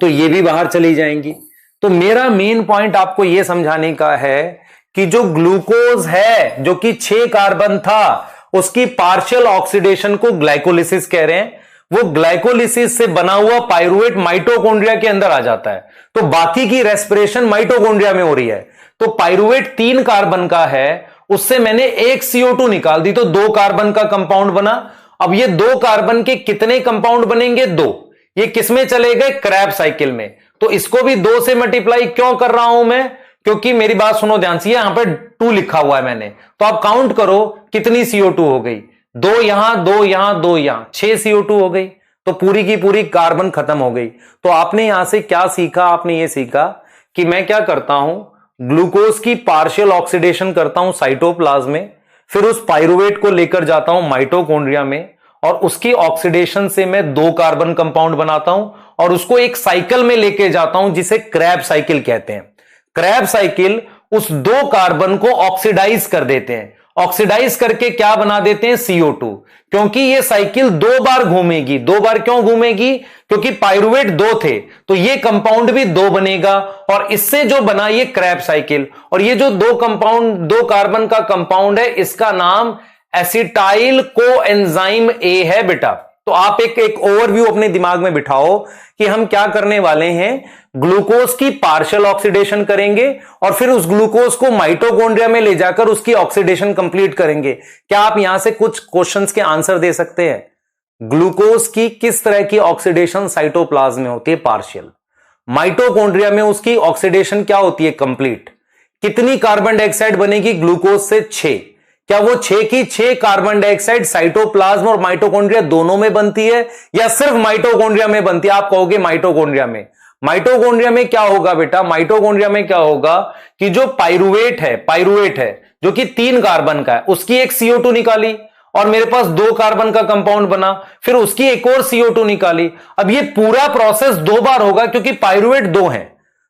तो ये भी बाहर चली जाएंगी। तो मेरा मेन पॉइंट आपको यह समझाने का है कि जो ग्लूकोज है जो कि 6 कार्बन था, उसकी पार्शियल ऑक्सीडेशन को ग्लाइकोलिसिस कह रहे हैं। वो ग्लाइकोलिसिस से बना हुआ पाइरुवेट माइटोकॉन्ड्रिया के अंदर आ जाता है, तो बाकी की रेस्पिरेशन माइटोकॉन्ड्रिया में हो रही है। तो पाइरुवेट 3 कार्बन का है, उससे मैंने एक CO2 निकाल दी, तो 2 कार्बन का कंपाउंड बना। अब ये 2 कार्बन के कितने कंपाउंड बनेंगे? 2। ये किसमें चले गए? क्रैब साइकिल में। तो इसको भी 2 से मल्टीप्लाई क्यों कर रहा हूं मैं? क्योंकि मेरी बात सुनो ध्यान से, यहां पर 2 लिखा हुआ है मैंने, तो आप काउंट करो कितनी CO2 हो गई। 2 यहां, 2 यहां, 2 यहां, 6 CO2 हो गई। तो पूरी की पूरी कार्बन खत्म हो गई। तो आपने यहां से क्या सीखा? आपने ये सीखा कि मैं क्या करता हूं, ग्लूकोज की पार्शियल ऑक्सीडेशन करता हूं साइटोप्लाज्म में, फिर उस पाइरुवेट को लेकर जाता हूं माइटोकॉन्ड्रिया में, और उसकी ऑक्सीडेशन से मैं 2 कार्बन कंपाउंड बनाता हूं और उसको एक साइकिल में लेके जाता हूं जिसे क्रैब साइकिल कहते हैं। क्रैब साइकिल उस 2 कार्बन को ऑक्सीडाइज कर देते हैं, ऑक्सीडाइज करके क्या बना देते हैं? CO2। क्योंकि ये साइकिल 2 बार घूमेगी। 2 बार क्यों घूमेगी? क्योंकि पाइरुवेट 2 थे, तो ये कंपाउंड भी 2 बनेगा, और इससे जो बना ये क्रैब साइकिल। और ये जो 2 कार्बन का कंपाउंड है, इसका नाम एसिटाइल कोएंजाइम ए है बेटा। तो आप एक ओवरव्यू अपने दिमाग में बिठाओ कि हम क्या करने वाले हैं। ग्लूकोज की पार्शियल ऑक्सीडेशन करेंगे और फिर उस ग्लूकोज को माइटोकॉन्ड्रिया में ले जाकर उसकी ऑक्सीडेशन कंप्लीट करेंगे। क्या आप यहां से कुछ क्वेश्चंस के आंसर दे सकते हैं? ग्लूकोज की किस तरह की ऑक्सीडेशन साइटोप्लाज्म में होती है? पार्शियल। माइटोकॉन्ड्रिया में उसकी ऑक्सीडेशन क्या होती है? कंप्लीट। कितनी कार्बन डाइऑक्साइड बनेगी ग्लूकोज से? 6। क्या वो 6 की 6 कार्बन डाइऑक्साइड साइटोप्लाज्म और माइटोकॉन्ड्रिया दोनों में बनती है या सिर्फ माइटोकॉन्ड्रिया में बनती है? आप कहोगे माइटोकॉन्ड्रिया में। माइटोकॉन्ड्रिया में क्या होगा बेटा? माइटोकॉन्ड्रिया में क्या होगा कि जो पाइरुवेट है जो कि 3 कार्बन का है, उसकी एक CO2 निकाली और मेरे पास 2 कार्बन का कंपाउंड बना, फिर उसकी एक और CO2 निकाली। अब ये पूरा प्रोसेस 2 बार होगा क्योंकि पाइरुवेट 2 हैं।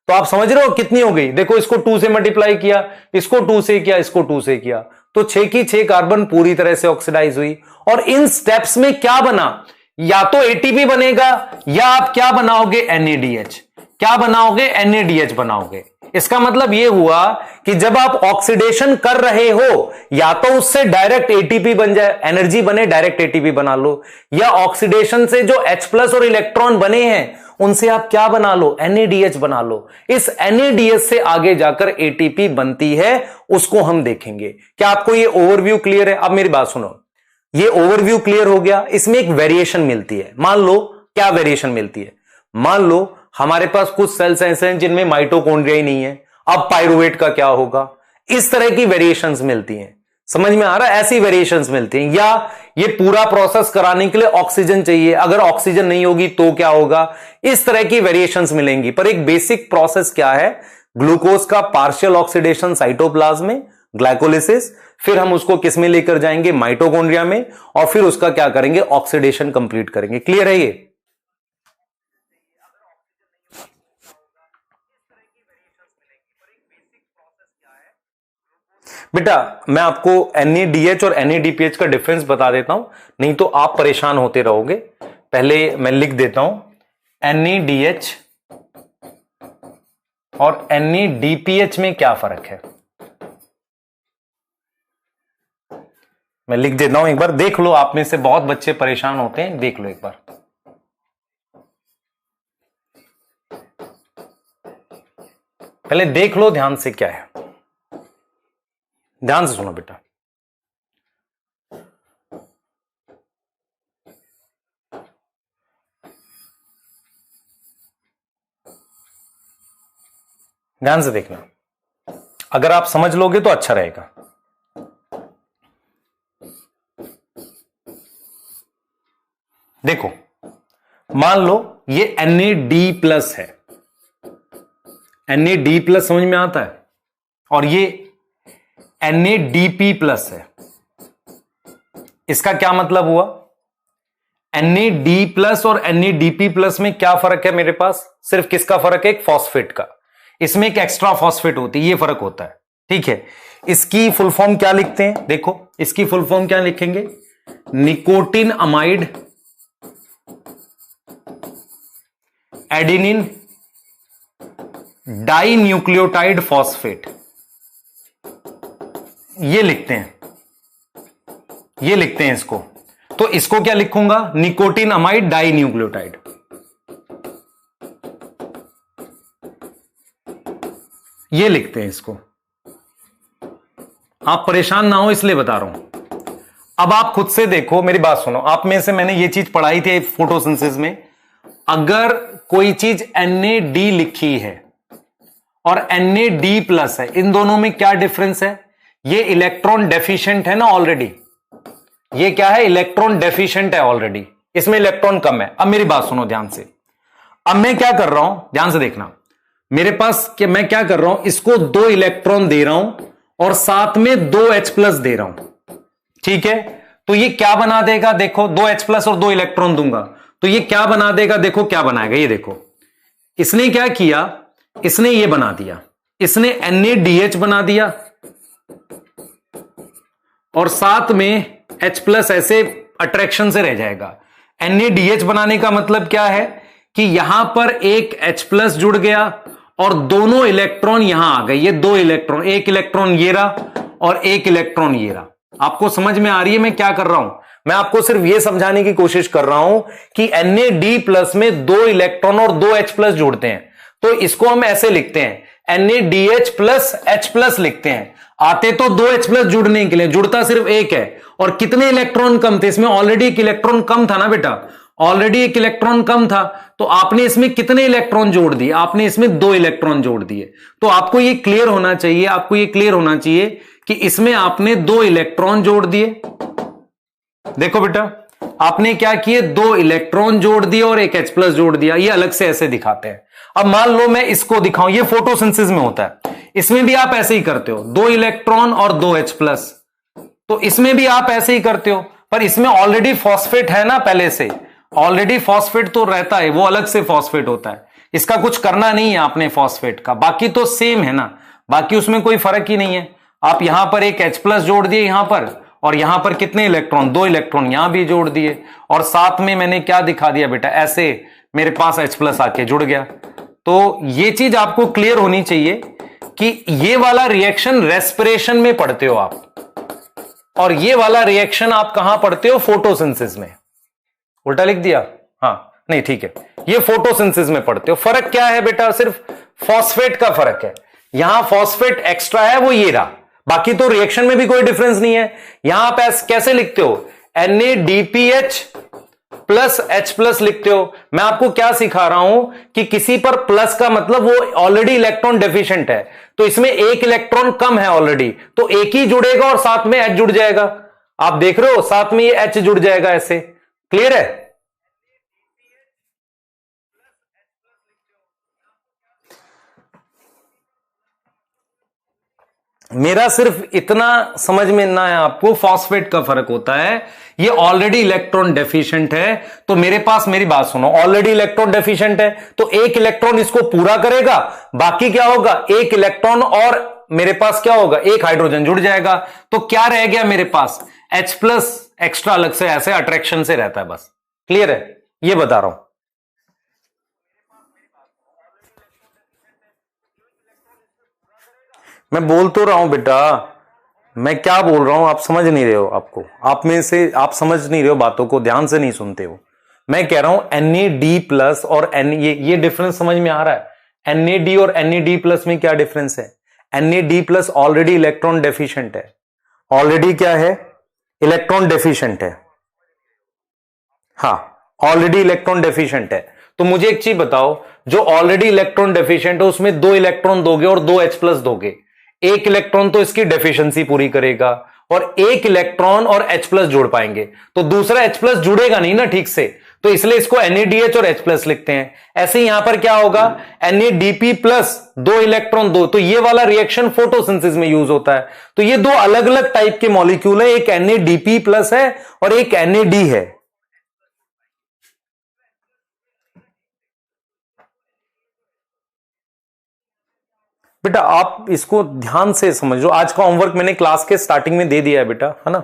तो आप समझ रहे हो कितनी हो गई? देखो, इसको 2 से मल्टीप्लाई किया, इसको 2 से किया, इसको 2 से किया, तो 6 की 6 कार्बन पूरी तरह से ऑक्सीडाइज हुई। और इन स्टेप्स में क्या बना? या तो ATP बनेगा या आप क्या बनाओगे? NADH। क्या बनाओगे? NADH बनाओगे। इसका मतलब यह हुआ कि जब आप ऑक्सीडेशन कर रहे हो, या तो उससे डायरेक्ट ATP बन जाए, एनर्जी बने, डायरेक्ट ATP बना लो, या ऑक्सीडेशन से जो H+ और इलेक्ट्रॉन बने हैं उनसे आप क्या बना लो? NADH बना लो। इस NADH से आगे जाकर ATP बनती है, उसको हम देखेंगे। क्या आपको ये ओवरव्यू क्लियर है? अब मेरी बात सुनो, ये ओवरव्यू क्लियर हो गया। इसमें एक वेरिएशन मिलती है। मान लो, क्या वेरिएशन मिलती है? मान लो हमारे पास कुछ सेल्स ऐसे हैं जिनमें माइटोकॉन्ड्रिया ही नहीं है, अब पाइरुवेट का क्या होगा? इस तरह की वेरिएशंस मिलती हैं। समझ में आ रहा है? ऐसी वेरिएशंस मिलती हैं। या ये पूरा प्रोसेस कराने के लिए ऑक्सीजन चाहिए, अगर ऑक्सीजन नहीं होगी तो क्या होगा? इस तरह की वेरिएशंस मिलेंगी। पर एक बेसिक प्रोसेस क्या है? ग्लूकोज का पार्शियल ऑक्सीडेशन साइटोप्लाज्म में, ग्लाइकोलिसिस, फिर हम उसको किस में लेकर जाएंगे? माइटोकॉन्ड्रिया में, और फिर उसका क्या करेंगे? ऑक्सीडेशन कंप्लीट करेंगे। क्लियर है ये? बेटा मैं आपको NADH और NADPH का डिफरेंस बता देता हूं, नहीं तो आप परेशान होते रहोगे। पहले मैं लिख देता हूं, NADH और NADPH में क्या फर्क है। मैं लिख देता हूं, एक बार देख लो। आप में से बहुत बच्चे परेशान होते हैं, देख लो एक बार। पहले देख लो ध्यान से क्या है, ध्यान से सुनो बेटा। ध्यान से देखना, अगर आप समझ लोगे तो अच्छा रहेगा। देखो, मान लो ये NAD+ है, NAD+ समझ में आता है, और ये NADP+ है। इसका क्या मतलब हुआ? NAD+ और NADP+ में क्या फर्क है मेरे पास? सिर्फ किसका फर्क है? एक फॉस्फेट का। इसमें एक एक्स्ट्रा फॉस्फेट होती है, ये फर्क होता है। ठीक है, इसकी फुल फॉर्म क्या लिखते हैं? देखो, इसकी फुल फॉर्म क्या लिखेंगे? Nicotinamide adenine dinucleotide phosphate, ये लिखते हैं इसको। तो इसको क्या लिखूंगा? Nicotinamide dinucleotide. ये लिखते हैं इसको। आप परेशान ना हो इसलिए बता रहा हूं। अब आप खुद से देखो, मेरी बात सुनो। आप में से मैंने ये चीज पढ़ाई थी फोटोसिंथेसिस में। अगर कोई चीज NAD लिखी है और NAD+ है, इन दोनों में क्या डिफरेंस है? ये इलेक्ट्रॉन डेफिशिएंट है ना ऑलरेडी। ये क्या है? इलेक्ट्रॉन डेफिशिएंट है ऑलरेडी, इसमें इलेक्ट्रॉन कम है। अब मेरी बात सुनो ध्यान से। अब मैं क्या कर रहा हूं, ध्यान से देखना। मेरे पास मैं क्या कर रहा हूं, इसको 2 इलेक्ट्रॉन दे रहा हूं और साथ में 2H+ दे रहा हूं, ठीक है। तो ये क्या बना देगा? देखो, 2H+ और 2 इलेक्ट्रॉन दूंगा तो ये क्या बना देगा? देखो क्या बनाएगा, ये देखो। इसने क्या किया? इसने ये बना दिया, इसने NADH बना दिया और साथ में H+ ऐसे अट्रैक्शन से रह जाएगा। NADH बनाने का मतलब क्या है कि यहां पर एक H+ जुड़ गया और दोनों इलेक्ट्रॉन यहां आ गए। ये 2 इलेक्ट्रॉन, एक इलेक्ट्रॉन ये रहा और एक इलेक्ट्रॉन ये रहा। आपको समझ में आ रही है मैं क्या कर रहा हूं? मैं आपको सिर्फ यह समझाने की कोशिश कर रहा हूं कि NAD+ में 2 इलेक्ट्रॉन और 2 H+ जुड़ते हैं। तो इसको हम ऐसे लिखते हैं, NADH+ H+ लिखते हैं। आते तो 2 H+ जुड़ने के लिए, जुड़ता सिर्फ एक है। और कितने इलेक्ट्रॉन कम थे? इसमें ऑलरेडी एक इलेक्ट्रॉन कम था ना बेटा, ऑलरेडी एक इलेक्ट्रॉन कम था। तो आपने इसमें कितने इलेक्ट्रॉन जोड़ दिए? आपने इसमें 2 इलेक्ट्रॉन जोड़ दिए। तो आपको ये क्लियर होना चाहिए, आपको ये क्लियर होना चाहिए कि इसमें आपने 2 इलेक्ट्रॉन जोड़ दिए। देखो बेटा, आपने क्या किए? 2 इलेक्ट्रॉन जोड़ दिए और एक H+ जोड़ दिया। ये अलग से ऐसे दिखाते हैं। अब मान लो मैं इसको दिखाऊं, ये फोटोसिंथेसिस में होता है। इसमें भी आप ऐसे ही करते हो, 2 इलेक्ट्रॉन और 2 H+। तो इसमें भी आप ऐसे ही करते हो, पर इसमें ऑलरेडी फॉस्फेट है ना, पहले से ऑलरेडी फॉस्फेट तो रहता है, वो अलग से फॉस्फेट होता है। इसका कुछ करना नहीं है आपने फॉस्फेट का, बाकी तो सेम है ना, बाकी उसमें कोई फर्क ही नहीं है। आप यहां पर एक H+ जोड़ दिए यहां पर, और यहां पर कितने इलेक्ट्रॉन? 2 इलेक्ट्रॉन यहां भी जोड़ दिए, और साथ में मैंने क्या दिखा दिया बेटा? ऐसे मेरे पास H+ आके जुड़ गया। तो ये चीज आपको क्लियर होनी चाहिए कि ये वाला रिएक्शन रेस्पिरेशन में पढ़ते हो आप, और ये वाला रिएक्शन आप कहां पढ़ते हो? फोटोसिंथेसिस में। उल्टा लिख दिया? हाँ, नहीं ठीक है, ये फोटोसिंथेसिस में पढ़ते हो। फर्क क्या है बेटा? सिर्फ फॉस्फेट का फर्क है। यहां फॉस्फेट एक्स्ट्रा है, वो ये रहा। बाकी तो रिएक्शन में भी कोई डिफरेंस नहीं है। यहां आप कैसे लिखते हो? NADPH प्लस H+ लिखते हो। मैं आपको क्या सिखा रहा हूं कि किसी पर प्लस का मतलब वो ऑलरेडी इलेक्ट्रॉन डेफिशिएंट है, तो इसमें एक इलेक्ट्रॉन कम है ऑलरेडी, तो एक ही जुड़ेगा और साथ में H जुड़ जाएगा। आप देख रहे हो, साथ में ये H जुड़ जाएगा ऐसे। क्लियर है? मेरा सिर्फ इतना समझ में ना है आपको, फॉस्फेट का फर्क होता है। ये ऑलरेडी इलेक्ट्रॉन डेफिशिएंट है, तो मेरे पास, मेरी बात सुनो, ऑलरेडी इलेक्ट्रॉन डेफिशिएंट है तो एक इलेक्ट्रॉन इसको पूरा करेगा, बाकी क्या होगा? एक इलेक्ट्रॉन और मेरे पास क्या होगा? एक हाइड्रोजन जुड़ जाएगा। तो क्या रह गया मेरे पास? H+ एक्स्ट्रा अलग से ऐसे अट्रैक्शन से रहता है, बस। क्लियर है? ये बता रहा हूं। मैं बोल तो रहा हूं बेटा, मैं क्या बोल रहा हूं आप समझ नहीं रहे हो। आपको, आप में से आप समझ नहीं रहे हो, बातों को ध्यान से नहीं सुनते हो। मैं कह रहा हूं NAD+ और ये डिफरेंस समझ में आ रहा है? NAD और NAD+ में क्या डिफरेंस है? NAD+ ऑलरेडी इलेक्ट्रॉन डेफिशिएंट है, ऑलरेडी क्या है? इलेक्ट्रॉन डेफिशिएंट है। हाँ, ऑलरेडी इलेक्ट्रॉन डेफिशिएंट है। तो मुझे एक चीज बताओ, जो ऑलरेडी इलेक्ट्रॉन डेफिशिएंट है उसमें 2 इलेक्ट्रॉन दोगे और 2 H+ दोगे। एक इलेक्ट्रॉन तो इसकी डेफिशिएंसी पूरी करेगा और एक इलेक्ट्रॉन और H+ जोड़ पाएंगे, तो दूसरा H+ जुड़ेगा नहीं ना ठीक से, तो इसलिए इसको NADH और H+ लिखते हैं। ऐसे यहां पर क्या होगा? NADP+, 2 इलेक्ट्रॉन 2, तो ये वाला रिएक्शन फोटोसिंथेसिस में यूज होता है। तो ये 2 अलग अलग टाइप के मॉलिक्यूल है, एक NADP+ है और एक NAD है। बेटा आप इसको ध्यान से समझो, आज का होमवर्क मैंने क्लास के स्टार्टिंग में दे दिया है बेटा, है ना?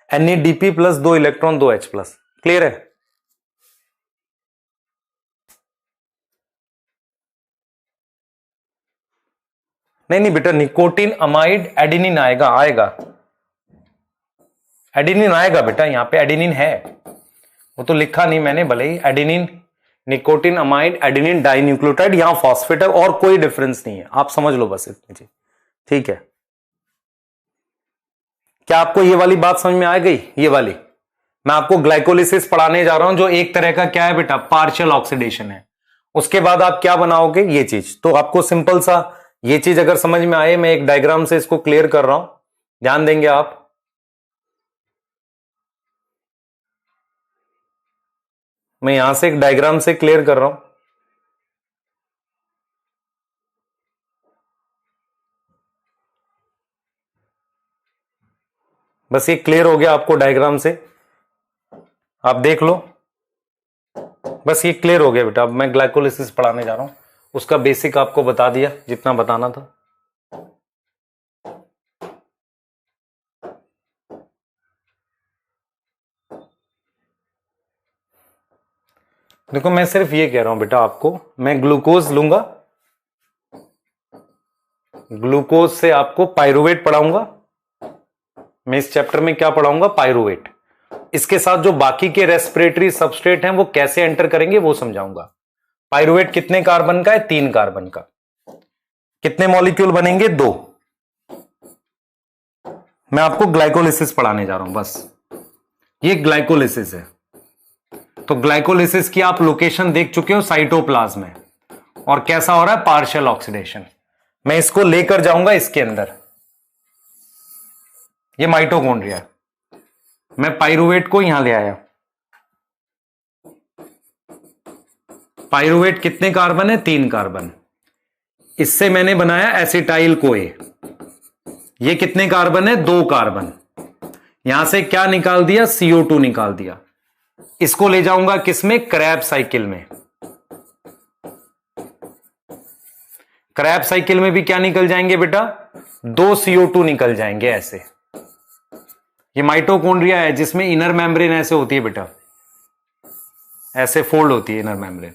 NADP plus 2 electron 2 H plus. Clear है? नहीं बेटा, निकोटिन अमाइड एडेनिन आएगा एडेनिन आएगा बेटा, यहां पे एडेनिन है, वो तो लिखा नहीं मैंने, भले ही adenine, nicotinamide adenine dinucleotide, यहां फॉस्फेट है और कोई डिफरेंस नहीं है, आप समझ लो बस इतनी चीज। ठीक है, क्या आपको ये वाली बात समझ में आ गई? ये वाली मैं आपको ग्लाइकोलिसिस पढ़ाने जा रहा हूं, जो एक तरह का क्या है बेटा, पार्शियल ऑक्सीडेशन है। उसके बाद आप क्या बनाओगे, ये चीज। तो आपको सिंपल सा ये चीज अगर समझ में आए, मैं एक डायग्राम से इसको क्लियर कर रहा हूं, ध्यान देंगे आप। मैं यहां से एक डायग्राम से क्लियर कर रहा हूं। बस ये क्लियर हो गया आपको डायग्राम से, आप देख लो। बस ये क्लियर हो गया बेटा। अब मैं ग्लाइकोलिसिस पढ़ाने जा रहा हूं, उसका बेसिक आपको बता दिया जितना बताना था। देखो मैं सिर्फ ये कह रहा हूं बेटा आपको, मैं ग्लूकोज लूंगा, ग्लूकोज से आपको पाइरुवेट पढ़ाऊंगा। मैं इस चैप्टर में क्या पढ़ाऊंगा, पाइरुवेट। इसके साथ जो बाकी के रेस्पिरेटरी सबस्ट्रेट हैं वो कैसे एंटर करेंगे वो समझाऊंगा। पाइरुवेट कितने कार्बन का है, 3 कार्बन का। कितने मॉलिक्यूल बनेंगे, 2। मैं आपको ग्लाइकोलिसिस पढ़ाने जा रहा हूं, बस ये ग्लाइकोलिसिस है। तो ग्लाइकोलिसिस की आप लोकेशन देख चुके हो, साइटोप्लाज्म में, और कैसा हो रहा है, पार्शियल ऑक्सीडेशन। मैं इसको लेकर जाऊंगा इसके अंदर, ये माइटोकॉन्ड्रिया। मैं पाइरुवेट को यहां ले आया। पाइरुवेट कितने कार्बन है, 3 कार्बन। इससे मैंने बनाया एसिटाइल कोए, ये कितने कार्बन है, 2 कार्बन। यहां से क्या निकाल दिया, CO2 निकाल दिया। इसको ले जाऊंगा किसमें, क्रैब साइकिल में। क्रैब साइकिल में भी क्या निकल जाएंगे बेटा, 2 CO2 निकल जाएंगे ऐसे। ये माइटोकॉन्ड्रिया है जिसमें इनर मेम्ब्रेन ऐसे होती है बेटा, ऐसे फोल्ड होती है इनर मेम्ब्रेन।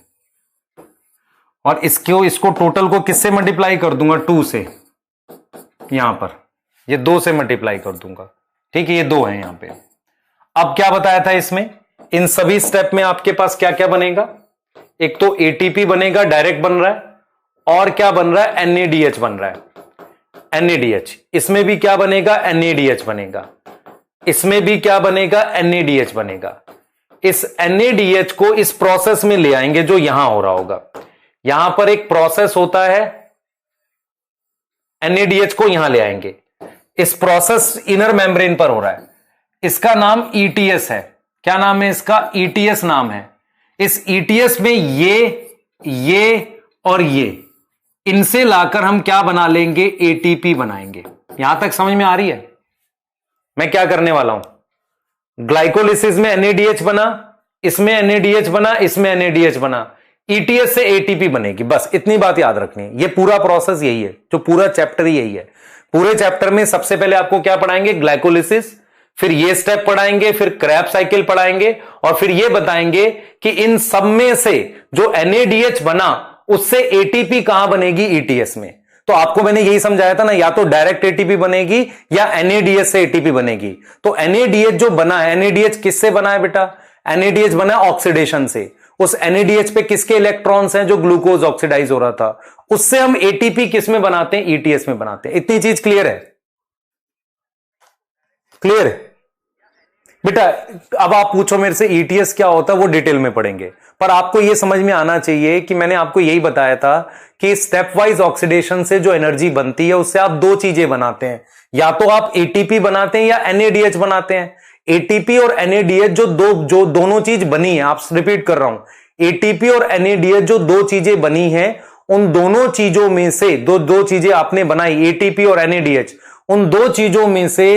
और इसको टोटल को किससे मल्टीप्लाई कर दूंगा, 2 से। यहां पर ये 2 से मल्टीप्लाई कर दूंगा, ठीक है, ये 2 है यहां पे। अब क्या बताया था इसमें, इन सभी स्टेप में आपके पास क्या क्या बनेगा, एक तो ATP बनेगा, डायरेक्ट बन रहा है, और क्या बन रहा है, NADH बन रहा है, NADH। इसमें भी क्या बनेगा, NADH बनेगा। इसमें भी क्या बनेगा, NADH बनेगा। इस NADH को इस प्रोसेस में ले आएंगे जो यहां हो रहा होगा। यहां पर एक प्रोसेस होता है, NADH को यहां ले आएंगे। इस प्रोसेस इनर मेम्ब्रेन पर हो रहा है, इसका नाम ETS है। क्या नाम है इसका, ETS नाम है। इस ETS में ये और ये, इनसे लाकर हम क्या बना लेंगे, ATP बनाएंगे। यहां तक समझ में आ रही है मैं क्या करने वाला हूं। ग्लाइकोलिसिस में NADH बना, इसमें NADH बना, इसमें NADH बना, ETS से ATP बनेगी। बस इतनी बात याद रखनी है। ये पूरा प्रोसेस यही है, जो पूरा चैप्टर यही है। पूरे चैप्टर में सबसे पहले आपको क्या पढ़ाएंगे, ग्लाइकोलिसिस, फिर ये स्टेप पढ़ाएंगे, फिर क्रैब साइकिल पढ़ाएंगे, और फिर ये बताएंगे कि इन सब में से जो NADH बना उससे ATP कहां बनेगी, ETS में। तो आपको मैंने यही समझाया था ना, या तो डायरेक्ट ATP बनेगी या NADH से ATP बनेगी। तो NADH जो बना है, NADH किससे बना है बेटा, NADH बना है ऑक्सीडेशन से। उस NADH पे किसके इलेक्ट्रॉन्स हैं, जो ग्लूकोज ऑक्सीडाइज हो रहा था, उससे हम ATP किस में बनाते हैं, ETS में बनाते हैं। इतनी चीज क्लियर है, क्लियर है बेटा। अब आप पूछो मेरे से ETS क्या होता है, वो डिटेल में पढ़ेंगे, पर आपको यह समझ में आना चाहिए कि मैंने आपको यही बताया था कि स्टेप वाइज ऑक्सीडेशन से जो एनर्जी बनती है उससे आप 2 चीजें बनाते हैं, या तो आप ATP बनाते हैं या NADH बनाते हैं। ATP और NADH जो दोनों चीज बनी है, आप रिपीट कर रहा हूं, ATP और NADH जो 2 चीजें बनी है, उन दोनों चीजों में से दो चीजें आपने बनाई, ATP और NADH, उन 2 चीजों में से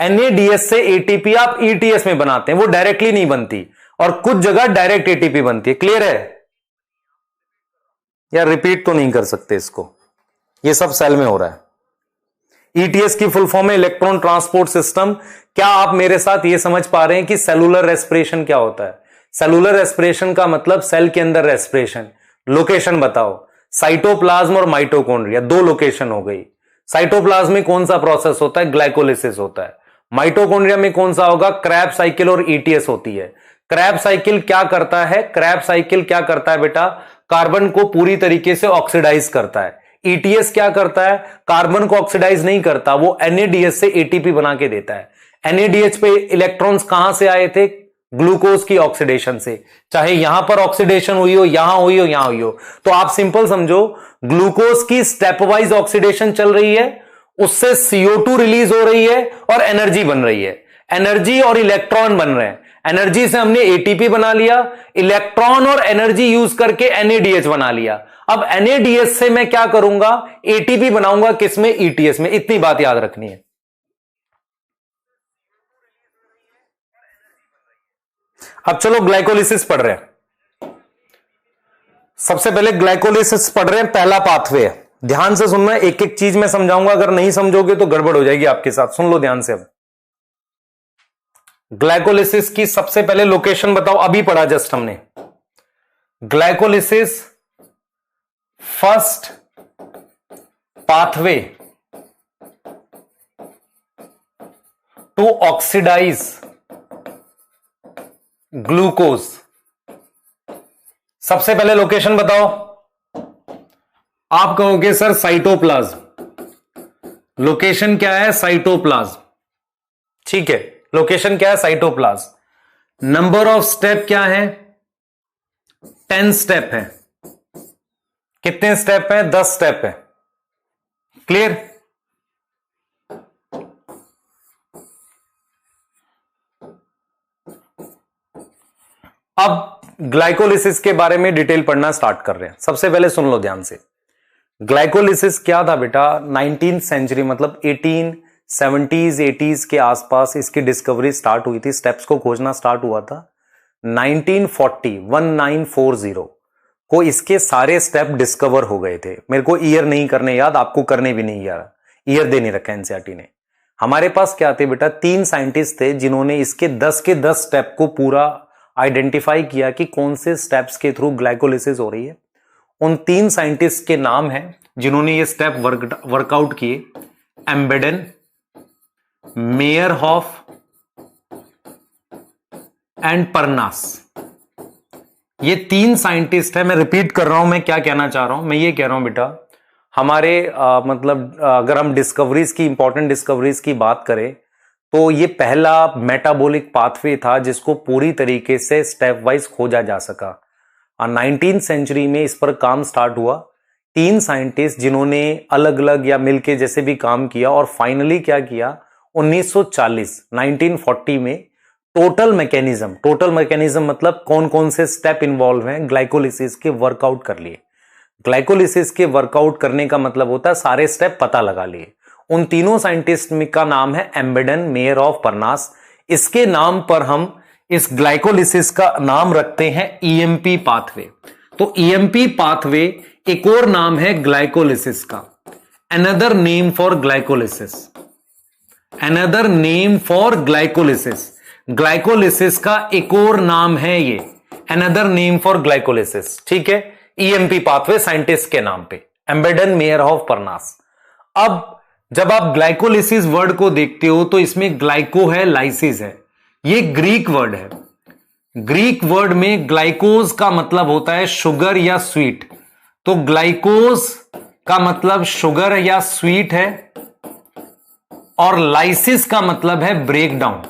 NADH से ATP आप ETS में बनाते हैं, वो डायरेक्टली नहीं बनती, और कुछ जगह डायरेक्ट ATP बनती है। क्लियर है यार, रिपीट तो नहीं कर सकते इसको, ये सब सेल में हो रहा है। ईटीएस की फुल फॉर्म है इलेक्ट्रॉन ट्रांसपोर्ट सिस्टम। क्या आप मेरे साथ ये समझ पा रहे हैं कि सेलुलर रेस्पिरेशन क्या होता है? सेलुलर रेस्पिरेशन का मतलब सेल के अंदर रेस्पिरेशन। लोकेशन बताओ। साइटोप्लाज्म और माइटोकॉन्ड्रिया, दो लोकेशन हो गई। साइटोप्लाज्म में कौन सा प्रोसेस होता है? ग्लाइकोलिसिस होता है। माइटोकॉन्ड्रिया में कौन सा होगा? क्रैब्स साइकिल और ईटीएस होती है। क्रैब्स साइकिल क्या करता है? क्रैब्स साइकिल क्या करता है बेटा? कार्बन को पूरी तरीके से ऑक्सीडाइज करता है। ईटीएस क्या करता है? कार्बन को ऑक्सीडाइज नहीं करता, वो एनएडीएच से एटीपी बना के देता है। एनएडीएच पे इलेक्ट्रॉन्स कहां से आए थे? ग्लूकोज की ऑक्सीडेशन से। चाहे यहां पर ऑक्सीडेशन हुई हो, यहां हुई हो, यहां हुई हो, तो आप सिंपल समझो ग्लूकोज की स्टेप वाइज ऑक्सीडेशन चल रही है, उससे CO2 रिलीज हो रही है और एनर्जी बन रही है। एनर्जी और इलेक्ट्रॉन बन रहे हैं। एनर्जी से हमने एटीपी बना लिया, इलेक्ट्रॉन और एनर्जी यूज करके एनएडीएच बना लिया। अब एनएडीएच से मैं क्या करूंगा? एटीपी बनाऊंगा, किसमें? ईटीएस में। इतनी बात याद रखनी है। अब चलो ग्लाइकोलिसिस पढ़ रहे हैं। सबसे पहले ग्लाइकोलिसिस पढ़ रहे हैं, पहला पाथवे है। ध्यान से सुनना, एक एक चीज मैं समझाऊंगा, अगर नहीं समझोगे तो गड़बड़ हो जाएगी आपके साथ। सुन लो ध्यान से। अब ग्लाइकोलिसिस की सबसे पहले लोकेशन बताओ, अभी पढ़ा जस्ट हमने। Glycolysis first pathway to oxidise glucose. सबसे पहले लोकेशन बताओ। आप कहोगे सर साइटोप्लाज्म। लोकेशन क्या है? साइटोप्लाज्म। ठीक है, लोकेशन क्या है? साइटोप्लाज्म। नंबर ऑफ स्टेप क्या है? 10 स्टेप है। कितने स्टेप है? 10 स्टेप है। क्लियर? अब ग्लाइकोलिसिस के बारे में डिटेल पढ़ना स्टार्ट कर रहे हैं। सबसे पहले सुन लो ध्यान से। ग्लाइकोलिसिस क्या था बेटा? 19th सेंचुरी मतलब 1870s 80s के आसपास इसकी डिस्कवरी स्टार्ट हुई थी। स्टेप्स को खोजना स्टार्ट हुआ था 1940 को इसके सारे स्टेप डिस्कवर हो गए थे। मेरे को ईयर नहीं करने याद, आपको करने भी नहीं याद, ईयर दे नहीं रखा एनसीईआरटी ने। हमारे पास क्या थे बेटा? 3 साइंटिस्ट थे जिन्होंने इसके 10 के 10 स्टेप को पूरा आइडेंटिफाई किया कि कौन से स्टेप्स के थ्रू ग्लाइकोलिसिस हो रही है। उन 3 साइंटिस्ट के नाम हैं जिन्होंने ये स्टेप वर्कआउट किए। एम्बेडन, मेयरहॉफ एंड परनास। ये 3 साइंटिस्ट है। मैं रिपीट कर रहा हूं, मैं क्या कहना चाह रहा हूं? मैं ये कह रहा हूं बेटा, हमारे मतलब अगर हम डिस्कवरीज की, इंपॉर्टेंट डिस्कवरीज की बात करें तो ये पहला मेटाबॉलिक पाथवे था जिसको पूरी तरीके से स्टेप वाइज खोजा जा सका। 19th सेंचुरी में इस पर काम स्टार्ट हुआ। 3 साइंटिस्ट जिन्होंने अलग अलग या मिलके जैसे भी काम किया और फाइनली क्या किया 1940 में टोटल मैकेनिज्म मतलब कौन कौन से स्टेप इन्वॉल्व हैं ग्लाइकोलिसिस के, वर्कआउट कर लिए। ग्लाइकोलिसिस के वर्कआउट करने का मतलब होता है सारे स्टेप पता लगा लिए। उन तीनों साइंटिस्ट का नाम है एम्बेडन, मेयरहॉफ, परनास। इसके नाम पर हम इस ग्लाइकोलिसिस का नाम रखते हैं ईएमपी पाथवे। तो ईएमपी पाथवे एक और नाम है ग्लाइकोलिसिस का, another name for glycolysis. Another name for glycolysis, glycolysis का एक और नाम है ये, अनदर नेम फॉर ग्लाइकोलिसिस। ठीक है, ईएमपी पाथवे साइंटिस्ट के नाम पे, एम्बेडन, मेयरहॉफ, परनास। अब जब आप ग्लाइकोलिसिस वर्ड को देखते हो तो इसमें ग्लाइको है, लाइसिस है। ये ग्रीक वर्ड है। ग्रीक वर्ड में ग्लाइकोज का मतलब होता है शुगर या स्वीट। तो ग्लाइकोज का मतलब शुगर या स्वीट है और लाइसिस का मतलब है ब्रेक डाउन।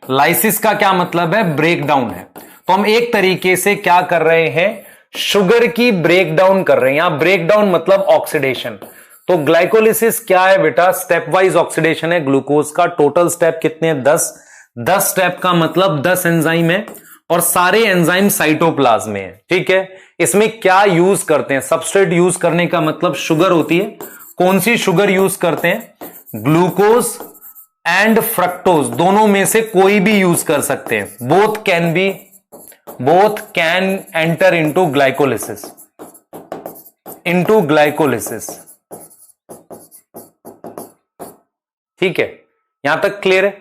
लाइसिस का क्या मतलब है? ब्रेक डाउन है। तो हम एक तरीके से क्या कर रहे हैं? शुगर की ब्रेक डाउन कर रहे हैं। यहां ब्रेक डाउन मतलब ऑक्सीडेशन। तो ग्लाइकोलिसिस क्या है बेटा? स्टेप वाइज ऑक्सीडेशन है ग्लूकोज का। टोटल स्टेप कितने हैं? 10। 10 स्टेप का मतलब 10 एंजाइम है और सारे एंजाइम साइटोप्लाज्म में है। ठीक है, इसमें क्या यूज करते हैं? सबस्ट्रेट यूज करने का मतलब शुगर होती है। कौन सी शुगर यूज करते हैं? ग्लूकोज एंड फ्रक्टोज, दोनों में से कोई भी यूज कर सकते हैं। Both can enter into glycolysis, ठीक है, यहां तक क्लियर है।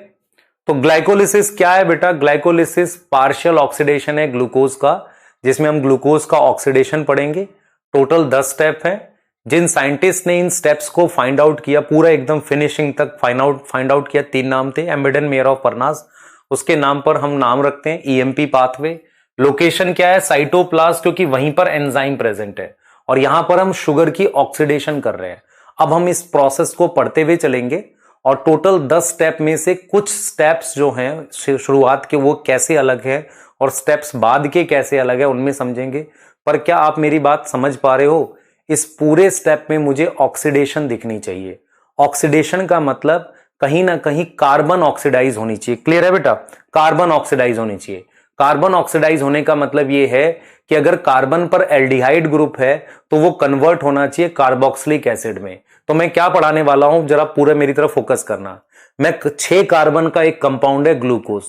तो ग्लाइकोलिसिस क्या है बेटा? ग्लाइकोलिसिस पार्शियल ऑक्सीडेशन है ग्लूकोज का, जिसमें हम ग्लूकोज का ऑक्सीडेशन पढ़ेंगे। टोटल 10 स्टेप है। जिन साइंटिस्ट ने इन स्टेप्स को फाइंड आउट किया, पूरा एकदम फिनिशिंग तक फाइंड आउट किया, 3 नाम थे। एम्बिडेन, मेयर ऑफ परनास, उसके नाम पर हम नाम रखते हैं। ईएमपी पाथवे, लोकेशन क्या है? साइटोप्लाज्म, क्योंकि वहीं पर एंजाइम प्रेजेंट है और यहां पर हम शुगर की ऑक्सीडेशन कर रहे हैं। अब हम इस प्रोसेस को पढ़ते हुए चलेंगे और टोटल 10 स्टेप में से कुछ स्टेप्स जो हैं शुरुआत के वो कैसे अलग है और स्टेप्स बाद के कैसे अलग है उनमें समझेंगे। पर क्या आप मेरी बात समझ पा रहे हो? इस पूरे स्टेप में मुझे ऑक्सीडेशन दिखनी चाहिए। ऑक्सीडेशन का मतलब कहीं ना कहीं कार्बन ऑक्सीडाइज होनी चाहिए। क्लियर है बेटा? कार्बन ऑक्सीडाइज होनी चाहिए। कार्बन ऑक्सीडाइज होने का मतलब यह है कि अगर कार्बन पर एल्डिहाइड ग्रुप है तो वो कन्वर्ट होना चाहिए कार्बोक्सिलिक एसिड में। तो मैं क्या पढ़ाने वाला हूं, जरा पूरे मेरी तरफ फोकस करना। मैं 6 कार्बन का एक कंपाउंड है ग्लूकोज,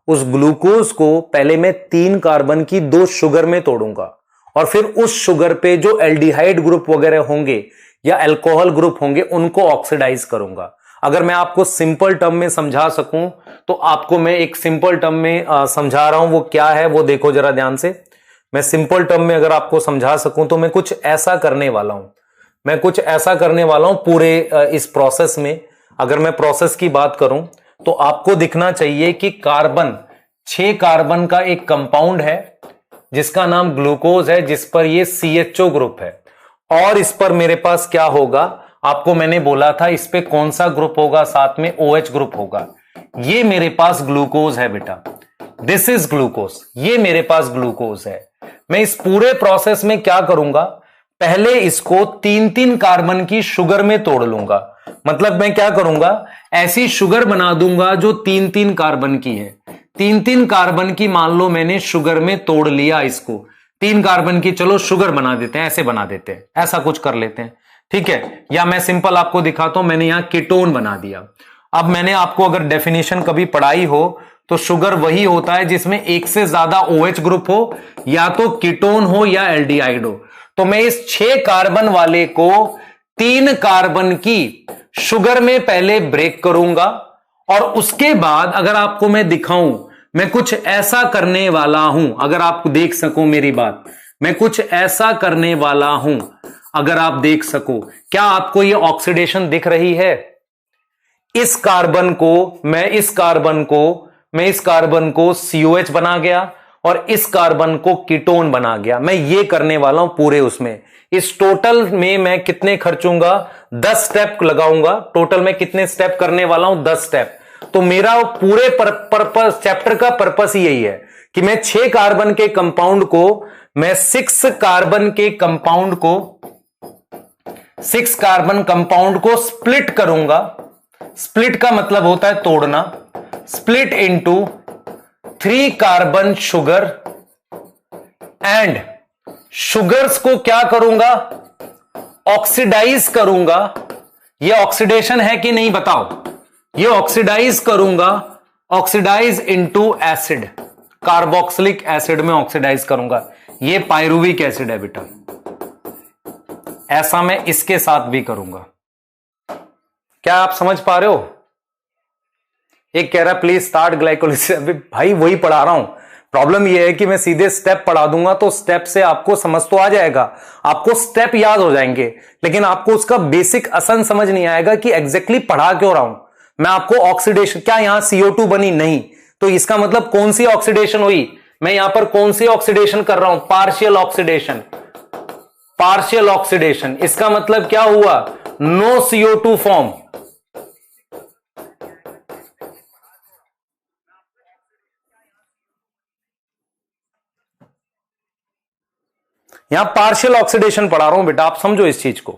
उस ग्लूकोज को पहले मैं 3 कार्बन की 2 शुगर में तोड़ूंगा और फिर उस शुगर पे जो एल्डिहाइड ग्रुप वगैरह होंगे या अल्कोहल ग्रुप होंगे उनको ऑक्सीडाइज करूंगा। अगर मैं आपको सिंपल टर्म में समझा सकूं तो आपको मैं एक सिंपल टर्म में समझा रहा हूं, वो क्या है वो देखो जरा ध्यान से। मैं सिंपल टर्म में अगर आपको समझा सकूं तो मैं कुछ ऐसा करने वाला हूं, पूरे इस प्रोसेस में। अगर मैं प्रोसेस की बात करूं तो आपको दिखना चाहिए कि कार्बन 6 कार्बन का एक कंपाउंड है जिसका नाम ग्लूकोज है, जिस पर ये CHO ग्रुप है और इस पर मेरे पास क्या होगा, आपको मैंने बोला था इस पे कौन सा ग्रुप होगा, साथ में OH ग्रुप होगा। ये मेरे पास ग्लूकोज है बेटा, दिस इज ग्लूकोज, ये मेरे पास ग्लूकोज है। मैं इस पूरे प्रोसेस में क्या करूंगा, पहले इसको 3-3 कार्बन की शुगर में तोड़ लूंगा। मतलब मैं क्या करूंगा, ऐसी शुगर बना दूंगा जो 3-3 कार्बन की है। 3-3 कार्बन की मान लो मैंने शुगर में तोड़ लिया इसको, 3 कार्बन की चलो शुगर बना देते हैं, ऐसे बना देते हैं, ऐसा कुछ कर लेते हैं, ठीक है। या मैं सिंपल आपको दिखाता हूं, मैंने यहां कीटोन बना दिया। अब मैंने आपको अगर डेफिनेशन कभी पढ़ाई हो तो शुगर वही होता है जिसमें एक से ज्यादा OH ग्रुप हो, या तो कीटोन हो या एल्डिहाइड हो। तो मैं इस 6 कार्बन वाले को 3 कार्बन की शुगर में पहले ब्रेक करूंगा और उसके बाद अगर आपको मैं दिखाऊं, मैं कुछ ऐसा करने वाला हूं, अगर आप देख सको मेरी बात, मैं कुछ ऐसा करने वाला हूं, अगर आप देख सको, क्या आपको यह ऑक्सीडेशन दिख रही है? इस कार्बन को मैं इस कार्बन को COH बना गया और इस कार्बन को कीटोन बना गया। मैं ये करने वाला हूं पूरे उसमें। इस टोटल में मैं कितने खर्चूंगा, 10 स्टेप लगाऊंगा। टोटल में कितने स्टेप करने वाला हूं, 10 स्टेप। तो मेरा पूरे पर्पस, चैप्टर का पर्पस ही यही है कि मैं 6 कार्बन के कंपाउंड को, मैं 6 कार्बन कंपाउंड को स्प्लिट करूंगा। स्प्लिट का मतलब होता है तोड़ना। Split into 3 carbon sugar and sugars को क्या करूंगा, ऑक्सीडाइज करूंगा। ये ऑक्सीडेशन है कि नहीं बताओ? ये ऑक्सीडाइज करूंगा, oxidise into acid, carboxylic acid में ऑक्सीडाइज करूंगा। ये पायरुविक एसिड है बेटा, ऐसा मैं इसके साथ भी करूंगा। क्या आप समझ पा रहे हो? एक कह रहा प्लीज स्टार्ट ग्लाइकोलिसिस। अभी भाई वही पढ़ा रहा हूं। प्रॉब्लम यह है कि मैं सीधे स्टेप पढ़ा दूंगा तो स्टेप से आपको समझ तो आ जाएगा, आपको स्टेप याद हो जाएंगे, लेकिन आपको उसका बेसिक असन समझ नहीं आएगा कि एग्जैक्टली पढ़ा क्यों रहा हूं मैं आपको। ऑक्सीडेशन क्या यहां CO2 बनी? नहीं। तो इसका मतलब कौन सी ऑक्सीडेशन हुई? मैं यहां पर कौन सी ऑक्सीडेशन कर रहा हूं? Partial oxidation. पार्शियल ऑक्सीडेशन इसका मतलब क्या हुआ? No CO2 form. यहां पार्शियल ऑक्सीडेशन पढ़ा रहा हूं बेटा, आप समझो इस चीज को।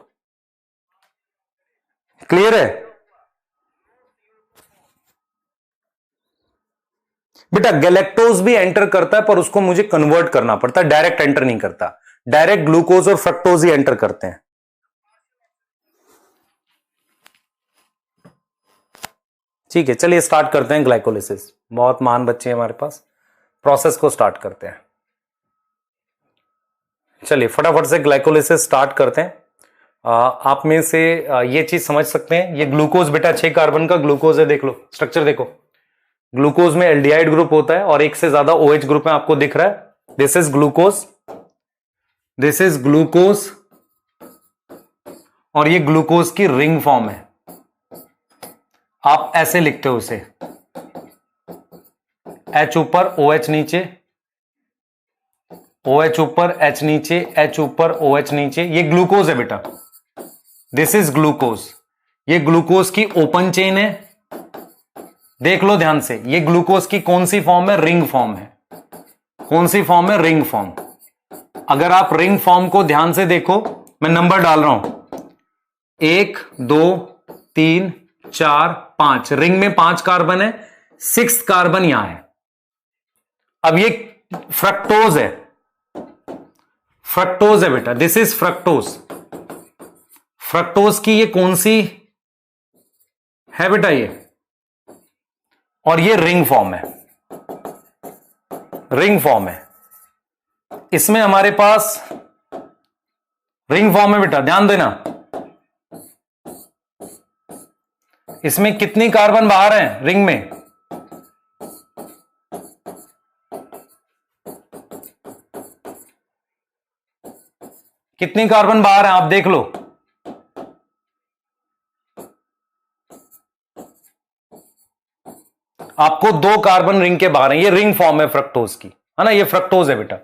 क्लियर है बेटा? गैलेक्टोज भी एंटर करता है पर उसको मुझे कन्वर्ट करना पड़ता है, डायरेक्ट एंटर नहीं करता। डायरेक्ट ग्लूकोज और फ्रक्टोज ही एंटर करते हैं। ठीक है, चलिए स्टार्ट करते हैं ग्लाइकोलिसिस। बहुत महान बच्चे हैं हमारे पास, प्रोसेस को स्टार्ट करते हैं। चलिए फटाफट से ग्लाइकोलिसिस स्टार्ट करते हैं। आप में से ये चीज समझ सकते हैं, ये ग्लूकोज बेटा 6 कार्बन का ग्लूकोज है, देख लो स्ट्रक्चर देखो। ग्लूकोज में एल्डिहाइड ग्रुप होता है और एक से ज्यादा OH ग्रुप में आपको दिख रहा है। This is glucose, this is glucose, और ये ग्लूकोज की रिंग फॉर्म है। आप ऐसे लिखते हो उसे, H ऊपर OH नीचे, OH ऊपर H नीचे, H ऊपर OH नीचे, ये ग्लूकोज है बेटा। दिस इज ग्लूकोज, ये ग्लूकोज की ओपन चेन है। देख लो ध्यान से, ये ग्लूकोज की कौन सी फॉर्म है? रिंग फॉर्म है। कौन सी फॉर्म है? Ring form. अगर आप रिंग फॉर्म को ध्यान से देखो, मैं नंबर डाल रहा हूं, 1 2 3 4 5, रिंग में 5 कार्बन है, 6th कार्बन यहां है। अब ये फ्रक्टोज है, फ्रक्टोज है बेटा, दिस इज फ्रक्टोज। फ्रक्टोज की ये कौन सी है बेटा? ये, और ये रिंग फॉर्म है, रिंग फॉर्म है। इसमें हमारे पास रिंग फॉर्म है बेटा, ध्यान देना। इसमें कितनी कार्बन बाहर है रिंग में? कितनी कार्बन बाहर है आप देख लो। आपको 2 कार्बन रिंग के बाहर है, ये रिंग फॉर्म है फ्रक्टोज की, है ना, ये फ्रक्टोज है बेटा,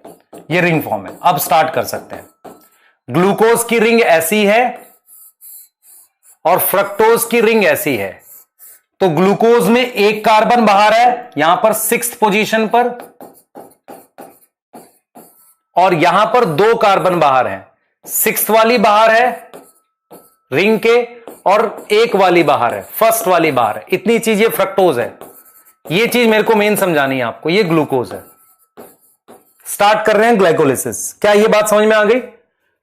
ये रिंग फॉर्म है। अब स्टार्ट कर सकते हैं। ग्लूकोज की रिंग ऐसी है और फ्रक्टोज की रिंग ऐसी है, तो ग्लूकोज में 1 कार्बन बाहर है यहां पर 6th पोजीशन पर, और यहां पर 2 कार्बन बाहर है, 6th वाली बाहर है रिंग के, और 1 वाली बाहर है, 1st वाली बाहर है। इतनी चीज ये फ्रक्टोज है। ये चीज मेरे को मेन समझानी है आपको, ये ग्लूकोज है। स्टार्ट कर रहे हैं ग्लाइकोलिसिस। क्या ये बात समझ में आ गई?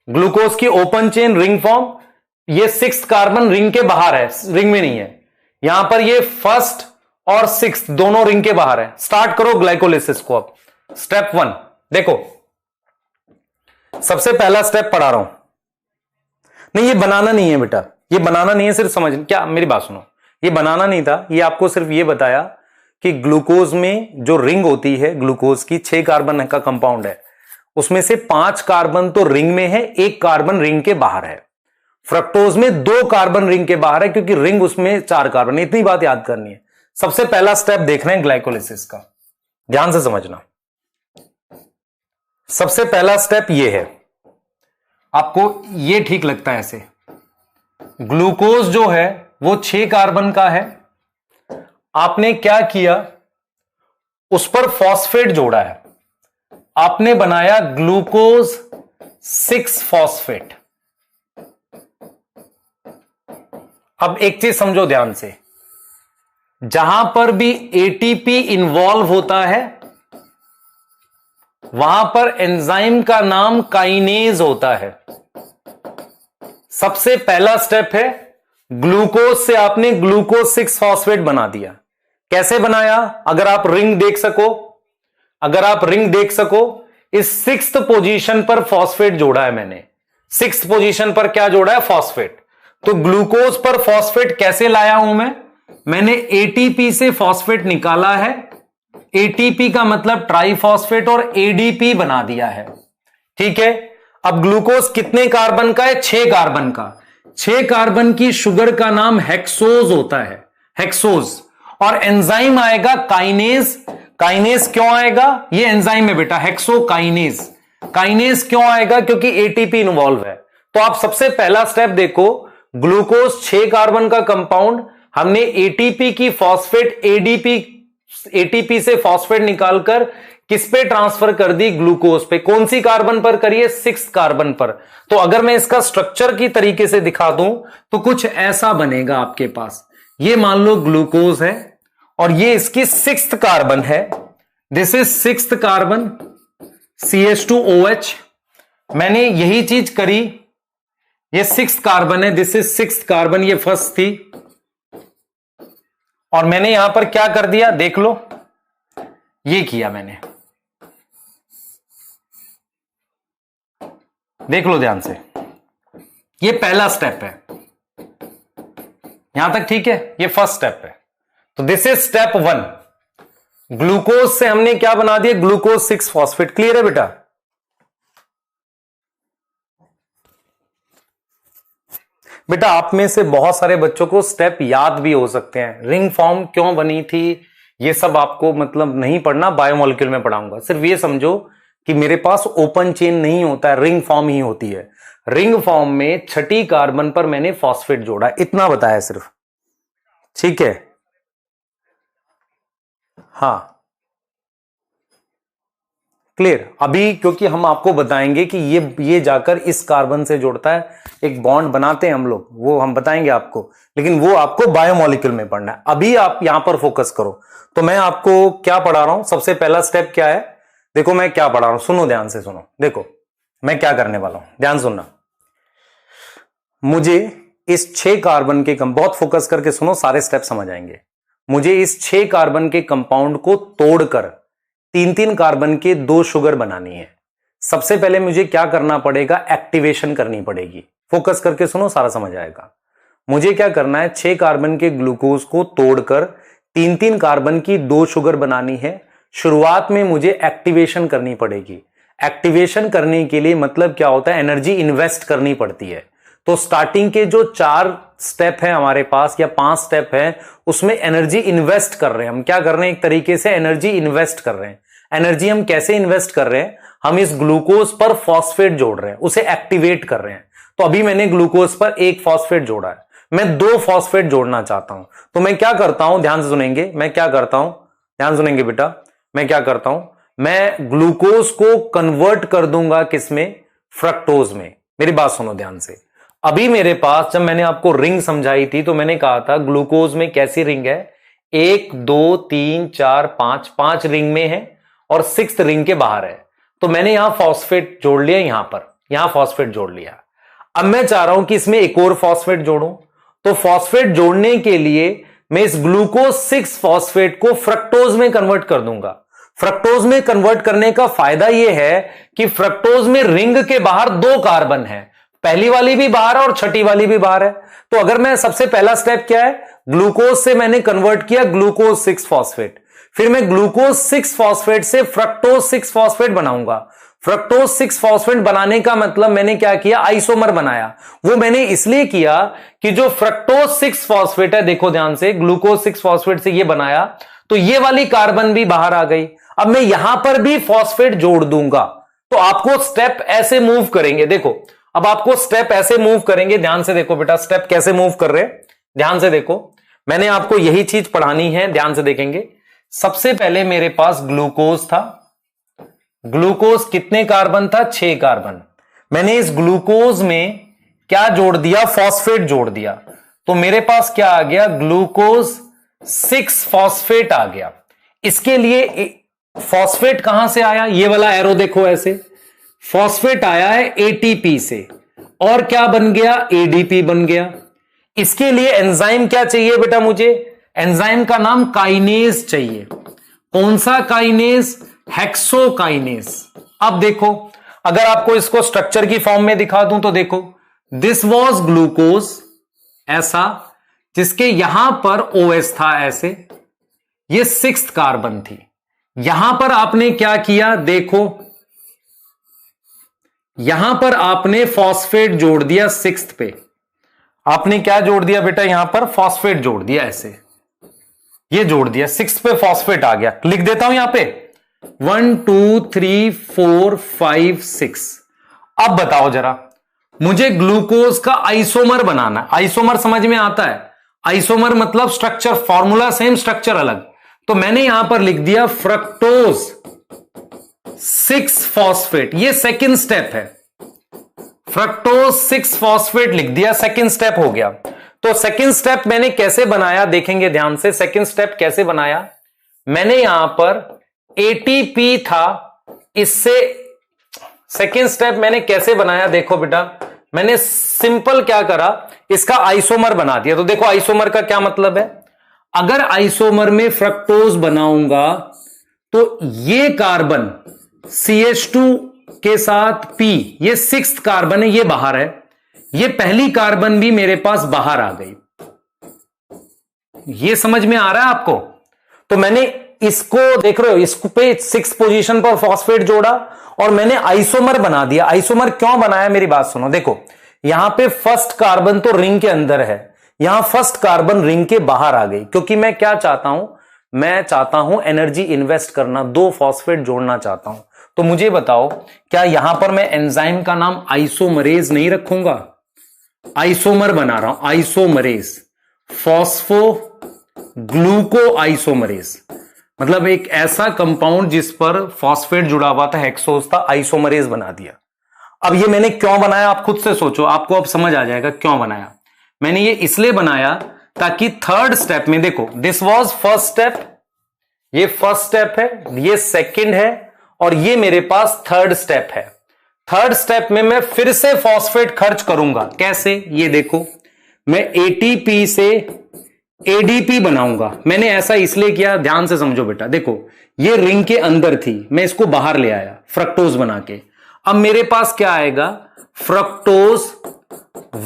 ग्लूकोज की ओपन चेन रिंग फॉर्म, ये 6th कार्बन रिंग के बाहर है, रिंग में नहीं है। यहां पर ये 1st और 6th दोनों रिंग के बाहर है। स्टार्ट करो ग्लाइकोलिसिस को। अब स्टेप 1 देखो, सबसे पहला स्टेप पढ़ा रहा हूं। नहीं, ये बनाना नहीं है बेटा, ये बनाना नहीं है, सिर्फ समझ, क्या मेरी बात सुनो, ये बनाना नहीं था, ये आपको सिर्फ ये बताया कि ग्लूकोज में जो रिंग होती है, ग्लूकोज की 6 कार्बन का कंपाउंड है, उसमें से 5 कार्बन तो रिंग में है, 1 कार्बन रिंग के बाहर है। फ्रक्टोज में 2 कार्बन रिंग के बाहर है, क्योंकि रिंग उसमें 4 कार्बन। इतनी बात याद करनी है। सबसे पहला स्टेप देख रहे हैं ग्लाइकोलिसिस का, ध्यान से समझना। सबसे पहला स्टेप ये है, आपको ये ठीक लगता है ऐसे, ग्लूकोज जो है वो 6 कार्बन का है, आपने क्या किया, उस पर फॉस्फेट जोड़ा है, आपने बनाया ग्लूकोज 6 फॉस्फेट। अब एक चीज समझो ध्यान से, जहां पर भी एटीपी इन्वॉल्व होता है वहां पर एंजाइम का नाम काइनेज होता है। सबसे पहला स्टेप है, ग्लूकोज से आपने ग्लूकोज 6 फॉस्फेट बना दिया। कैसे बनाया? अगर आप रिंग देख सको, अगर आप रिंग देख सको, इस 6th पोजीशन पर फॉस्फेट जोड़ा है मैंने। 6th पोजीशन पर क्या जोड़ा है? फॉस्फेट। तो ग्लूकोज पर फॉस्फेट कैसे लाया हूं मैंने एटीपी से फॉस्फेट निकाला है, एटीपी का मतलब ट्राइफॉस्फेट, और एडीपी बना दिया है। ठीक है, अब ग्लूकोज कितने कार्बन का है? 6 कार्बन का। 6 कार्बन की शुगर का नाम हेक्सोज होता है, हेक्सोज। और एंजाइम आएगा काइनेज। काइनेज क्यों आएगा? ये एंजाइम है बेटा, हेक्सोकाइनेज। काइनेज क्यों आएगा? क्योंकि एटीपी इन्वॉल्व है। तो आप सबसे पहला स्टेप देखो, ग्लूकोज 6 कार्बन का कंपाउंड, हमने एटीपी की फॉस्फेट एटीपी से फॉस्फेट निकालकर किस पे ट्रांसफर कर दी? ग्लूकोज पे। कौन सी कार्बन पर करिए? 6th कार्बन पर। तो अगर मैं इसका स्ट्रक्चर की तरीके से दिखा दूं तो कुछ ऐसा बनेगा आपके पास। ये मान लो ग्लूकोज है और ये इसकी 6th कार्बन है, this is 6th carbon, CH2OH। मैंने यही चीज करी, ये 6th कार्बन है, दिस इज 6th कार्बन, ये फर्स्ट थी, और मैंने यहां पर क्या कर दिया देख लो, ये किया मैंने, देख लो ध्यान से, ये पहला स्टेप है, यहां तक ठीक है, ये फर्स्ट स्टेप है। तो दिस इज स्टेप 1। ग्लूकोज से हमने क्या बना दिया, ग्लूकोज 6 फॉस्फेट। क्लियर है बेटा? बेटा आप में से बहुत सारे बच्चों को स्टेप याद भी हो सकते हैं। रिंग फॉर्म क्यों बनी थी ये सब आपको मतलब नहीं पढ़ना, बायोमोलिक्यूल में पढ़ाऊंगा। सिर्फ ये समझो कि मेरे पास ओपन चेन नहीं होता है, रिंग फॉर्म ही होती है। रिंग फॉर्म में छठी कार्बन पर मैंने फॉस्फेट जोड़ा, इतना बताया सिर्फ, ठीक है? हाँ क्लियर। अभी क्योंकि हम आपको बताएंगे कि ये जाकर इस कार्बन से जुड़ता है, एक बॉन्ड बनाते हैं हम लोग, वो हम बताएंगे आपको, लेकिन वो आपको बायोमोलिक्यूल में पढ़ना है। अभी आप यहां पर फोकस करो। तो मैं आपको क्या पढ़ा रहा हूं, सबसे पहला स्टेप क्या है, देखो मैं क्या पढ़ा रहा हूं, सुनो ध्यान से सुनो। देखो मैं क्या करने वाला हूं, ध्यान सुनना। मुझे इस 6 कार्बन के बहुत फोकस करके सुनो, सारे स्टेप समझ आएंगे। मुझे इस 6 कार्बन के कंपाउंड को तोड़कर 3-3 कार्बन के 2 शुगर बनानी है। सबसे पहले मुझे क्या करना पड़ेगा, एक्टिवेशन करनी पड़ेगी। फोकस करके सुनो, सारा समझ आएगा। मुझे क्या करना है, 6 कार्बन के ग्लूकोज को तोड़कर 3-3 कार्बन की 2 शुगर बनानी है। शुरुआत में मुझे एक्टिवेशन करनी पड़ेगी। एक्टिवेशन करने के लिए मतलब क्या होता है, एनर्जी इन्वेस्ट करनी पड़ती है। तो स्टार्टिंग के जो 4 स्टेप है हमारे पास या 5 स्टेप है, उसमें एनर्जी इन्वेस्ट कर रहे हैं। हम क्या कर रहे हैं, एक तरीके से एनर्जी इन्वेस्ट कर रहे हैं। एनर्जी हम कैसे इन्वेस्ट कर रहे हैं, हम इस ग्लूकोज पर फॉस्फेट जोड़ रहे हैं, उसे एक्टिवेट कर रहे हैं। तो अभी मैंने ग्लूकोज पर 1 फॉस्फेट जोड़ा है, मैं 2 फॉस्फेट जोड़ना चाहता हूं। तो मैं क्या करता हूं, ध्यान से सुनेंगे, मैं क्या करता हूं, ध्यान सुनेंगे बेटा, मैं क्या करता हूं, मैं ग्लूकोज को कन्वर्ट कर दूंगा किसमें, फ्रक्टोज में। मेरी बात सुनो ध्यान से। अभी मेरे पास जब मैंने आपको रिंग समझाई थी तो मैंने कहा था ग्लूकोज में कैसी रिंग है, 1 2 3 4 5 रिंग में है और 6th रिंग के बाहर है। तो मैंने यहां फॉस्फेट जोड़ लिया, यहां फॉस्फेट जोड़ लिया। अब मैं चाह रहा हूं कि इसमें एक और फॉस्फेट जोड़ूं। तो फॉस्फेट जोड़ने के लिए मैं इस ग्लूकोज 6 फॉस्फेट को फ्रक्टोज में कन्वर्ट कर दूंगा। फ्रक्टोज में कन्वर्ट करने का फायदा यह है कि फ्रक्टोज में रिंग के बाहर 2 कार्बन है, पहली वाली भी बाहर है और छठी वाली भी बाहर है। तो अगर मैं सबसे पहला स्टेप क्या है, ग्लूकोज से मैंने कन्वर्ट किया ग्लूकोज 6 फॉस्फेट, फिर मैं ग्लूकोज 6 फॉस्फेट से फ्रक्टोज 6 फॉस्फेट बनाऊंगा। फ्रक्टोज 6 फॉस्फेट बनाने का मतलब मैंने क्या किया, आइसोमर बनाया। वो मैंने इसलिए किया कि जो फ्रक्टोज 6 फॉस्फेट है, देखो ध्यान से, ग्लूकोज 6 फॉस्फेट से ये बनाया तो ये वाली कार्बन भी बाहर आ गई। अब मैं यहां पर भी फॉस्फेट जोड़ दूंगा। तो आपको स्टेप ऐसे मूव करेंगे, देखो अब आपको स्टेप ऐसे मूव करेंगे, ध्यान से देखो बेटा, स्टेप कैसे मूव कर रहे हैं, ध्यान से देखो। मैंने आपको यही चीज पढ़ानी है, ध्यान से देखेंगे। सबसे पहले मेरे पास ग्लूकोज था, ग्लूकोज कितने कार्बन था, 6 कार्बन। मैंने इस ग्लूकोज में क्या जोड़ दिया, फॉस्फेट जोड़ दिया। तो मेरे पास क्या आ गया, ग्लूकोज 6 फॉस्फेट आ गया। इसके लिए फॉस्फेट कहां से आया, ये वाला एरो देखो ऐसे, फॉस्फेट आया है एटीपी से और क्या बन गया, एडीपी बन गया। इसके लिए एंजाइम क्या चाहिए बेटा, मुझे एंजाइम का नाम काइनेज चाहिए। कौन सा काइनेज, हेक्सोकाइनेज। अब देखो अगर आपको इसको स्ट्रक्चर की फॉर्म में दिखा दूं तो देखो, दिस वाज ग्लूकोज ऐसा, जिसके यहां पर OH था ऐसे, ये 6th कार्बन थी। यहां पर आपने क्या किया, देखो यहां पर आपने फॉस्फेट जोड़ दिया 6th पे। आपने क्या जोड़ दिया बेटा, यहां पर फॉस्फेट जोड़ दिया ऐसे, ये जोड़ दिया 6th पे फॉस्फेट आ गया। लिख देता हूं यहां पे 1 2 3 4 5 6। अब बताओ जरा, मुझे ग्लूकोज का आइसोमर बनाना। आइसोमर समझ में आता है, आइसोमर मतलब स्ट्रक्चर, फॉर्मूला सेम, स्ट्रक्चर अलग। तो मैंने यहां पर लिख दिया फ्रक्टोज 6 फॉस्फेट, ये सेकंड स्टेप है। फ्रक्टोज 6 फॉस्फेट लिख दिया, सेकंड स्टेप हो गया। तो सेकंड स्टेप मैंने कैसे बनाया, देखेंगे ध्यान से। सेकंड स्टेप कैसे बनाया, मैंने यहां पर एटीपी था, इससे सेकंड स्टेप मैंने कैसे बनाया, देखो बेटा, मैंने सिंपल क्या करा, इसका आइसोमर बना दिया। तो देखो आइसोमर का क्या मतलब है, अगर आइसोमर में फ्रक्टोज बनाऊंगा तो ये कार्बन CH2 के साथ P, ये 6th कार्बन है, ये बाहर है, ये पहली कार्बन भी मेरे पास बाहर आ गई। ये समझ में आ रहा है आपको? तो मैंने इसको देख रहे हो, इसको पे 6 पोजीशन पर फॉस्फेट जोड़ा और मैंने आइसोमर बना दिया। आइसोमर क्यों बनाया, मेरी बात सुनो। देखो यहां पे फर्स्ट कार्बन तो रिंग के अंदर है, यहां फर्स्ट कार्बन रिंग के बाहर आ गई, क्योंकि मैं क्या चाहता हूं, मैं चाहता हूं एनर्जी इन्वेस्ट करना, 2 फॉस्फेट जोड़ना चाहता हूं। तो मुझे बताओ, क्या यहां पर मैं एंजाइम का नाम आइसोमरेज नहीं रखूंगा? आइसोमर बना रहा हूं, आइसोमरेज, फॉस्फो ग्लूको आइसोमरेज, मतलब एक ऐसा कंपाउंड जिस पर फॉस्फेट जुड़ा हुआ था, हेक्सोज था, आइसोमरेज बना दिया। अब ये मैंने क्यों बनाया, आप खुद से सोचो, आपको अब समझ आ जाएगा क्यों बनाया। मैंने ये इसलिए बनाया ताकि थर्ड स्टेप में, देखो दिस वाज फर्स्ट स्टेप, ये फर्स्ट स्टेप है, ये सेकंड है, और ये मेरे पास थर्ड स्टेप है। थर्ड स्टेप में मैं फिर से फॉस्फेट खर्च करूंगा। कैसे, ये देखो, मैं एटीपी से एडीपी बनाऊंगा। मैंने ऐसा इसलिए किया, ध्यान से समझो बेटा, देखो ये रिंग के अंदर थी, मैं इसको बाहर ले आया फ्रक्टोज बना के। अब मेरे पास क्या आएगा, फ्रक्टोज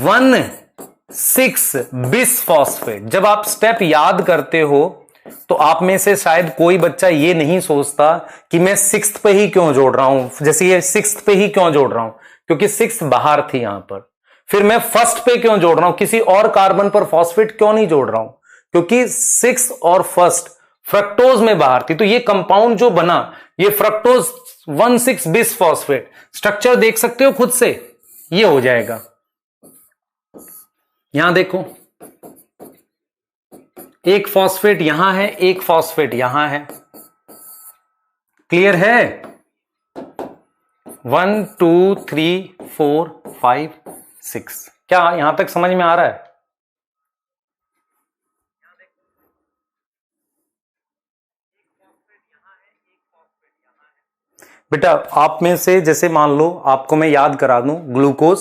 1,6 बिसफॉस्फेट। जब आप स्टेप याद करते हो तो आप में से शायद कोई बच्चा ये नहीं सोचता कि मैं 6th पे ही क्यों जोड़ रहा हूं, जैसे ये 6th पे ही क्यों जोड़ रहा हूं, क्योंकि 6th बाहर थी यहां पर। फिर मैं फर्स्ट पे क्यों जोड़ रहा हूं, किसी और कार्बन पर फॉस्फेट क्यों नहीं जोड़ रहा हूं, क्योंकि 6 और फर्स्ट फ्रक्टोज में बाहर थी। तो ये कंपाउंड जो बना, ये फ्रक्टोज 1,6 बिसफॉस्फेट, स्ट्रक्चर देख सकते हो खुद से, ये हो जाएगा। यहां देखो, एक फॉस्फेट यहां है, एक फॉस्फेट यहां है, क्लियर है? 1 2 3 4 5 6, क्या यहां तक समझ में आ रहा है? बेटा आप में से, जैसे मान लो आपको मैं याद करा दूं, ग्लूकोज,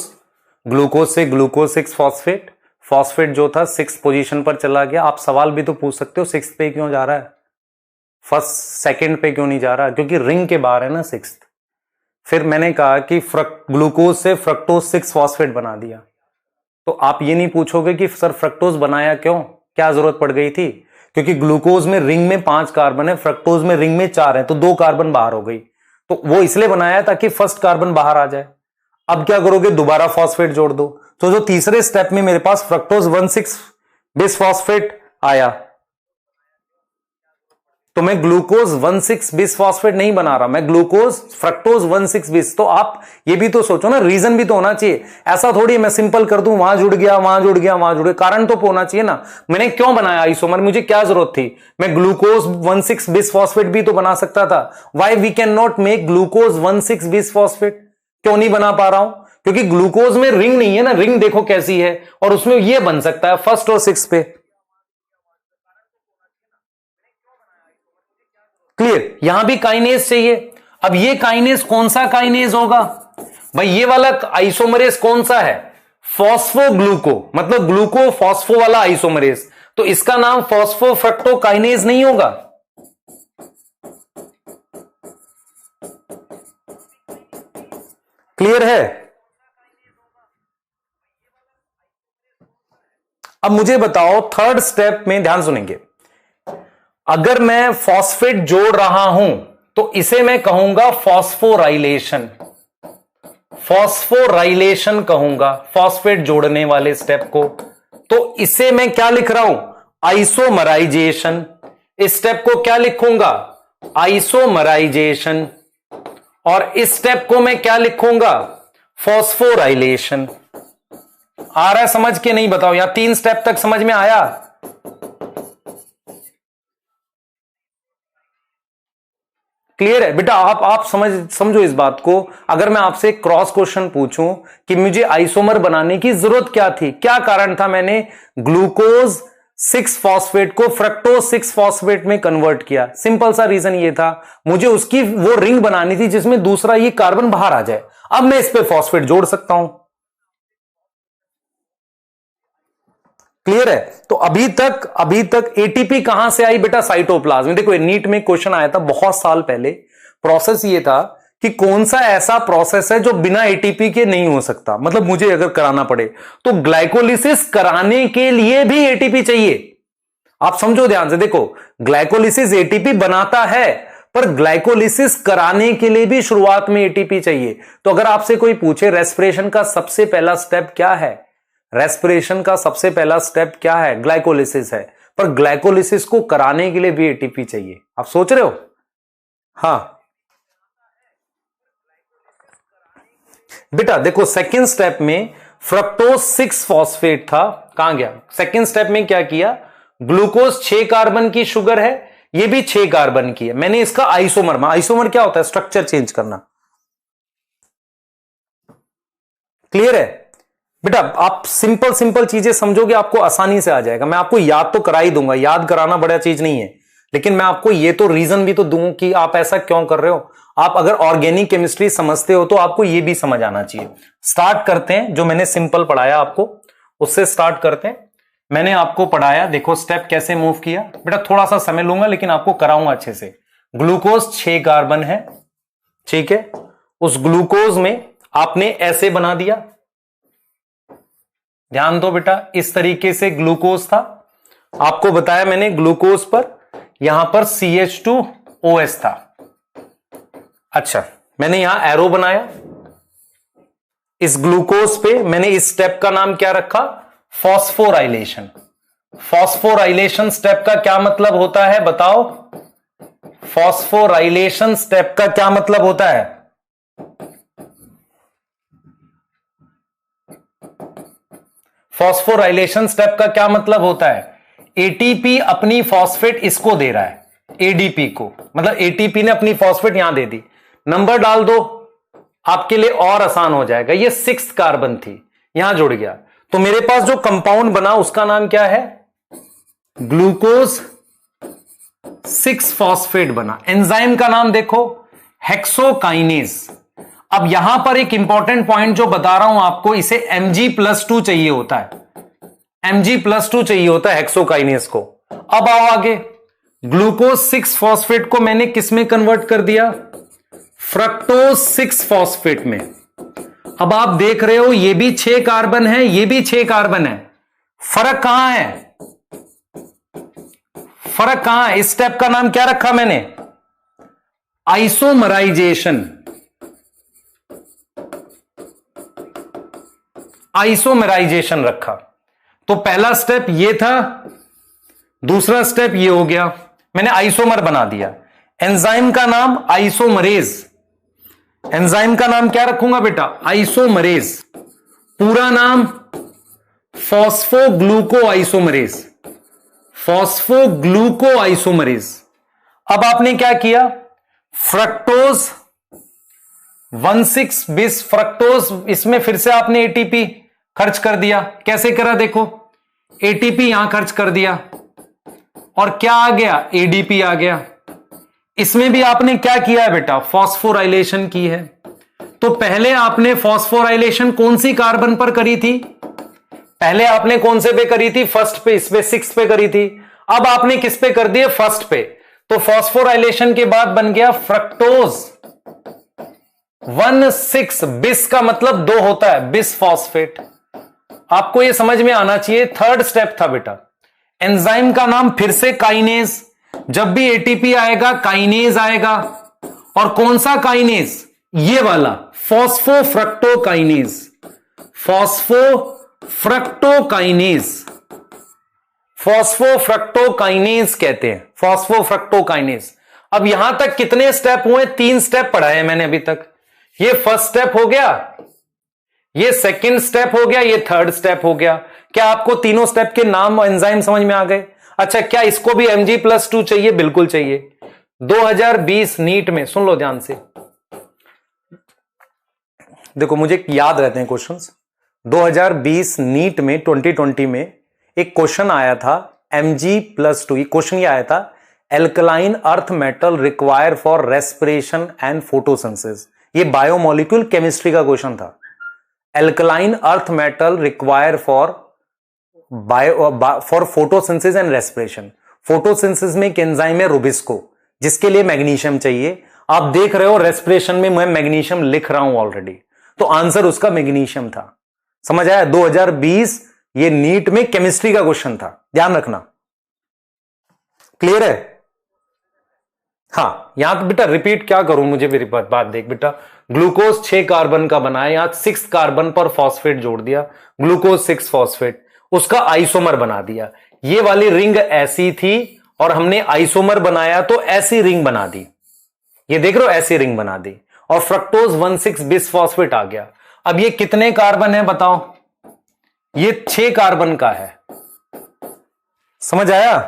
ग्लूकोज से ग्लूकोज 6 फॉस्फेट, फॉस्फेट जो था 6 पोजीशन पर चला गया। आप सवाल भी तो पूछ सकते हो 6 पे क्यों जा रहा है, फर्स्ट सेकंड पे क्यों नहीं जा रहा, क्योंकि रिंग के बाहर है ना 6। फिर मैंने कहा कि ग्लूकोज से फ्रक्टोज 6 फॉस्फेट बना दिया। तो आप ये नहीं पूछोगे कि सर फ्रक्टोज बनाया क्यों, क्या जरूरत पड़ गई थी, क्योंकि ग्लूकोज में रिंग में 5 कार्बन है, फ्रक्टोज में रिंग में 4 है, तो 2 कार्बन बाहर हो गई। तो वो इसलिए बनाया ताकि फर्स्ट कार्बन बाहर आ जाए। अब क्या करोगे, दोबारा फॉस्फेट जोड़ दो। तो जो तीसरे स्टेप में मेरे पास फ्रक्टोज 1,6 बिसफॉस्फेट आया, तो मैं ग्लूकोज 1,6 बिसफॉस्फेट नहीं बना रहा, मैं ग्लूकोज फ्रक्टोज 1,6 बिस। तो आप ये भी तो सोचो ना, रीजन भी तो होना चाहिए। ऐसा थोड़ी मैं सिंपल कर दूं, वहां जुड़ गया, वहां जुड़ गया, वहां जुड़ गया, कारण तो होना चाहिए ना। मैंने क्यों बनाया आइसोमर, मुझे क्या जरूरत थी, मैं ग्लूकोज 1,6 बिसफॉस्फेट भी तो बना सकता था। Why we can not make glucose 1,6 bisphosphate, क्यों नहीं बना पा रहा हूं, क्योंकि ग्लूकोज में रिंग नहीं है ना, रिंग देखो कैसी है, और उसमें यह बन सकता है फर्स्ट और 6 पे। क्लियर, यहां भी काइनेज चाहिए। अब ये काइनेज कौन सा काइनेज होगा भाई, ये वाला आइसोमरेज कौन सा है, फॉस्फोग्लूको, मतलब ग्लूको फॉस्फो वाला आइसोमरेज। तो इसका नाम फॉस्फोफ्रक्टो काइनेज नहीं होगा। क्लियर है? अब मुझे बताओ थर्ड स्टेप में, ध्यान सुनेंगे, अगर मैं फॉस्फेट जोड़ रहा हूं तो इसे मैं कहूंगा फॉस्फोराइलेशन, फॉस्फोराइलेशन कहूंगा फॉस्फेट जोड़ने वाले स्टेप को। तो इसे मैं क्या लिख रहा हूं, आइसोमराइजेशन। इस स्टेप को क्या लिखूंगा, आइसोमराइजेशन। और इस स्टेप को मैं क्या लिखूंगा, फॉस्फोराइलेशन। आ रहा है समझ के नहीं, बताओ, या 3 स्टेप तक समझ में आया? क्लियर है बेटा? आप समझो इस बात को। अगर मैं आपसे क्रॉस क्वेश्चन पूछूं कि मुझे आइसोमर बनाने की जरूरत क्या थी, क्या कारण था मैंने ग्लूकोज 6 फॉस्फेट को फ्रक्टोज 6 फॉस्फेट में कन्वर्ट किया, सिंपल सा रीजन ये था, मुझे उसकी वो रिंग बनानी थी जिसमें दूसरा ये कार्बन बाहर आ जाए। अब मैं इस पे फॉस्फेट जोड़ सकता हूं। क्लियर है? तो अभी तक एटीपी कहां से आई बेटा, साइटोप्लाज्म में। देखो नीट में क्वेश्चन आया था बहुत साल पहले, प्रोसेस ये था कि कौन सा ऐसा प्रोसेस है जो बिना एटीपी के नहीं हो सकता, मतलब मुझे अगर कराना पड़े तो ग्लाइकोलिसिस कराने के लिए भी एटीपी चाहिए। आप समझो ध्यान से, देखो ग्लाइकोलिसिस एटीपी बनाता है, पर ग्लाइकोलिसिस कराने के लिए भी शुरुआत में एटीपी चाहिए। तो अगर आपसे कोई पूछे रेस्पिरेशन का सबसे पहला स्टेप क्या है, रेस्पिरेशन का सबसे पहला स्टेप क्या है, ग्लाइकोलिसिस है, पर ग्लाइकोलिसिस को कराने के लिए भी एटीपी चाहिए। आप सोच रहे हो? हाँ बेटा देखो, सेकेंड स्टेप में फ्रक्टोज 6 फॉस्फेट था, कहां गया? सेकेंड स्टेप में क्या किया, ग्लूकोज 6 कार्बन की शुगर है, ये भी 6 कार्बन की है, मैंने इसका आइसोमर, आइसोमर क्या होता है? स्ट्रक्चर चेंज करना। क्लियर है बेटा? आप सिंपल सिंपल चीजें समझोगे आपको आसानी से आ जाएगा। मैं आपको याद तो करा ही दूंगा, याद कराना बड़ा चीज नहीं है, लेकिन मैं आपको ये तो रीजन भी तो दूं कि आप ऐसा क्यों कर रहे हो। आप अगर ऑर्गेनिक केमिस्ट्री समझते हो तो आपको ये भी समझ आना चाहिए। स्टार्ट करते हैं, जो मैंने सिंपल पढ़ाया आपको उससे स्टार्ट करते हैं। मैंने आपको पढ़ाया, देखो स्टेप कैसे मूव किया। बेटा थोड़ा सा समय लूंगा लेकिन आपको कराऊंगा अच्छे से। ग्लूकोज 6 कार्बन है, ठीक है, उस ग्लूकोज में आपने ऐसे बना दिया, ध्यान दो बेटा, इस तरीके से ग्लूकोज था, आपको बताया मैंने ग्लूकोज पर यहां पर CH2OH था। अच्छा, मैंने यहां एरो बनाया, इस ग्लूकोज पे मैंने इस स्टेप का नाम क्या रखा? फॉस्फोराइलेशन। फॉस्फोराइलेशन स्टेप का क्या मतलब होता है बताओ? फॉस्फोराइलेशन स्टेप का क्या मतलब होता है? फॉस्फोराइलेशन स्टेप का क्या मतलब होता है? एटीपी अपनी फॉस्फेट इसको दे रहा है, एडीपी को, मतलब एटीपी ने अपनी फॉस्फेट यहां दे दी। नंबर डाल दो, आपके लिए और आसान हो जाएगा। ये 6 कार्बन थी, यहां जुड़ गया, तो मेरे पास जो कंपाउंड बना उसका नाम क्या है? ग्लूकोज 6 फॉस्फेट बना। एंजाइम का नाम देखो, हेक्सोकाइनेज। अब यहां पर एक इंपॉर्टेंट पॉइंट जो बता रहा हूं आपको, इसे Mg+2 चाहिए होता है, Mg+2 चाहिए होता है हेक्सोकाइनेज को। अब आओ आगे, ग्लूकोज 6 फॉस्फेट को मैंने किस में कन्वर्ट कर दिया? फ्रक्टोज 6 फॉस्फेट में। अब आप देख रहे हो ये भी 6 कार्बन है, ये भी 6 कार्बन है, फर्क कहां है? फर्क कहां है? इस स्टेप का नाम क्या रखा मैंने? आइसोमराइजेशन। आइसोमराइजेशन रखा। तो पहला स्टेप ये था, दूसरा स्टेप ये हो गया, मैंने आइसोमर बना दिया। एंजाइम का नाम आइसोमरेज। एंजाइम का नाम क्या रखूंगा बेटा? आइसोमरेज। पूरा नाम फॉस्फोग्लूको आइसोमरेज। फॉस्फोग्लूको आइसोमरेज। अब आपने क्या किया? फ्रक्टोज 16 बिस फ्रक्टोज, इसमें फिर से आपने एटीपी खर्च कर दिया। कैसे करा देखो, एटीपी यहां खर्च कर दिया और क्या आ गया? एडीपी आ गया। इसमें भी आपने क्या किया है बेटा? फॉस्फोराइलेशन की है। तो पहले आपने फॉस्फोराइलेशन कौन सी कार्बन पर करी थी? पहले आपने कौन से पे करी थी? फर्स्ट पे, इस पे 6 पे करी थी। अब आपने किस पे कर दिए? फर्स्ट पे। तो फॉस्फोराइलेशन के बाद बन गया फ्रक्टोज 16 बिस का मतलब 2 होता है, बिस फॉस्फेट। आपको यह समझ में आना चाहिए। थर्ड स्टेप था बेटा, एंजाइम का नाम फिर से काइनेज। जब भी एटीपी आएगा काइनेज आएगा, और कौन सा काइनेज? ये वाला फॉस्फोफ्रक्टोकाइनेज। फॉस्फोफ्रक्टोकाइनेज, फॉस्फोफ्रक्टोकाइनेज कहते हैं, फॉस्फोफ्रक्टोकाइनेज। अब यहां तक कितने स्टेप हुए? 3 स्टेप पढ़ाए हैं मैंने अभी तक। ये फर्स्ट स्टेप हो गया, ये सेकंड स्टेप हो गया, ये थर्ड स्टेप हो गया। क्या आपको तीनों स्टेप के नाम और एंजाइम समझ में आ गए? अच्छा, क्या इसको भी Mg+2 चाहिए? बिल्कुल चाहिए। 2020 नीट में, सुन लो ध्यान से, देखो मुझे याद रहते हैं क्वेश्चंस। 2020 नीट में 2020 में एक क्वेश्चन आया था Mg+2। क्वेश्चन ये आया था, alkaline earth metal require for respiration and photosynthesis. ये बायोमोलिक्यूल केमिस्ट्री का क्वेश्चन था। Alkaline earth metal require for photosynthesis and respiration. Photosynthesis में एक एंजाइम है रुबिस्को, जिसके लिए मैग्नीशियम चाहिए, आप देख रहे हो रेस्पिरेशन में मैं मैग्नीशियम लिख रहा हूं ऑलरेडी, तो आंसर उसका मैग्नीशियम था। समझ आया? 2020 ये नीट में केमिस्ट्री का क्वेश्चन था, ध्यान रखना। क्लियर है? हाँ, यहां तो बेटा रिपीट क्या करूं, मुझे मेरी बात देख बेटा। ग्लूकोज 6 कार्बन का बना है, यहां 6 कार्बन पर फॉस्फेट जोड़ दिया, ग्लूकोज 6 फॉस्फेट, उसका आइसोमर बना दिया। ये वाली रिंग ऐसी थी और हमने आइसोमर बनाया तो ऐसी रिंग बना दी। ये देख रहे हो, ऐसी रिंग बना दी और फ्रक्टोज 1,6 बिसफॉस्फेट आ गया। अब ये कितने कार्बन है बताओ? ये 6 कार्बन का है। समझ आया?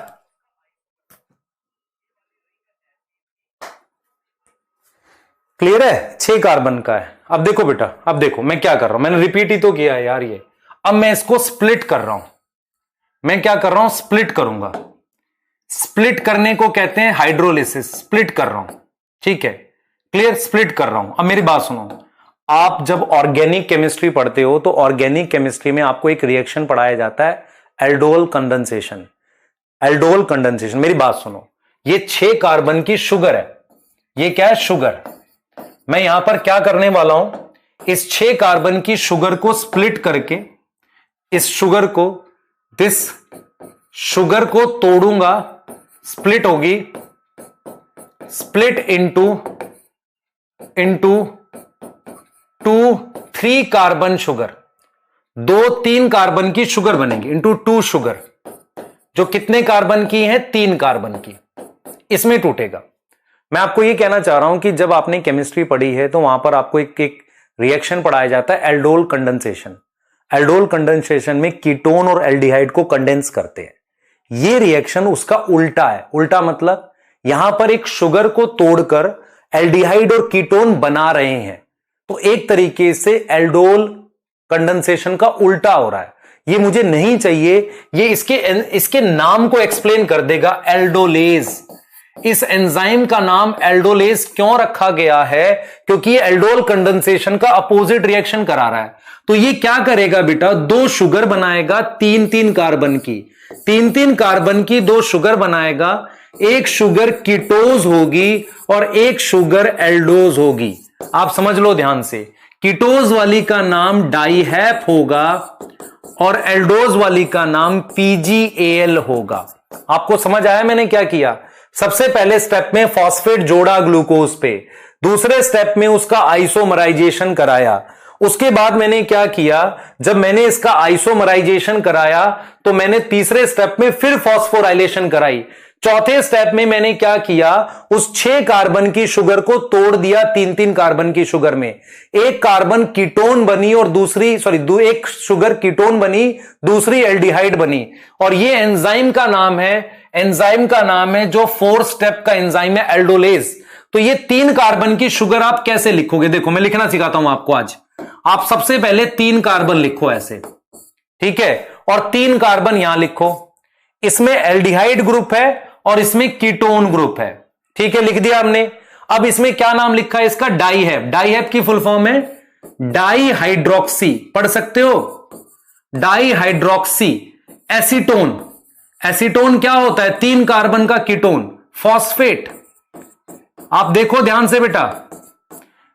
क्लियर है? 6 कार्बन का है। अब देखो बेटा, अब देखो मैं क्या कर रहा हूं, मैंने रिपीट ही तो किया है यार ये। अब मैं इसको स्प्लिट कर रहा हूं। मैं क्या कर रहा हूं? स्प्लिट करूंगा। स्प्लिट करने को कहते हैं हाइड्रोलिसिस। स्प्लिट कर रहा हूं, ठीक है? क्लियर? स्प्लिट कर रहा हूं। अब मेरी बात सुनो, आप जब ऑर्गेनिक केमिस्ट्री पढ़ते हो तो ऑर्गेनिक केमिस्ट्री में आपको एक रिएक्शन पढ़ाया जाता है, एल्डोल कंडेंसेशन। एल्डोल कंडेंसेशन, मेरी बात सुनो, ये 6 कार्बन की शुगर है। ये क्या है? शुगर। मैं यहां पर क्या करने वाला हूं, इस 6 कार्बन की शुगर को स्प्लिट करके इस शुगर को, दिस शुगर को तोड़ूंगा, स्प्लिट होगी, split into 3 carbon sugar, 3 carbon की शुगर बनेगी, इंटू 2 शुगर, जो कितने कार्बन की है? 3 कार्बन की। इसमें टूटेगा। मैं आपको यह कहना चाह रहा हूं कि जब आपने केमिस्ट्री पढ़ी है तो वहां पर आपको एक रिएक्शन पढ़ाया जाता है, एल्डोल कंडेंसेशन। एल्डोल कंडेंसेशन में कीटोन और एल्डिहाइड को कंडेंस करते हैं। यह रिएक्शन उसका उल्टा है। उल्टा मतलब यहां पर एक शुगर को तोड़कर एल्डिहाइड और कीटोन बना रहे हैं, तो एक तरीके से एल्डोल कंडेंसेशन का उल्टा हो रहा है। ये मुझे नहीं चाहिए। ये इसके नाम को एक्सप्लेन कर देगा, एल्डोलेज। इस एंजाइम का नाम एल्डोलेज क्यों रखा गया है? क्योंकि ये एल्डोल कंडेंसेशन का अपोजिट रिएक्शन करा रहा है। तो ये क्या करेगा बेटा? 2 शुगर बनाएगा 3-3 कार्बन की, 3-3 कार्बन की 2 शुगर बनाएगा। एक शुगर कीटोज होगी और एक शुगर एल्डोज होगी। आप समझ लो ध्यान से, कीटोज वाली का नाम डाइहैप होगा और एल्डोज वाली का नाम PgAl होगा। आपको समझ आया मैंने क्या किया? सबसे पहले स्टेप में फॉस्फेट जोड़ा ग्लूकोज पे, दूसरे स्टेप में उसका आइसोमराइजेशन कराया। उसके बाद मैंने क्या किया? जब मैंने इसका आइसोमराइजेशन कराया तो मैंने तीसरे स्टेप में फिर फॉस्फोराइलेशन कराई। चौथे स्टेप में मैंने क्या किया? उस 6 कार्बन की शुगर को तोड़ दिया 3-3 कार्बन की शुगर में। एक कार्बन कीटोन बनी और एक शुगर कीटोन बनी, दूसरी एल्डिहाइड बनी। और ये एंजाइम का नाम है जो 4 स्टेप का एंजाइम है, एल्डोलेज। तो ये 3 कार्बन की शुगर आप कैसे लिखोगे? देखो मैं लिखना सिखाता हूं आपको आज। आप सबसे पहले 3 कार्बन लिखो ऐसे, ठीक है? और 3 कार्बन यहां लिखो। इसमें एल्डिहाइड ग्रुप है और इसमें कीटोन ग्रुप है, ठीक है? लिख दिया हमने। अब इसमें क्या नाम लिखा है इसका? डाइहैप। डाइहैप की फुल फॉर्म है डाइहाइड्रोक्सी, पढ़ सकते हो? Dihydroxy acetone. एसीटोन क्या होता है? 3 कार्बन का कीटोन, फॉस्फेट। आप देखो ध्यान से बेटा,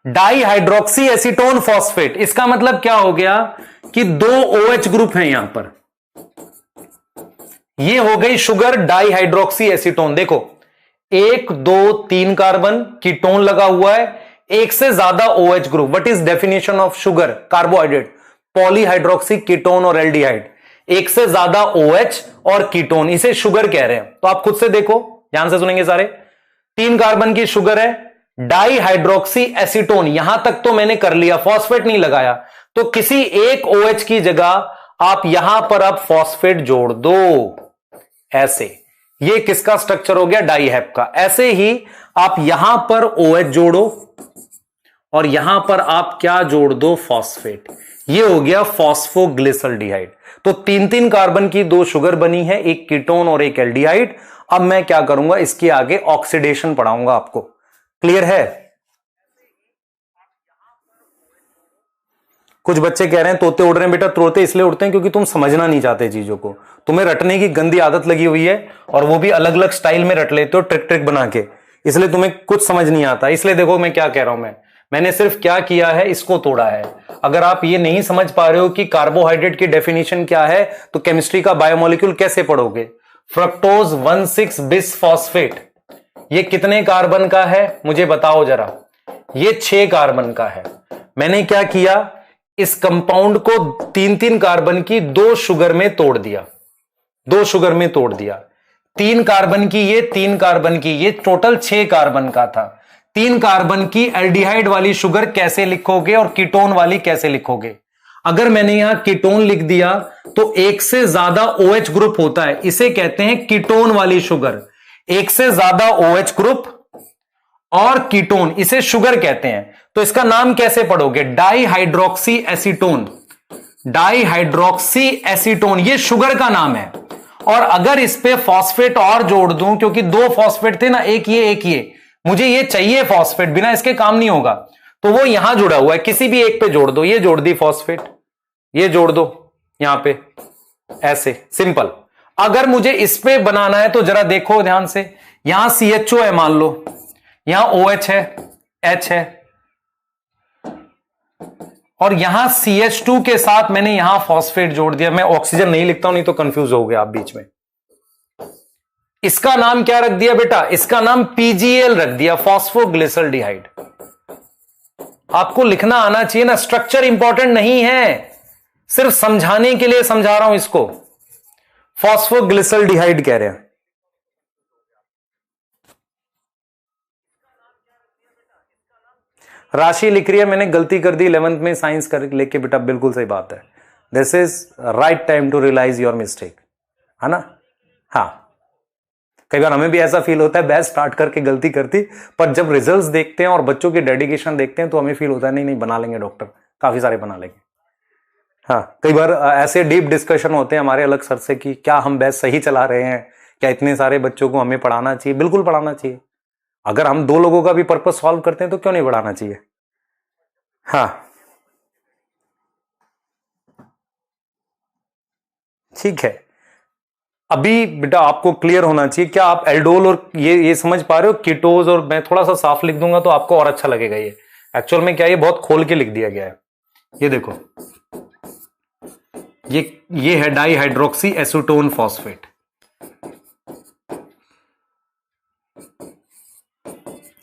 डाइहाइड्रोक्सी एसीटोन फॉस्फेट। इसका मतलब क्या हो गया कि 2 OH ग्रुप हैं यहां पर। ये हो गई शुगर डाइहाइड्रोक्सी एसीटोन। देखो 1 2 3 कार्बन कीटोन लगा हुआ है, एक से ज्यादा OH group. What is definition of sugar? Carbohydrate, polyhydroxy ketone और एल्डिहाइड। एक से ज्यादा OH और कीटोन, इसे शुगर कह रहे हैं। तो आप खुद से देखो, ध्यान से सुनेंगे सारे। 3 कार्बन की शुगर है, डाइहाइड्रोक्सी एसीटोन, यहां तक तो मैंने कर लिया, फॉस्फेट नहीं लगाया। तो किसी एक OH की जगह आप यहां पर अब फॉस्फेट जोड़ दो, ऐसे। ये किसका स्ट्रक्चर हो गया? डाइहैप का। ऐसे ही आप यहां पर OH जोड़ो और यहां पर आप क्या जोड़ दो? फॉस्फेट। ये हो गया फॉस्फोग्लिसल्डिहाइड। तो 3-3 कार्बन की 2 शुगर बनी है, एक कीटोन और एक एल्डिहाइड। अब मैं क्या करूंगा? इसके आगे ऑक्सीडेशन पढ़ाऊंगा आपको। क्लियर है? कुछ बच्चे कह रहे हैं तोते उड़ रहे हैं। बेटा तोते इसलिए उड़ते हैं क्योंकि तुम समझना नहीं चाहते चीजों को। तुम्हें रटने की गंदी आदत लगी हुई है और वो भी अलग अलग स्टाइल में रट लेते हो, ट्रिक ट्रिक बना के। इसलिए तुम्हें कुछ समझ नहीं आता। इसलिए देखो मैं क्या कह रहा हूं, मैंने सिर्फ क्या किया है, इसको तोड़ा है। अगर आप ये नहीं समझ पा रहे हो कि कार्बोहाइड्रेट की डेफिनेशन क्या है, तो केमिस्ट्री का बायोमोलिक्यूल कैसे पढ़ोगे। फ्रक्टोज 1,6 बिसफॉस्फेट, ये कितने कार्बन का है मुझे बताओ जरा। ये 6 कार्बन का है। मैंने क्या किया, इस कंपाउंड को 3-3 कार्बन की 2 शुगर में तोड़ दिया, 2 शुगर में तोड़ दिया। 3 कार्बन की ये, 3 कार्बन की ये, टोटल 6 कार्बन का था। 3 कार्बन की एल्डिहाइड वाली शुगर कैसे लिखोगे और कीटोन वाली कैसे लिखोगे। अगर मैंने यहां कीटोन लिख दिया तो एक से ज्यादा OH ग्रुप होता है, इसे कहते हैं कीटोन वाली शुगर। एक से ज्यादा OH ग्रुप और कीटोन, इसे शुगर कहते हैं। तो इसका नाम कैसे पढ़ोगे, डाईहाइड्रोक्सी एसीटोन। डाईहाइड्रोक्सी एसीटोन ये शुगर का नाम है। और अगर इस पे फॉस्फेट और जोड़ दूं, क्योंकि 2 फॉस्फेट थे ना, एक ये, मुझे ये चाहिए फॉस्फेट, बिना इसके काम नहीं होगा, तो वो यहां जुड़ा हुआ है, किसी भी एक पे जोड़ दो। ये जोड़ दी फॉस्फेट, ये जोड़ दो यहां पे, ऐसे सिंपल। अगर मुझे इस पे बनाना है तो जरा देखो ध्यान से, यहां CHO है मान लो, यहां OH है, H है, और यहां CH2 के साथ मैंने यहां फॉस्फेट जोड़ दिया। मैं ऑक्सीजन नहीं लिखता हूं, नहीं तो कंफ्यूज हो गया आप बीच में। इसका नाम क्या रख दिया बेटा, इसका नाम PGL रख दिया, फॉस्फोग्लिसल्डिहाइड। आपको लिखना आना चाहिए ना, स्ट्रक्चर इंपॉर्टेंट नहीं है, सिर्फ समझाने के लिए समझा रहा हूं इसको। फॉस्फोग्लिसल्डिहाइड कह रहे हैं। राशि लिख रही है, मैंने गलती कर दी 11th में साइंस कर लेके बेटा, बिल्कुल सही बात है। This is right time to realise your mistake, है ना। हाँ, कई बार हमें भी ऐसा फील होता है बैच स्टार्ट करके गलती करती, पर जब रिजल्ट्स देखते हैं और बच्चों की डेडिकेशन देखते हैं तो हमें फील होता है नहीं बना लेंगे डॉक्टर, काफी सारे बना लेंगे। हाँ, कई बार ऐसे डीप डिस्कशन होते हैं हमारे अलग सर से कि क्या हम बैच सही चला रहे हैं, क्या इतने सारे बच्चों को हमें पढ़ाना चाहिए। बिल्कुल पढ़ाना चाहिए। अगर हम 2 लोगों का भी पर्पस सॉल्व करते हैं तो क्यों नहीं पढ़ाना चाहिए। हाँ ठीक है। अभी बेटा आपको क्लियर होना चाहिए, क्या आप एल्डोल और ये समझ पा रहे हो, कीटोज, और मैं थोड़ा सा साफ लिख दूंगा तो आपको और अच्छा लगेगा। ये एक्चुअल में क्या, ये बहुत खोल के लिख दिया गया है। ये देखो, ये है डाईहाइड्रोक्सी एसीटोन फॉस्फेट,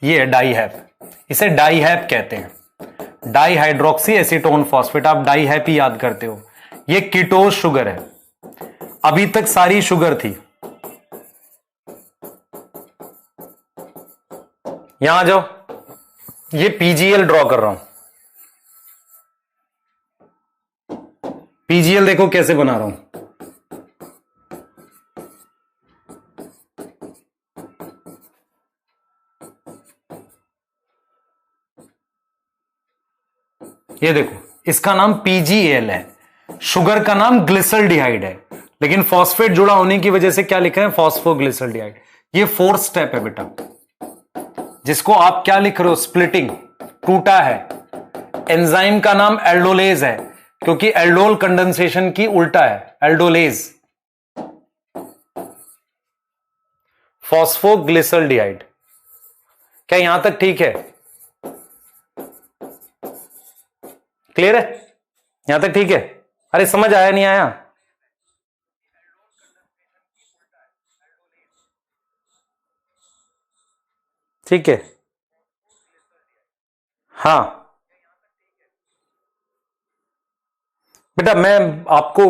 ये है डाईहैप, इसे डाईहैप कहते हैं, डाईहाइड्रोक्सी एसीटोन फॉस्फेट। आप डाईहैप ही याद करते हो। ये कीटोज शुगर है, अभी तक सारी शुगर थी। यहां आ जाओ, ये PGL ड्रॉ कर रहा हूं। PGL देखो कैसे बना रहा हूं। ये देखो, इसका नाम PGL है, शुगर का नाम ग्लिसल्डिहाइड है, लेकिन फॉस्फेट जुड़ा होने की वजह से क्या लिख रहे हैं, फॉस्फोग्लिसल्डिहाइड। ये 4th स्टेप है बेटा, जिसको आप क्या लिख रहे हो, स्प्लिटिंग, टूटा है। एंजाइम का नाम एल्डोलेज है, क्योंकि एल्डोल कंडेंसेशन की उल्टा है, एल्डोलेज। फॉस्फोग्लिसल्डिहाइड, क्या यहां तक ठीक है, क्लियर है, यहां तक ठीक है। अरे समझ आया नहीं आया, ठीक है। हाँ बेटा, मैं आपको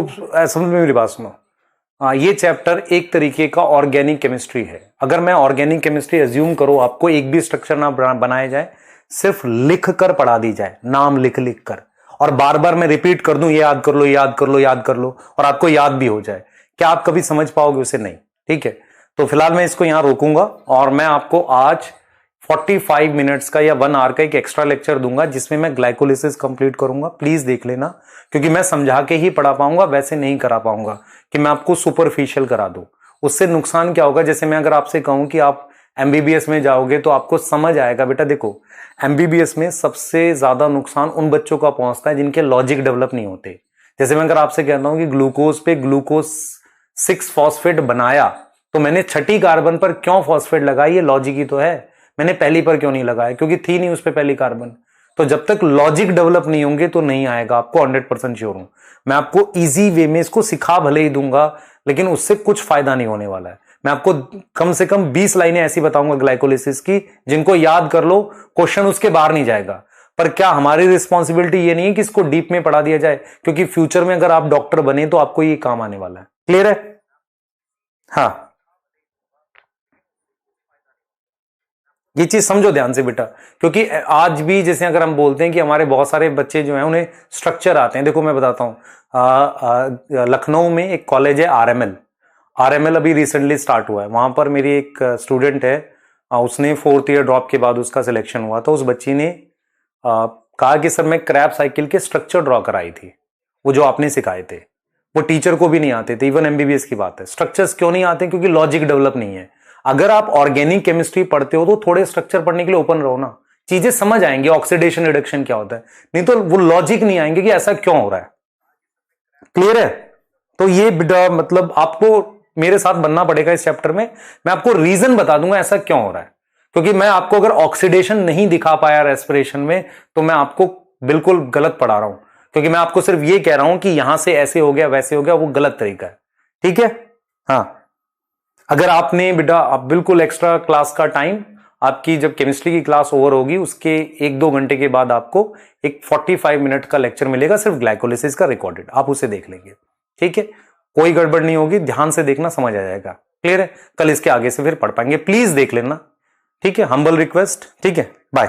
समझ में मेरी बात सुनो। ये चैप्टर एक तरीके का ऑर्गेनिक केमिस्ट्री है। अगर मैं ऑर्गेनिक केमिस्ट्री एज्यूम करो, आपको एक भी स्ट्रक्चर ना बनाया जाए, सिर्फ लिख कर पढ़ा दी जाए, नाम लिख लिख कर, और बार बार मैं रिपीट कर दूं, ये याद कर लो, याद कर लो, याद कर लो, और आपको याद भी हो जाए, क्या आप कभी समझ पाओगे उसे, नहीं। ठीक है, तो फिलहाल मैं इसको यहां रोकूंगा, और मैं आपको आज 45 मिनट्स का या 1 आवर का एक एक्स्ट्रा लेक्चर दूंगा, जिसमें मैं ग्लाइकोलिसिस कंप्लीट करूंगा। प्लीज देख लेना, क्योंकि मैं समझा के ही पढ़ा पाऊंगा, वैसे नहीं करा पाऊंगा कि मैं आपको सुपरफिशियल करा दूं। उससे नुकसान क्या होगा, जैसे मैं अगर आपसे कहूं कि आप MBBS में जाओगे तो आपको समझ आएगा। बेटा देखो, MBBS में सबसे ज्यादा नुकसान उन बच्चों का पहुंचता है जिनके लॉजिक डेवलप नहीं होते। जैसे मैं अगर आपसे कहता हूं कि ग्लूकोज पे ग्लूकोज 6 फॉस्फेट बनाया, तो मैंने 6ठी कार्बन पर क्यों फॉस्फेट लगाई, ये लॉजिक ही तो है। मैंने पहली पर क्यों नहीं लगाया, क्योंकि थी नहीं उस पर पहली कार्बन। तो जब तक लॉजिक डेवलप नहीं होंगे तो नहीं आएगा, आपको 100% श्योर हूं। मैं आपको इजी वे में इसको सिखा भले ही दूंगा, लेकिन उससे कुछ फायदा नहीं होने वाला है। मैं आपको कम से कम 20 लाइनें ऐसी बताऊंगा ग्लाइकोलिसिस की, जिनको याद कर लो, क्वेश्चन उसके बाहर नहीं जाएगा। पर क्या हमारी रिस्पॉन्सिबिलिटी ये नहीं है कि इसको डीप में पढ़ा दिया जाए, क्योंकि फ्यूचर में अगर आप डॉक्टर बने तो आपको ये काम आने वाला है। क्लियर है? हाँ, ये चीज समझो ध्यान से बेटा, क्योंकि आज भी जैसे अगर हम बोलते हैं कि हमारे बहुत सारे बच्चे जो हैं उन्हें स्ट्रक्चर आते हैं। देखो मैं बताता हूं, लखनऊ में एक कॉलेज है आरएमएल। आरएमएल अभी रिसेंटली स्टार्ट हुआ है। वहां पर मेरी एक स्टूडेंट है, उसने 4th ईयर ड्रॉप के बाद उसका सिलेक्शन हुआ। तो उस बच्ची ने कहा कि सर मैं क्रैब साइकिल के स्ट्रक्चर ड्रॉ कराई थी, वो जो आपने सिखाए थे। वो टीचर को भी नहीं आते थे, इवन एमबीबीएस की बात है। स्ट्रक्चर्स क्यों नहीं आते? क्योंकि लॉजिक डेवलप नहीं है। अगर आप ऑर्गेनिक केमिस्ट्री पढ़ते हो तो थोड़े स्ट्रक्चर पढ़ने के लिए ओपन रहो ना, चीजें समझ आएंगी, ऑक्सीडेशन रिडक्शन क्या होता है। नहीं तो वो लॉजिक नहीं आएंगे कि ऐसा क्यों हो रहा है। क्लियर है? तो ये मतलब आपको मेरे साथ बनना पड़ेगा इस चैप्टर में। मैं आपको रीजन बता दूंगा ऐसा क्यों हो रहा है, क्योंकि मैं आपको अगर ऑक्सीडेशन नहीं दिखा पाया रेस्पिरेशन में तो मैं आपको बिल्कुल गलत पढ़ा रहा हूं। क्योंकि मैं आपको सिर्फ ये कह रहा हूं कि यहां से ऐसे हो गया वैसे हो गया, वो गलत तरीका है। ठीक है? हाँ, अगर आपने बेटा आप बिल्कुल एक्स्ट्रा क्लास का टाइम, आपकी जब केमिस्ट्री की क्लास ओवर होगी उसके 1-2 घंटे के बाद आपको एक 45 मिनट का लेक्चर मिलेगा सिर्फ ग्लाइकोलिसिस का रिकॉर्डेड, आप उसे देख लेंगे। ठीक है? कोई गड़बड़ नहीं होगी, ध्यान से देखना, समझ आ जाएगा। क्लियर है? कल इसके आगे से फिर पढ़ पाएंगे, प्लीज देख लेना। ठीक है? Humble request. ठीक है? बाय।